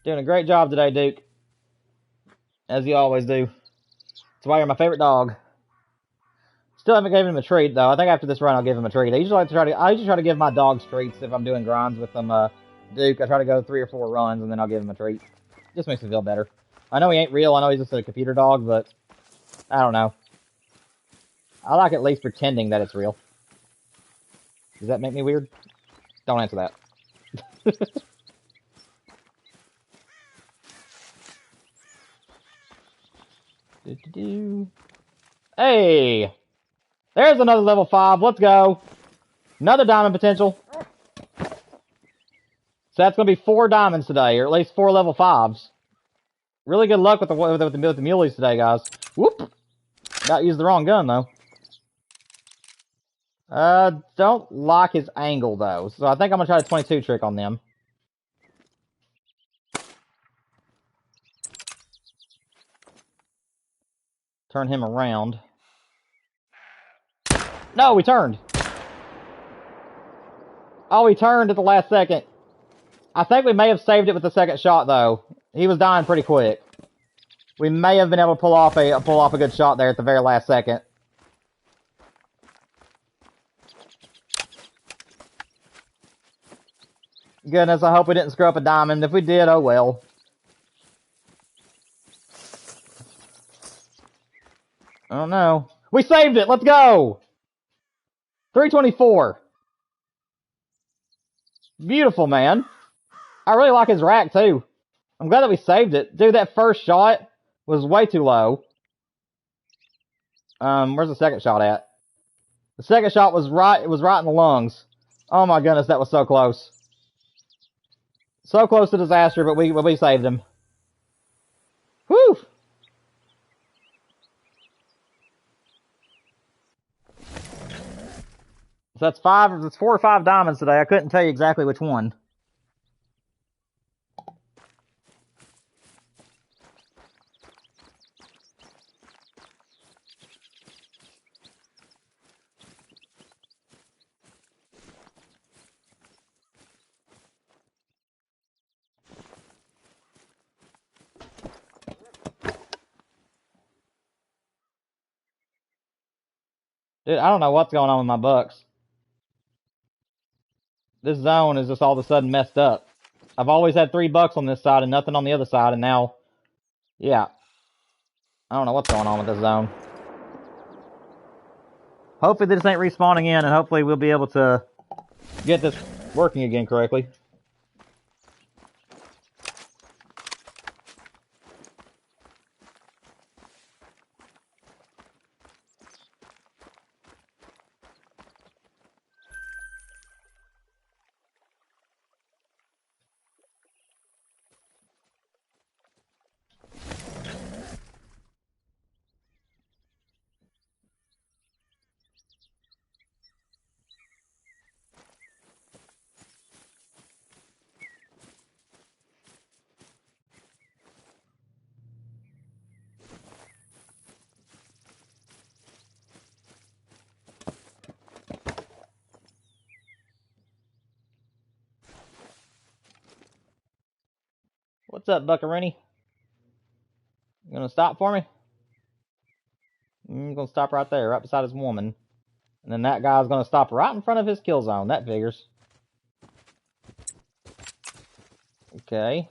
S1: Doing a great job today, Duke. As you always do. That's why you're my favorite dog. Still haven't given him a treat, though. I think after this run, I'll give him a treat. I usually try to give my dogs treats if I'm doing grinds with them. Duke, I try to go 3 or 4 runs, and then I'll give him a treat. Just makes me feel better. I know he ain't real. I know he's just a computer dog, but I don't know. I like at least pretending that it's real. Does that make me weird? Don't answer that. Hey! There's another level 5. Let's go. Another diamond potential. So that's going to be 4 diamonds today, or at least 4 level 5s. Really good luck with the muleys today, guys. Whoop! Got used the wrong gun, though. Don't lock his angle, though. So I think I'm going to try the 22 trick on them. Turn him around. No, he turned. Oh, he turned at the last second. I think we may have saved it with the second shot, though. He was dying pretty quick. We may have been able to pull off a good shot there at the very last second. Goodness, I hope we didn't screw up a diamond. If we did, oh well. I don't know. We saved it! Let's go! 324. Beautiful, man. I really like his rack, too. I'm glad that we saved it. Dude, that first shot was way too low. Where's the second shot at? The second shot was right, it was right in the lungs. Oh my goodness, that was so close. So close to disaster, but we saved him. Whew! So that's 4 or 5 diamonds today. I couldn't tell you exactly which one. Dude, I don't know what's going on with my bucks. This zone is just all of a sudden messed up. I've always had 3 bucks on this side and nothing on the other side, and now, yeah. I don't know what's going on with this zone. Hopefully this ain't respawning in, and hopefully we'll be able to get this working again correctly. What's up, Buckaroo? You gonna stop for me? I'm gonna stop right there, right beside his woman. And then that guy's gonna stop right in front of his kill zone. That figures. Okay.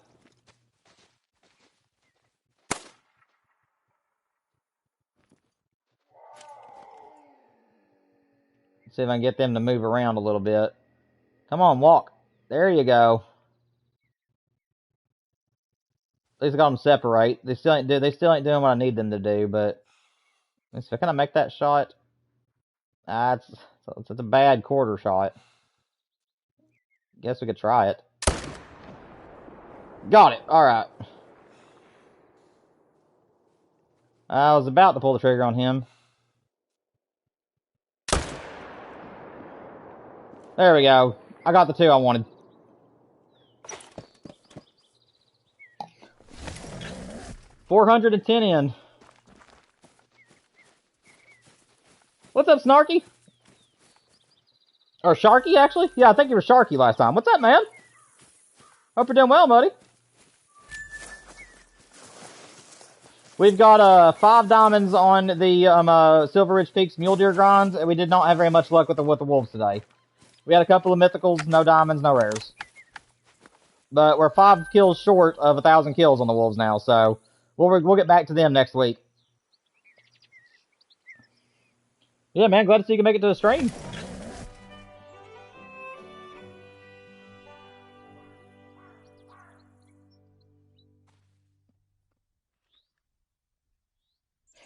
S1: Let's see if I can get them to move around a little bit. Come on, walk. There you go. At least I got them separate. They still ain't doing what I need them to do, but let's see, can I make that shot? It's a bad quarter shot. Guess we could try it. Got it. Alright. I was about to pull the trigger on him. There we go. I got the 2 I wanted. $410 in. What's up, Snarky? Or Sharky, actually? Yeah, I think you were Sharky last time. What's up, man? Hope you're doing well, buddy. We've got 5 diamonds on the Silver Ridge Peaks Mule Deer grinds, and we did not have very much luck with the wolves today. We had a couple of mythicals, no diamonds, no rares. But we're 5 kills short of 1,000 kills on the wolves now, so we'll get back to them next week. Yeah, man, glad to see you can make it to the stream.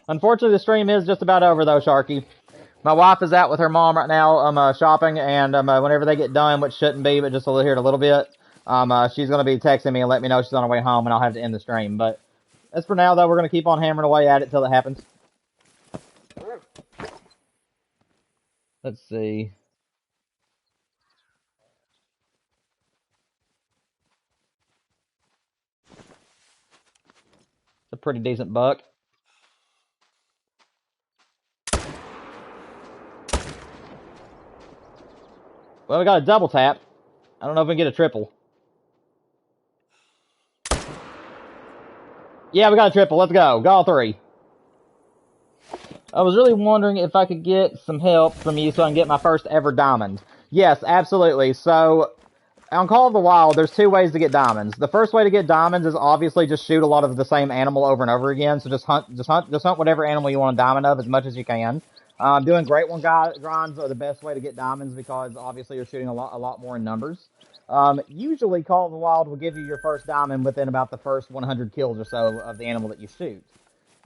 S1: Unfortunately, the stream is just about over, though, Sharky. My wife is out with her mom right now, shopping, and whenever they get done, which shouldn't be, but just here in a little bit, she's going to be texting me and let me know she's on her way home, and I'll have to end the stream. But as for now, though, we're going to keep on hammering away at it till it happens. Let's see. It's a pretty decent buck. Well, we got a double tap. I don't know if we can get a triple. Yeah, we got a triple. Let's go. Got all 3. I was really wondering if I could get some help from you so I can get my first ever diamond. Yes, absolutely. So, on Call of the Wild, there's 2 ways to get diamonds. The first way to get diamonds is obviously just shoot a lot of the same animal over and over again. So just hunt whatever animal you want a diamond of as much as you can. Doing Great One grinds are the best way to get diamonds because obviously you're shooting a lot more in numbers. Usually Call of the Wild will give you your first diamond within about the first 100 kills or so of the animal that you shoot.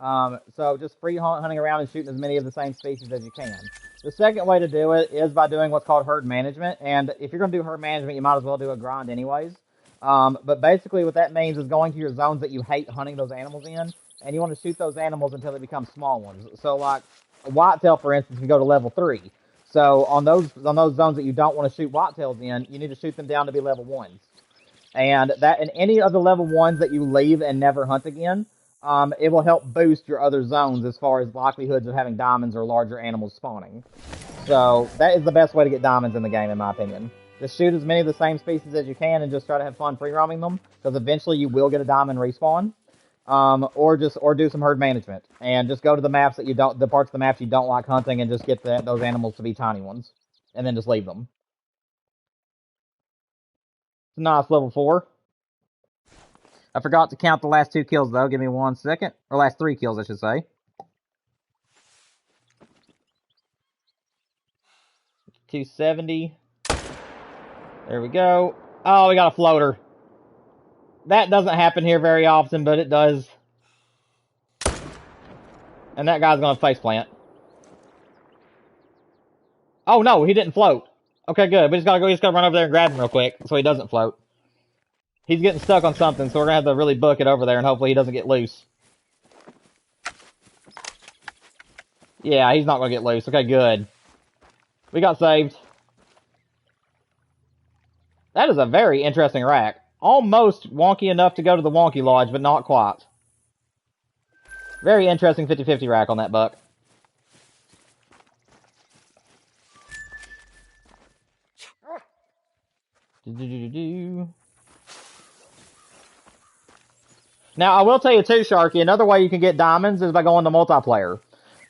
S1: So just free hunting around and shooting as many of the same species as you can. The second way to do it is by doing what's called herd management. And if you're going to do herd management, you might as well do a grind anyways. But basically what that means is going to your zones that you hate hunting those animals in, and you want to shoot those animals until they become small ones. So like a whitetail, for instance, you go to level 3. So on those zones that you don't want to shoot whitetails in, you need to shoot them down to be level 1s. And that in any of the level 1s that you leave and never hunt again, it will help boost your other zones as far as likelihoods of having diamonds or larger animals spawning. So that is the best way to get diamonds in the game, in my opinion. Just shoot as many of the same species as you can and just try to have fun free roaming them, because eventually you will get a diamond respawn. Or do some herd management and just go to the maps that the parts of the maps you don't like hunting, and just get those animals to be tiny ones, and then just leave them. It's a nice level 4. I forgot to count the last 2 kills though. Give me 1 second, or last 3 kills, I should say. 270. There we go. Oh, we got a floater. That doesn't happen here very often, but it does. And that guy's gonna faceplant. Oh no, he didn't float. Okay, good. We just gotta run over there and grab him real quick so he doesn't float. He's getting stuck on something, so we're gonna have to really book it over there, and hopefully he doesn't get loose. Yeah, he's not gonna get loose. Okay, good. We got saved. That is a very interesting rack. Almost wonky enough to go to the Wonky Lodge, but not quite. Very interesting 50-50 rack on that buck. Now, I will tell you too, Sharky, another way you can get diamonds is by going to multiplayer.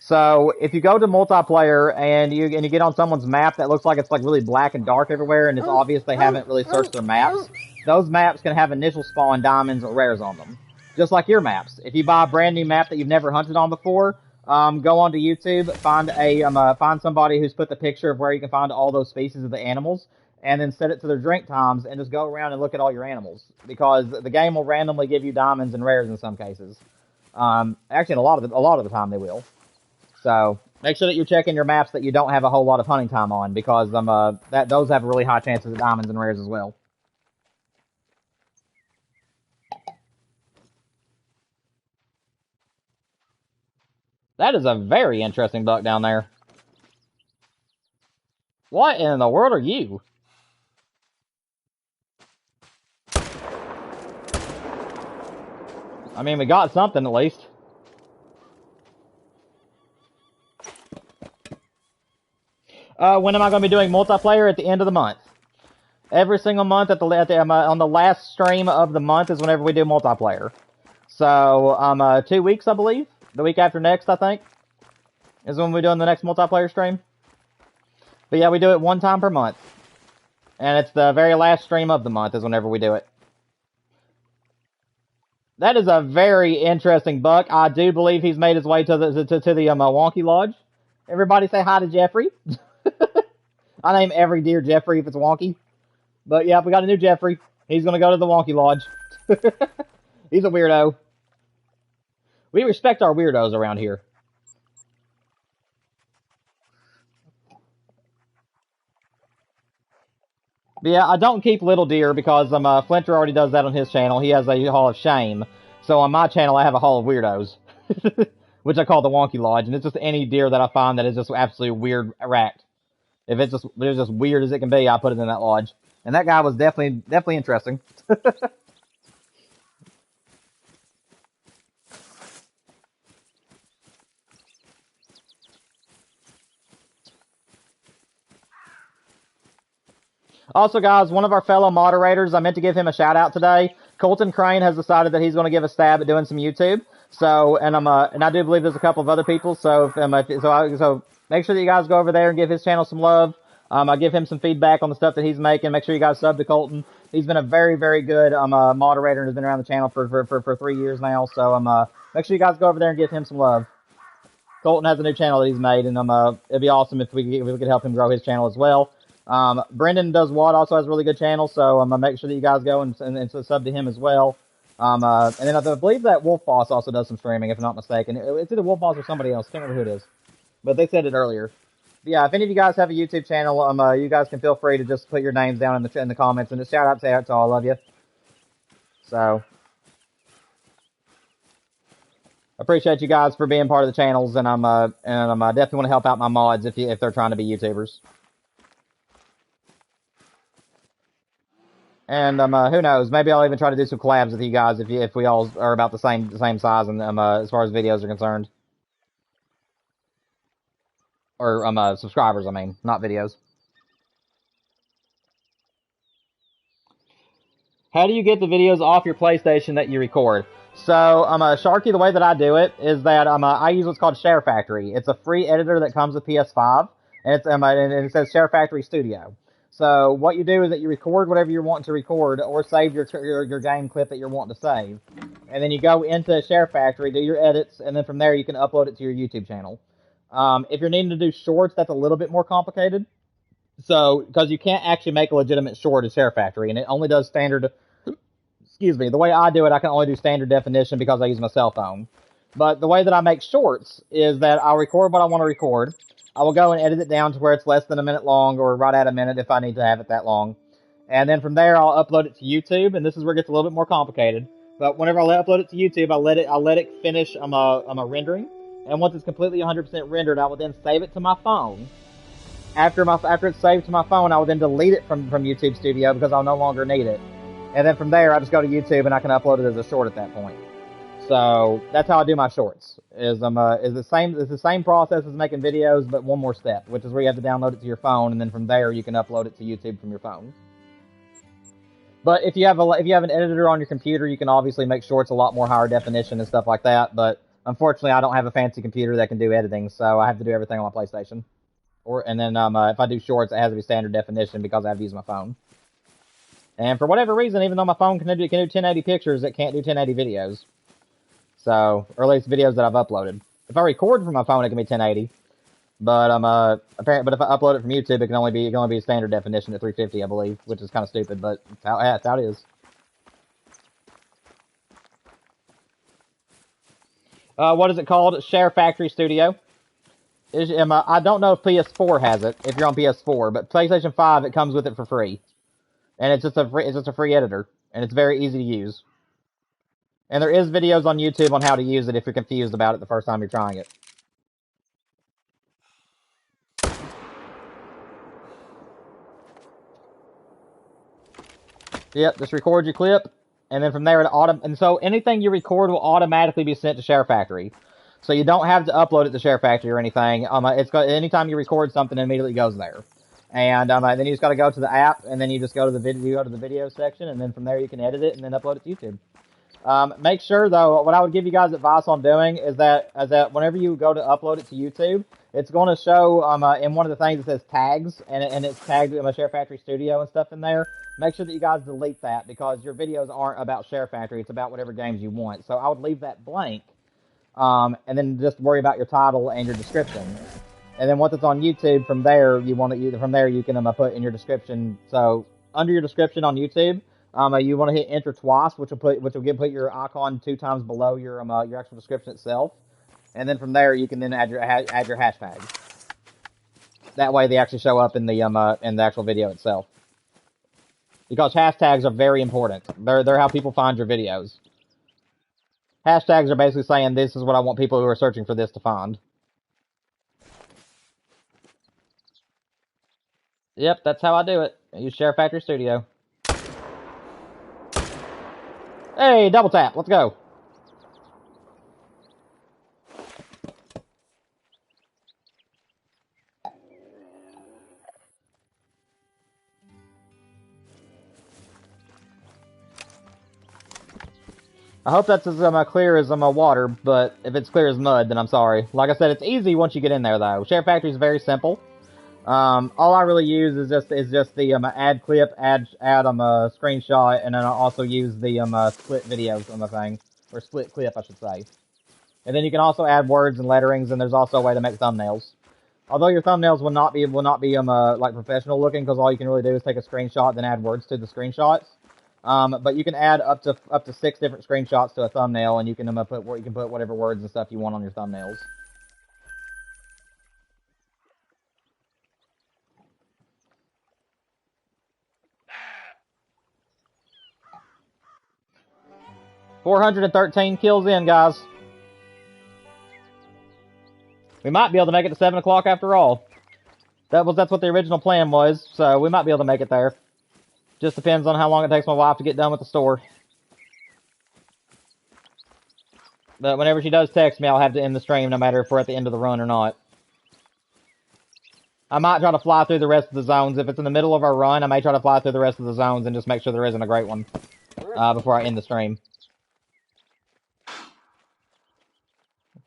S1: So, if you go to multiplayer and you get on someone's map that looks like it's like really black and dark everywhere, and it's obvious they haven't really searched their maps, those maps can have initial spawn diamonds or rares on them. Just like your maps. If you buy a brand new map that you've never hunted on before, go onto YouTube, find somebody who's put the picture of where you can find all those species of the animals, and then set it to their drink times, and just go around and look at all your animals, because the game will randomly give you diamonds and rares in some cases. Actually, a lot of the time they will. So make sure that you're checking your maps that you don't have a whole lot of hunting time on, because those have really high chances of diamonds and rares as well. That is a very interesting buck down there. What in the world are you? I mean, we got something at least. When am I going to be doing multiplayer? At the end of the month. Every single month on the last stream of the month is whenever we do multiplayer. So, 2 weeks, I believe. The week after next, I think, is when we're doing the next multiplayer stream. But yeah, we do it 1 time per month. And it's the very last stream of the month is whenever we do it. That is a very interesting buck. I do believe he's made his way to the Wonky Lodge. Everybody say hi to Jeffrey. I name every deer Jeffrey if it's wonky. But yeah, we got a new Jeffrey. He's going to go to the Wonky Lodge. He's a weirdo. We respect our weirdos around here. But yeah, I don't keep little deer because Flinter already does that on his channel. He has a Hall of Shame. So on my channel, I have a Hall of Weirdos. Which I call the Wonky Lodge. And it's just any deer that I find that is just absolutely weird racked. If it's just weird as it can be, I put it in that lodge. And that guy was definitely interesting. Also, guys, one of our fellow moderators, I meant to give him a shout out today. Colton Crane has decided that he's going to give a stab at doing some YouTube. So, and I do believe there's a couple of other people. So, so make sure that you guys go over there and give his channel some love. I give him some feedback on the stuff that he's making. Make sure you guys sub to Colton. He's been a very, very good moderator and has been around the channel for 3 years now. So, make sure you guys go over there and give him some love. Colton has a new channel that he's made, and it'd be awesome if we could help him grow his channel as well. Brendan Does What also has a really good channel, so I'm gonna make sure that you guys go and sub to him as well. And then I believe that Wolf Boss also does some streaming, if I'm not mistaken. It's either Wolf Boss or somebody else. Can't remember who it is, but they said it earlier. But yeah, if any of you guys have a YouTube channel, you guys can feel free to just put your names down in the comments and just shout out to all of you. So, appreciate you guys for being part of the channels, and I'm definitely want to help out my mods if they're trying to be YouTubers. And who knows? Maybe I'll even try to do some collabs with you guys if we all are about the same size and as far as videos are concerned, or subscribers. I mean, not videos. How do you get the videos off your PlayStation that you record? So, Sharky, the way that I do it is that I use what's called Share Factory. It's a free editor that comes with PS5, and it's and it says Share Factory Studio. So what you do is that you record whatever you're wanting to record, or save your game clip that you're wanting to save, and then you go into Share Factory, do your edits, and then from there you can upload it to your YouTube channel. If you're needing to do shorts, that's a little bit more complicated. So, because you can't actually make a legitimate short in Share Factory, and it only does standard. Excuse me. The way I do it, I can only do standard definition because I use my cell phone. But the way that I make shorts is that I'll record what I want to record. I will go and edit it down to where it's less than a minute long, or right at a minute if I need to have it that long. And then from there, I'll upload it to YouTube, and this is where it gets a little bit more complicated. But whenever I upload it to YouTube, I'll let it finish rendering. And once it's completely 100% rendered, I will then save it to my phone. After it's saved to my phone, I will then delete it from YouTube Studio because I'll no longer need it. And then from there, I just go to YouTube and I can upload it as a short at that point. So that's how I do my shorts. Is the same process as making videos, but one more step, which is where you have to download it to your phone, and then from there you can upload it to YouTube from your phone. But if you have an editor on your computer, you can obviously make shorts a lot more higher definition and stuff like that. But unfortunately, I don't have a fancy computer that can do editing, so I have to do everything on my PlayStation. And then if I do shorts, it has to be standard definition because I have to use my phone. And for whatever reason, even though my phone can do 1080 pictures, it can't do 1080 videos. So, or at least videos that I've uploaded. If I record from my phone, it can be 1080. But but if I upload it from YouTube, it can only be standard definition at 350, I believe, which is kind of stupid, but that's how it is. What is it called? Share Factory Studio. I don't know if PS4 has it, if you're on PS4, but PlayStation 5, it comes with it for free. And it's just a free editor, and it's very easy to use. And there is videos on YouTube on how to use it if you're confused about it the first time you're trying it. Yep, just record your clip, and then from there and so anything you record will automatically be sent to Share Factory. So you don't have to upload it to Share Factory or anything. Anytime you record something, it immediately goes there. And then you just got to go to the app, and then you just go to the video section, and then from there you can edit it and then upload it to YouTube. Make sure though, what I would give you guys advice on doing is that whenever you go to upload it to YouTube, it's going to show in one of the things that says tags, and it's tagged Share Factory Studio and stuff in there. Make sure that you guys delete that because your videos aren't about Share Factory; it's about whatever games you want. So I would leave that blank, and then just worry about your title and your description. And then once it's on YouTube, from there you can put in your description. So under your description on YouTube, you want to hit enter twice, which will put your icon 2 times below your actual description itself. And then from there you can then add your hashtags. That way they actually show up in the actual video itself. Because hashtags are very important. They're how people find your videos. Hashtags are basically saying this is what I want people who are searching for this to find. Yep, that's how I do it. I use Share Factory Studio. Hey, double tap. Let's go. I hope that's as clear as water, but if it's clear as mud, then I'm sorry. Like I said, it's easy once you get in there, though. Share Factory is very simple. All I really use is just the add clip, add a screenshot, and then I also use the split videos thing, or split clip, I should say. And then you can also add words and letterings, and there's also a way to make thumbnails. Although your thumbnails will not be like professional looking, because all you can really do is take a screenshot then add words to the screenshots. But you can add up to 6 different screenshots to a thumbnail, and you can put whatever words and stuff you want on your thumbnails. $413 kills in, guys. We might be able to make it to 7 o'clock after all. That's what the original plan was, so we might be able to make it there. Just depends on how long it takes my wife to get done with the store. But whenever she does text me, I'll have to end the stream no matter if we're at the end of the run or not. I might try to fly through the rest of the zones. If it's in the middle of our run, I may try to fly through the rest of the zones and just make sure there isn't a great one before I end the stream.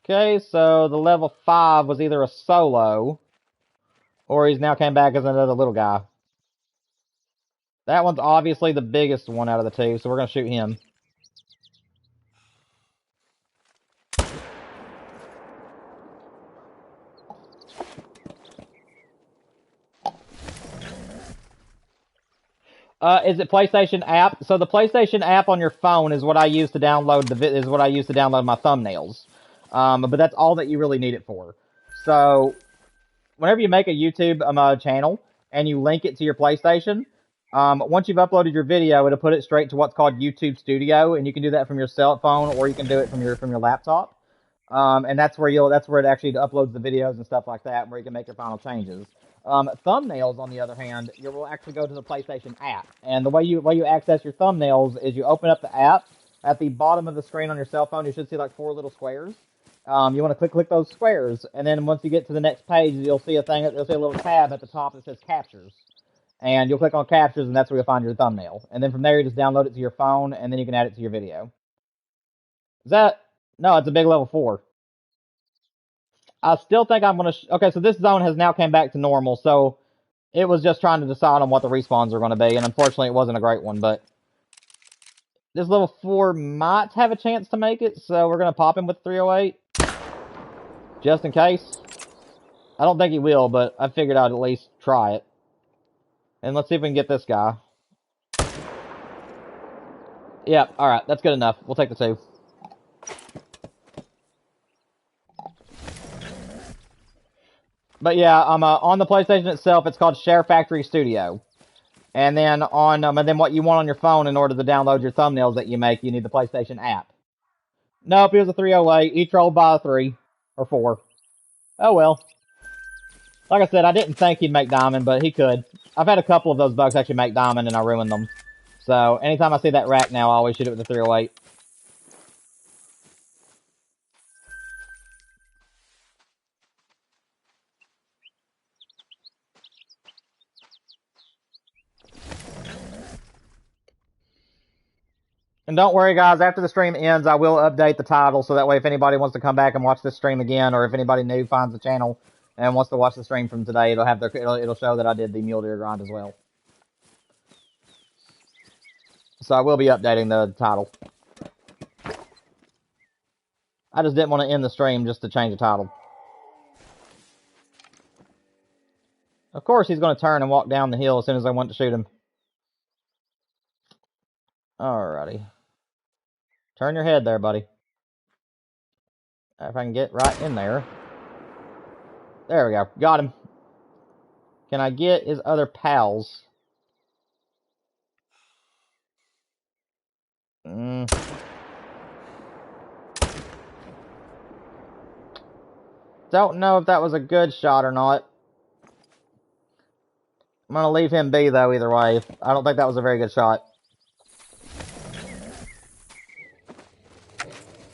S1: Okay, so the level 5 was either a solo, or he's now came back as another little guy. That one's obviously the biggest one out of the two, so we're going to shoot him. Is it PlayStation app? So the PlayStation app on your phone is what I use to download my thumbnails. But that's all that you really need it for. So whenever you make a YouTube channel and you link it to your PlayStation, once you've uploaded your video, it'll put it straight to what's called YouTube Studio, and you can do that from your cell phone, or you can do it from your laptop. And that's where it actually uploads the videos and stuff like that, where you can make your final changes. Thumbnails, on the other hand, you will actually go to the PlayStation app, and the way you access your thumbnails is you open up the app. At the bottom of the screen on your cell phone, you should see like 4 little squares. You want to click those squares, and then once you get to the next page, you'll see a little tab at the top that says Captures, and you'll click on Captures, and that's where you'll find your thumbnail. And then from there, you just download it to your phone, and then you can add it to your video. No, it's a big level 4. I still think I'm gonna. Okay, so this zone has now came back to normal, so it was just trying to decide on what the respawns are going to be, and unfortunately, it wasn't a great one. But this level 4 might have a chance to make it, so we're gonna pop him with 308, just in case. I don't think he will, but I figured I'd at least try it. And let's see if we can get this guy. Yeah, all right, that's good enough. We'll take the 2. But yeah, on the PlayStation itself, it's called Share Factory Studio. And then what you want on your phone in order to download your thumbnails that you make, you need the PlayStation app. Nope, it was a 308. He trolled by a 3 or 4. Oh well. Like I said, I didn't think he'd make diamond, but he could. I've had a couple of those bugs actually make diamond, and I ruined them. So anytime I see that rack now, I always shoot it with the 308. And don't worry, guys, after the stream ends, I will update the title, so that way if anybody wants to come back and watch this stream again, or if anybody new finds the channel and wants to watch the stream from today, it'll show that I did the mule deer grind as well. So I will be updating the title. I just didn't want to end the stream just to change the title. Of course he's going to turn and walk down the hill as soon as I want to shoot him. Alrighty. Turn your head there, buddy. If I can get right in there. There we go. Got him. Can I get his other pals? Don't know if that was a good shot or not. I'm going to leave him be, though, either way. I don't think that was a very good shot.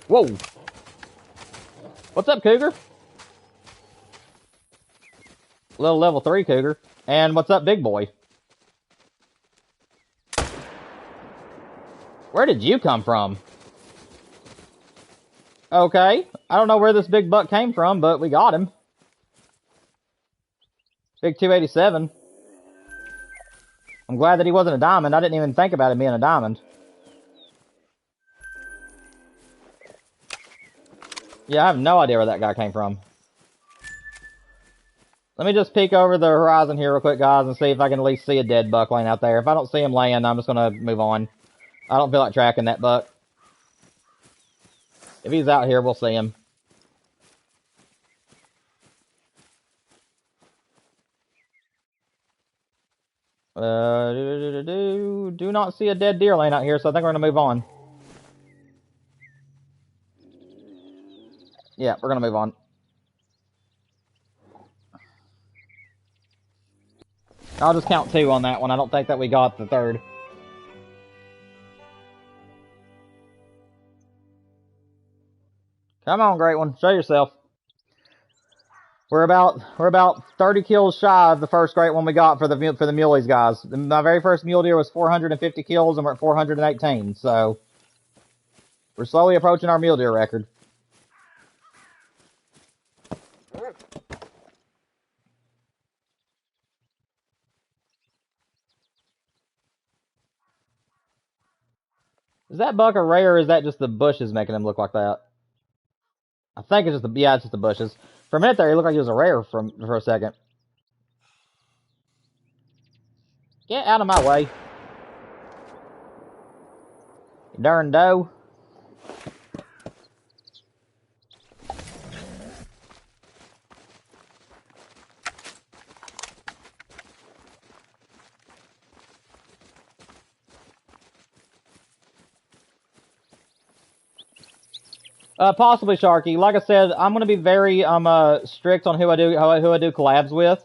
S1: Whoa! What's up, Cougar? Little level 3 Cougar. And what's up, big boy? Where did you come from? Okay. I don't know where this big buck came from, but we got him. Big 287. I'm glad that he wasn't a diamond. I didn't even think about him being a diamond. Yeah, I have no idea where that guy came from. Let me just peek over the horizon here real quick, guys, and see if I can at least see a dead buck laying out there. If I don't see him laying, I'm just gonna move on. I don't feel like tracking that buck. If he's out here, we'll see him. Do not see a dead deer laying out here, so I think we're gonna move on. Yeah, we're gonna move on. I'll just count 2 on that one. I don't think that we got the 3rd. Come on, great one. Show yourself. We're about 30 kills shy of the first great one we got for the muleys, guys. My very first mule deer was 450 kills, and we're at 418. So we're slowly approaching our mule deer record. Is that buck a rare, or is that just the bushes making him look like that? I think it's just it's just the bushes. For a minute there, he looked like he was a rare for a second. Get out of my way. You darn doe. Possibly Sharky. Like I said, I'm gonna be very strict on who I do collabs with,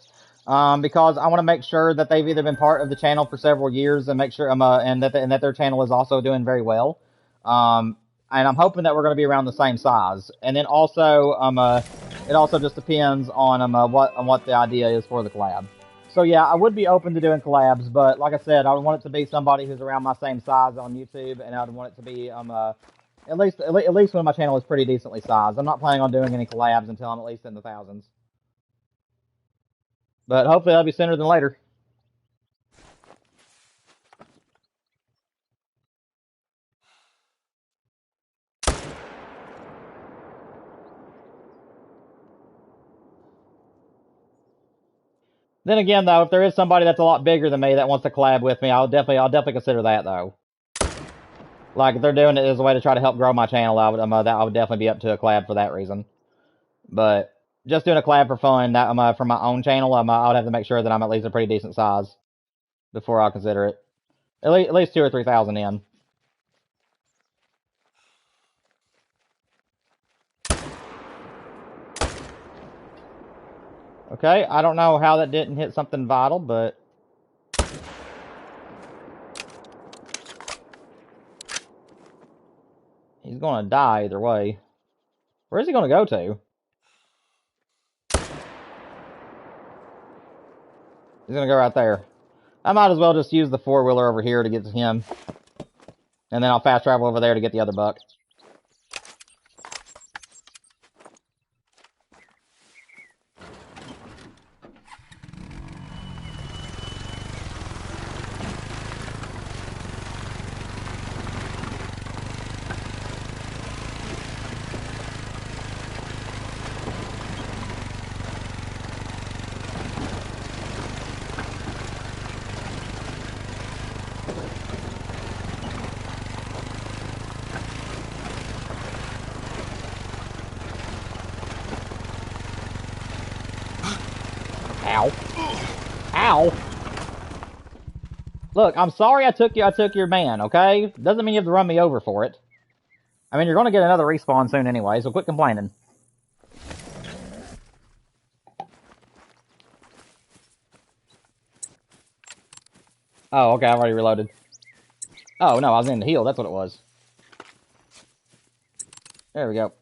S1: because I want to make sure that they've either been part of the channel for several years and make sure and that their channel is also doing very well. And I'm hoping that we're gonna be around the same size. And then also it also just depends on what the idea is for the collab. So yeah, I would be open to doing collabs, but like I said, I would want it to be somebody who's around my same size on YouTube, and I would want it to be at least when my channel is pretty decently sized. I'm not planning on doing any collabs until I'm at least in the thousands. But hopefully that'll be sooner than later. Then again, though, if there is somebody that's a lot bigger than me that wants to collab with me, I'll definitely consider that, though. Like, if they're doing it as a way to try to help grow my channel, I would definitely be up to a collab for that reason. But just doing a collab for fun, for my own channel, I would have to make sure that I'm at least a pretty decent size before I'll consider it. At least 2,000 or 3,000 in. Okay, I don't know how that didn't hit something vital, but he's gonna die either way. Where's he gonna go to? He's gonna go right there. I might as well just use the 4-wheeler over here to get to him. And then I'll fast travel over there to get the other buck. Ow. Ow. Look, I'm sorry I took your man, okay? Doesn't mean you have to run me over for it. I mean, you're gonna get another respawn soon anyway, so quit complaining. Oh, okay, I've already reloaded. Oh, no, I was in the heal, that's what it was. There we go.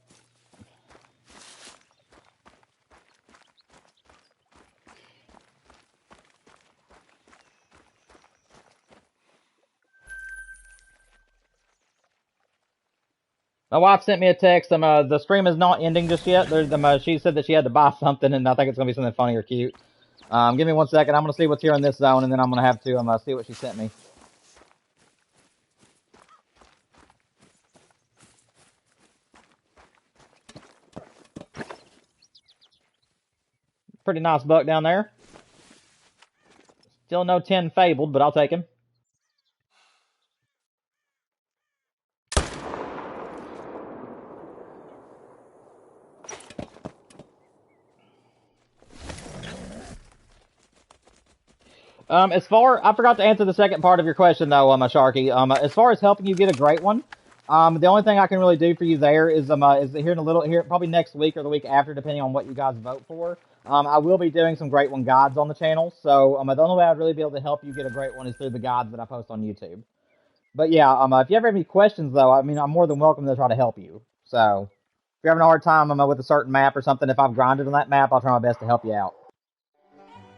S1: My wife sent me a text. The stream is not ending just yet. She said that she had to buy something, and I think it's gonna be something funny or cute. Give me 1 second. I'm gonna see what's here in this zone, and then I'm gonna have to see what she sent me. Pretty nice buck down there. Still no 10 fabled, but I'll take him. I forgot to answer the second part of your question though, Sharky. As far as helping you get a great one, the only thing I can really do for you there is here probably next week or the week after, depending on what you guys vote for. I will be doing some great one guides on the channel, so the only way I'd really be able to help you get a great one is through the guides that I post on YouTube. But yeah, if you ever have any questions though, I mean, I'm more than welcome to try to help you. So if you're having a hard time with a certain map or something, if I've grinded on that map, I'll try my best to help you out.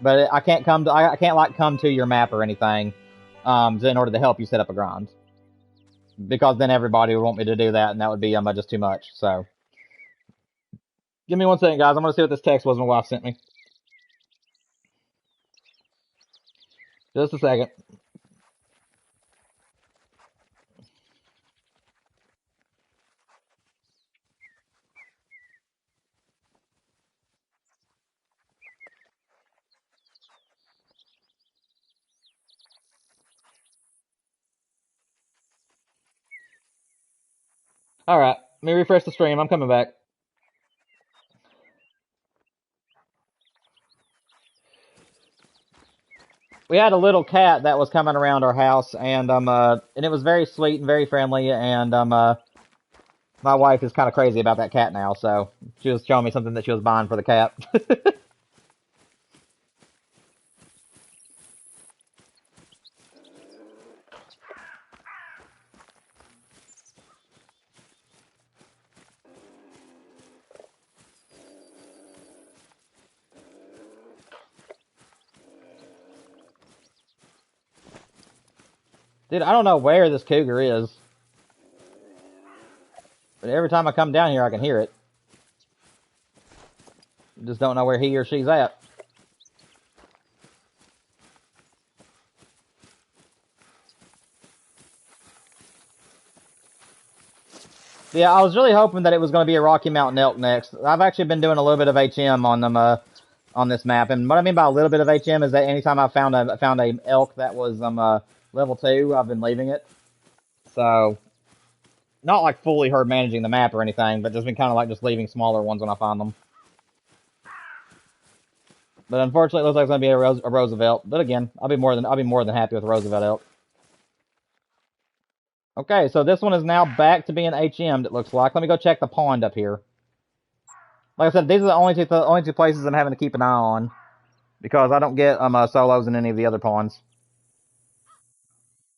S1: But I can't come to your map or anything, in order to help you set up a grind, because then everybody would want me to do that, and that would be just too much. So, give me 1 second, guys. I'm gonna see what this text was my wife sent me. Just a second. All right, let me refresh the stream. I'm coming back. We had a little cat that was coming around our house, and it was very sweet and very friendly, and my wife is kind of crazy about that cat now, so she was showing me something that she was buying for the cat. Dude, I don't know where this cougar is, but every time I come down here, I can hear it. Just don't know where he or she's at. Yeah, I was really hoping that it was going to be a Rocky Mountain elk next. I've actually been doing a little bit of HM on them, on this map, and what I mean by a little bit of HM is that anytime I found a elk that was level 2, I've been leaving it. So, not like fully herd managing the map or anything, but just been kind of like just leaving smaller ones when I find them. But unfortunately, it looks like it's going to be a Roosevelt. But again, I'll be more than happy with a Roosevelt elk. Okay, so this one is now back to being HM'd, it looks like. Let me go check the pond up here. Like I said, these are the only two places I'm having to keep an eye on, because I don't get solos in any of the other ponds.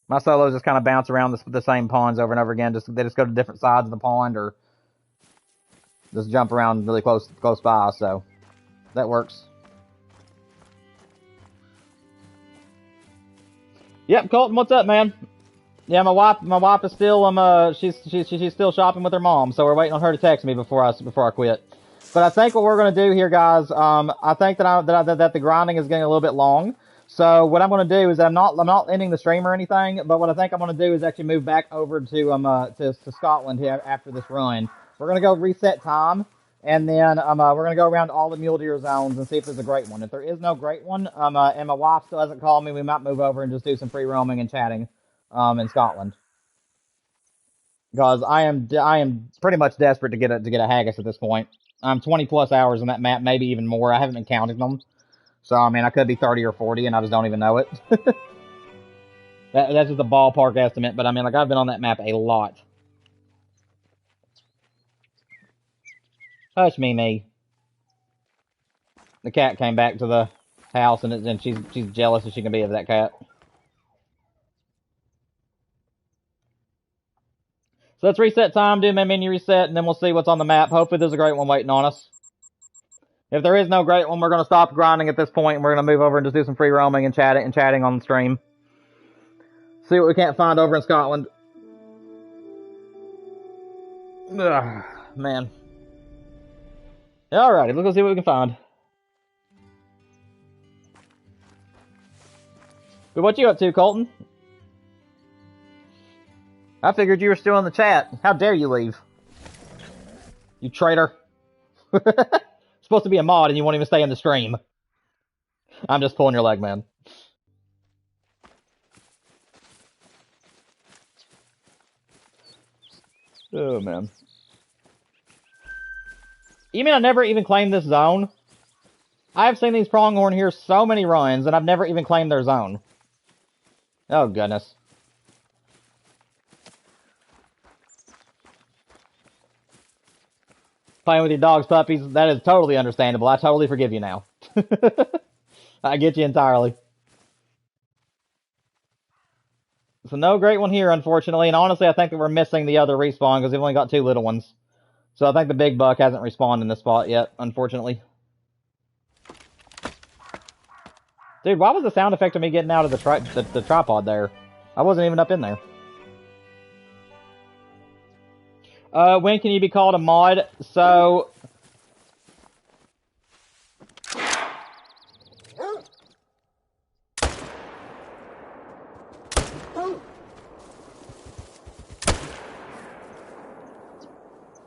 S1: My solos just kind of bounce around the same ponds over and over again. They just go to different sides of the pond, or just jump around really close by. So that works. Yep, Colton, what's up, man? Yeah, my wife is still she's still shopping with her mom, so we're waiting on her to text me before I quit. But I think what we're gonna do here, guys, I think that the grinding is getting a little bit long. So what I'm gonna do is I'm not ending the stream or anything, but what I think I'm gonna do is actually move back over to Scotland here after this run. We're gonna go reset time, and then we're gonna go around all the mule deer zones and see if there's a great one. If there is no great one, and my wife still hasn't called me, we might move over and just do some free roaming and chatting in Scotland. Because I am pretty much desperate to get a haggis at this point. I'm 20 plus hours on that map, maybe even more. I haven't been counting them. So, I mean, I could be 30 or 40, and I just don't even know it. That's just a ballpark estimate, but I mean, like, I've been on that map a lot. Hush, Mimi. The cat came back to the house, and she's jealous as she can be of that cat. So let's reset time, do my menu reset, and then we'll see what's on the map. Hopefully there's a great one waiting on us. If there is no great one, we're going to stop grinding at this point, and we're going to move over and just do some free roaming and chatting on the stream. See what we can't find over in Scotland. Ugh, man. Alrighty, let's go see what we can find. But what you up to, Colton? I figured you were still in the chat. How dare you leave? You traitor. supposed to be a mod and you won't even stay in the stream. I'm just pulling your leg, man. Oh, man. You mean I never even claimed this zone? I've seen these pronghorn here so many runs, and I've never even claimed their zone. Oh, goodness. Playing with your dog's puppies, that is totally understandable. I totally forgive you now. I get you entirely. So no great one here, unfortunately, and honestly, I think that we're missing the other respawn because we've only got 2 little ones. So I think the big buck hasn't respawned in this spot yet, unfortunately. Dude, why was the sound effect of me getting out of the tripod there? I wasn't even up in there. When can you be called a mod? So...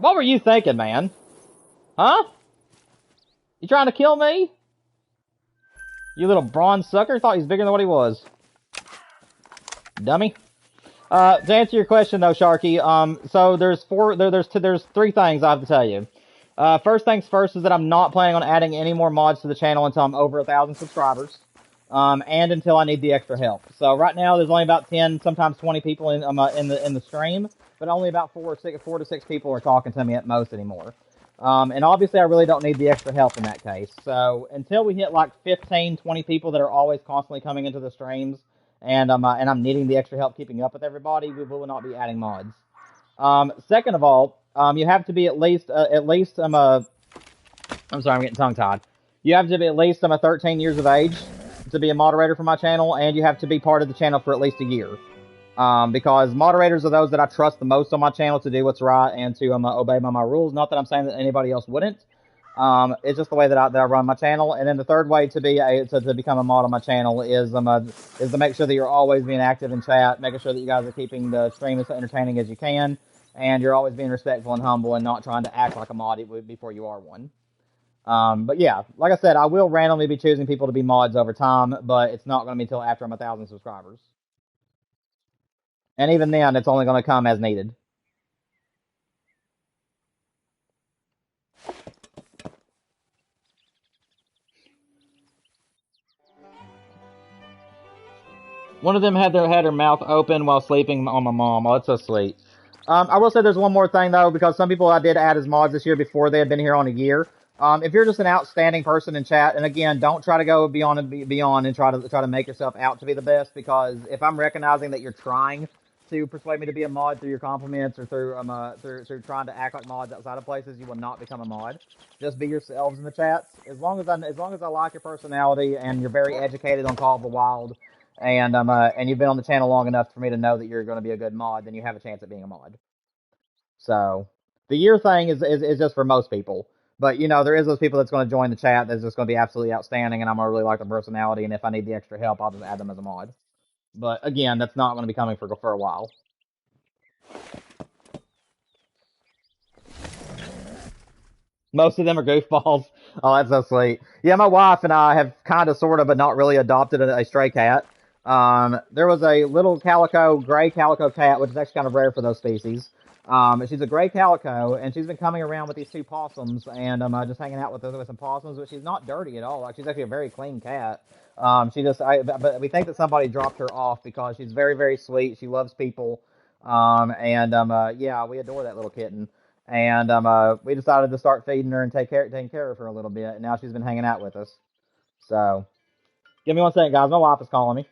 S1: What were you thinking, man? Huh? You trying to kill me? You little bronze sucker? Thought he was bigger than what he was. Dummy. To answer your question though, Sharky, so there's 3 things I have to tell you. First things first is that I'm not planning on adding any more mods to the channel until I'm over 1,000 subscribers. And until I need the extra help. So right now there's only about 10, sometimes 20 people in the stream, but only about 4 to 6 people are talking to me at most anymore. And obviously I really don't need the extra help in that case. So until we hit like 15, 20 people that are always constantly coming into the streams, and I'm needing the extra help keeping up with everybody, we will not be adding mods. Second of all, you have to be at least I'm sorry, I'm getting tongue-tied. You have to be at least 13 years of age to be a moderator for my channel, and you have to be part of the channel for at least a year. Because moderators are those that I trust the most on my channel to do what's right and to obey my rules. Not that I'm saying that anybody else wouldn't. It's just the way that I run my channel. And then the third way to become a mod on my channel is to make sure that you're always being active in chat, making sure that you guys are keeping the stream as entertaining as you can, and you're always being respectful and humble and not trying to act like a mod before you are one. But yeah, like I said, I will randomly be choosing people to be mods over time, but it's not going to be until after I'm 1,000 subscribers. And even then, it's only going to come as needed. One of them had her mouth open while sleeping on my mom. Oh, that's so sweet. I will say there's one more thing, though, because some people I did add as mods this year before they had been here on a year. If you're just an outstanding person in chat, and again, don't try to go beyond and try to make yourself out to be the best, because if I'm recognizing that you're trying to persuade me to be a mod through your compliments or through trying to act like mods outside of places, you will not become a mod. Just be yourselves in the chats. As long as I like your personality and you're very educated on Call of the Wild, and you've been on the channel long enough for me to know that you're going to be a good mod, then you have a chance at being a mod. So the year thing is just for most people. But, you know, there is those people that's going to join the chat that's just going to be absolutely outstanding, and I'm going to really like their personality, and if I need the extra help, I'll just add them as a mod. But, again, that's not going to be coming for a while. Most of them are goofballs. Oh, that's so sweet. Yeah, my wife and I have kind of, sort of, but not really adopted a stray cat. There was a little gray calico cat, which is actually kind of rare for those species. She's a gray calico, and she's been coming around with these 2 possums, and just hanging out with some possums, but she's not dirty at all. Like, she's actually a very clean cat. But we think that somebody dropped her off because she's very, very sweet. She loves people. Yeah, we adore that little kitten. And we decided to start feeding her and taking care of her a little bit, and now she's been hanging out with us. So, give me one second, guys. My wife is calling me.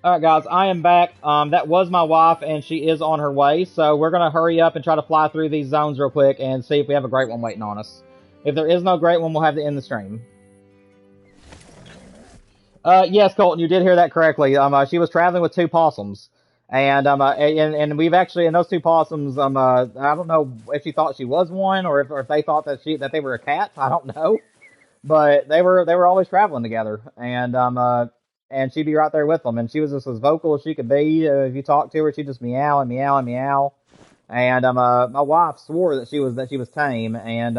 S1: Alright guys, I am back. That was my wife, and she is on her way, so we're going to hurry up and try to fly through these zones real quick and see if we have a great one waiting on us. If there is no great one, we'll have to end the stream. Yes, Colton, you did hear that correctly. She was traveling with two possums, and we've actually, and those two possums, I don't know if she thought she was one or if they thought that they were a cat. I don't know, but they were always traveling together, and she'd be right there with them, and she was just as vocal as she could be. If you talk to her, she'd just meow and meow and meow. And my wife swore that she was tame. And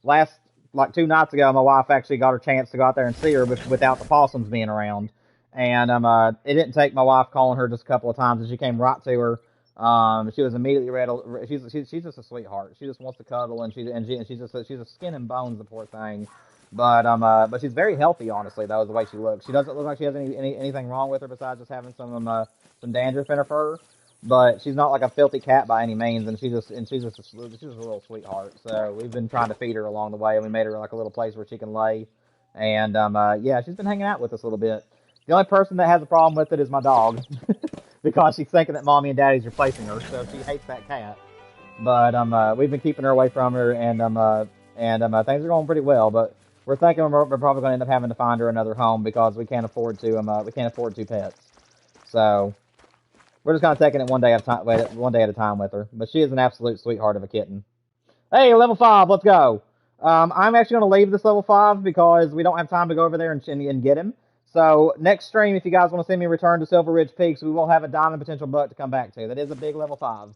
S1: last like 2 nights ago, my wife actually got her chance to go out there and see her without the possums being around. And it didn't take my wife calling her just a couple of times, and she came right to her. She was immediately ready. She's just a sweetheart. She just wants to cuddle, and she's a skin and bones, the poor thing. But she's very healthy, honestly. Though the way she looks, she doesn't look like she has anything wrong with her besides just having some dandruff in her fur. But she's not like a filthy cat by any means, and she's just a little sweetheart. So we've been trying to feed her along the way, and we made her like a little place where she can lay. And yeah, she's been hanging out with us a little bit. The only person that has a problem with it is my dog, because she's thinking that mommy and daddy's replacing her, so she hates that cat. But we've been keeping her away from her, and things are going pretty well. But we're thinking we're probably going to end up having to find her another home because we can't afford two pets. So we're just kind of taking it one day at a time with her. But she is an absolute sweetheart of a kitten. Hey, level 5, let's go. I'm actually going to leave this level 5 because we don't have time to go over there and get him. So next stream, if you guys want to see me return to Silver Ridge Peaks, we will have a diamond potential buck to come back to. That is a big level 5.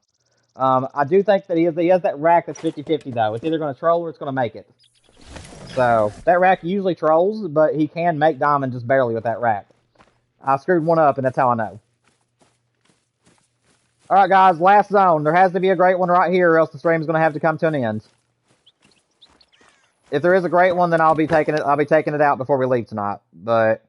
S1: I do think that he has that rack that's 50-50 though. It's either going to troll or it's going to make it. So that rack usually trolls, but he can make diamond just barely with that rack. I screwed one up, and that's how I know. Alright guys, last zone. There has to be a great one right here, or else the stream's going to have to come to an end. If there is a great one, then I'll be taking it out before we leave tonight. But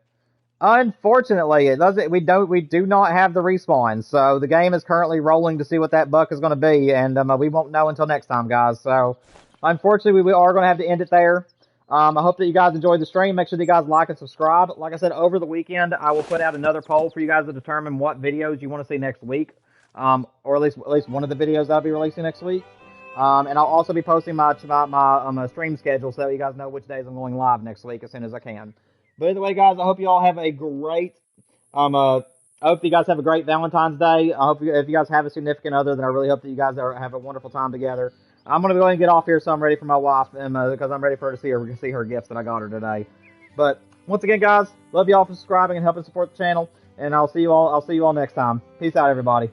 S1: unfortunately, we do not have the respawn. So the game is currently rolling to see what that buck is going to be, and we won't know until next time, guys. So unfortunately, we are going to have to end it there. I hope that you guys enjoyed the stream. Make sure that you guys like and subscribe. Like I said, over the weekend, I will put out another poll for you guys to determine what videos you want to see next week. Or at least one of the videos I'll be releasing next week. And I'll also be posting my stream schedule so that you guys know which days I'm going live next week as soon as I can. But either way, guys, I hope you all have a great I hope you guys have a great Valentine's Day. I hope if you guys have a significant other, then I really hope that you guys have a wonderful time together. I'm gonna go ahead and get off here so I'm ready for my wife, and because I'm ready for her to see her gifts that I got her today. But once again, guys, love you all for subscribing and helping support the channel, and I'll see you all next time. Peace out, everybody.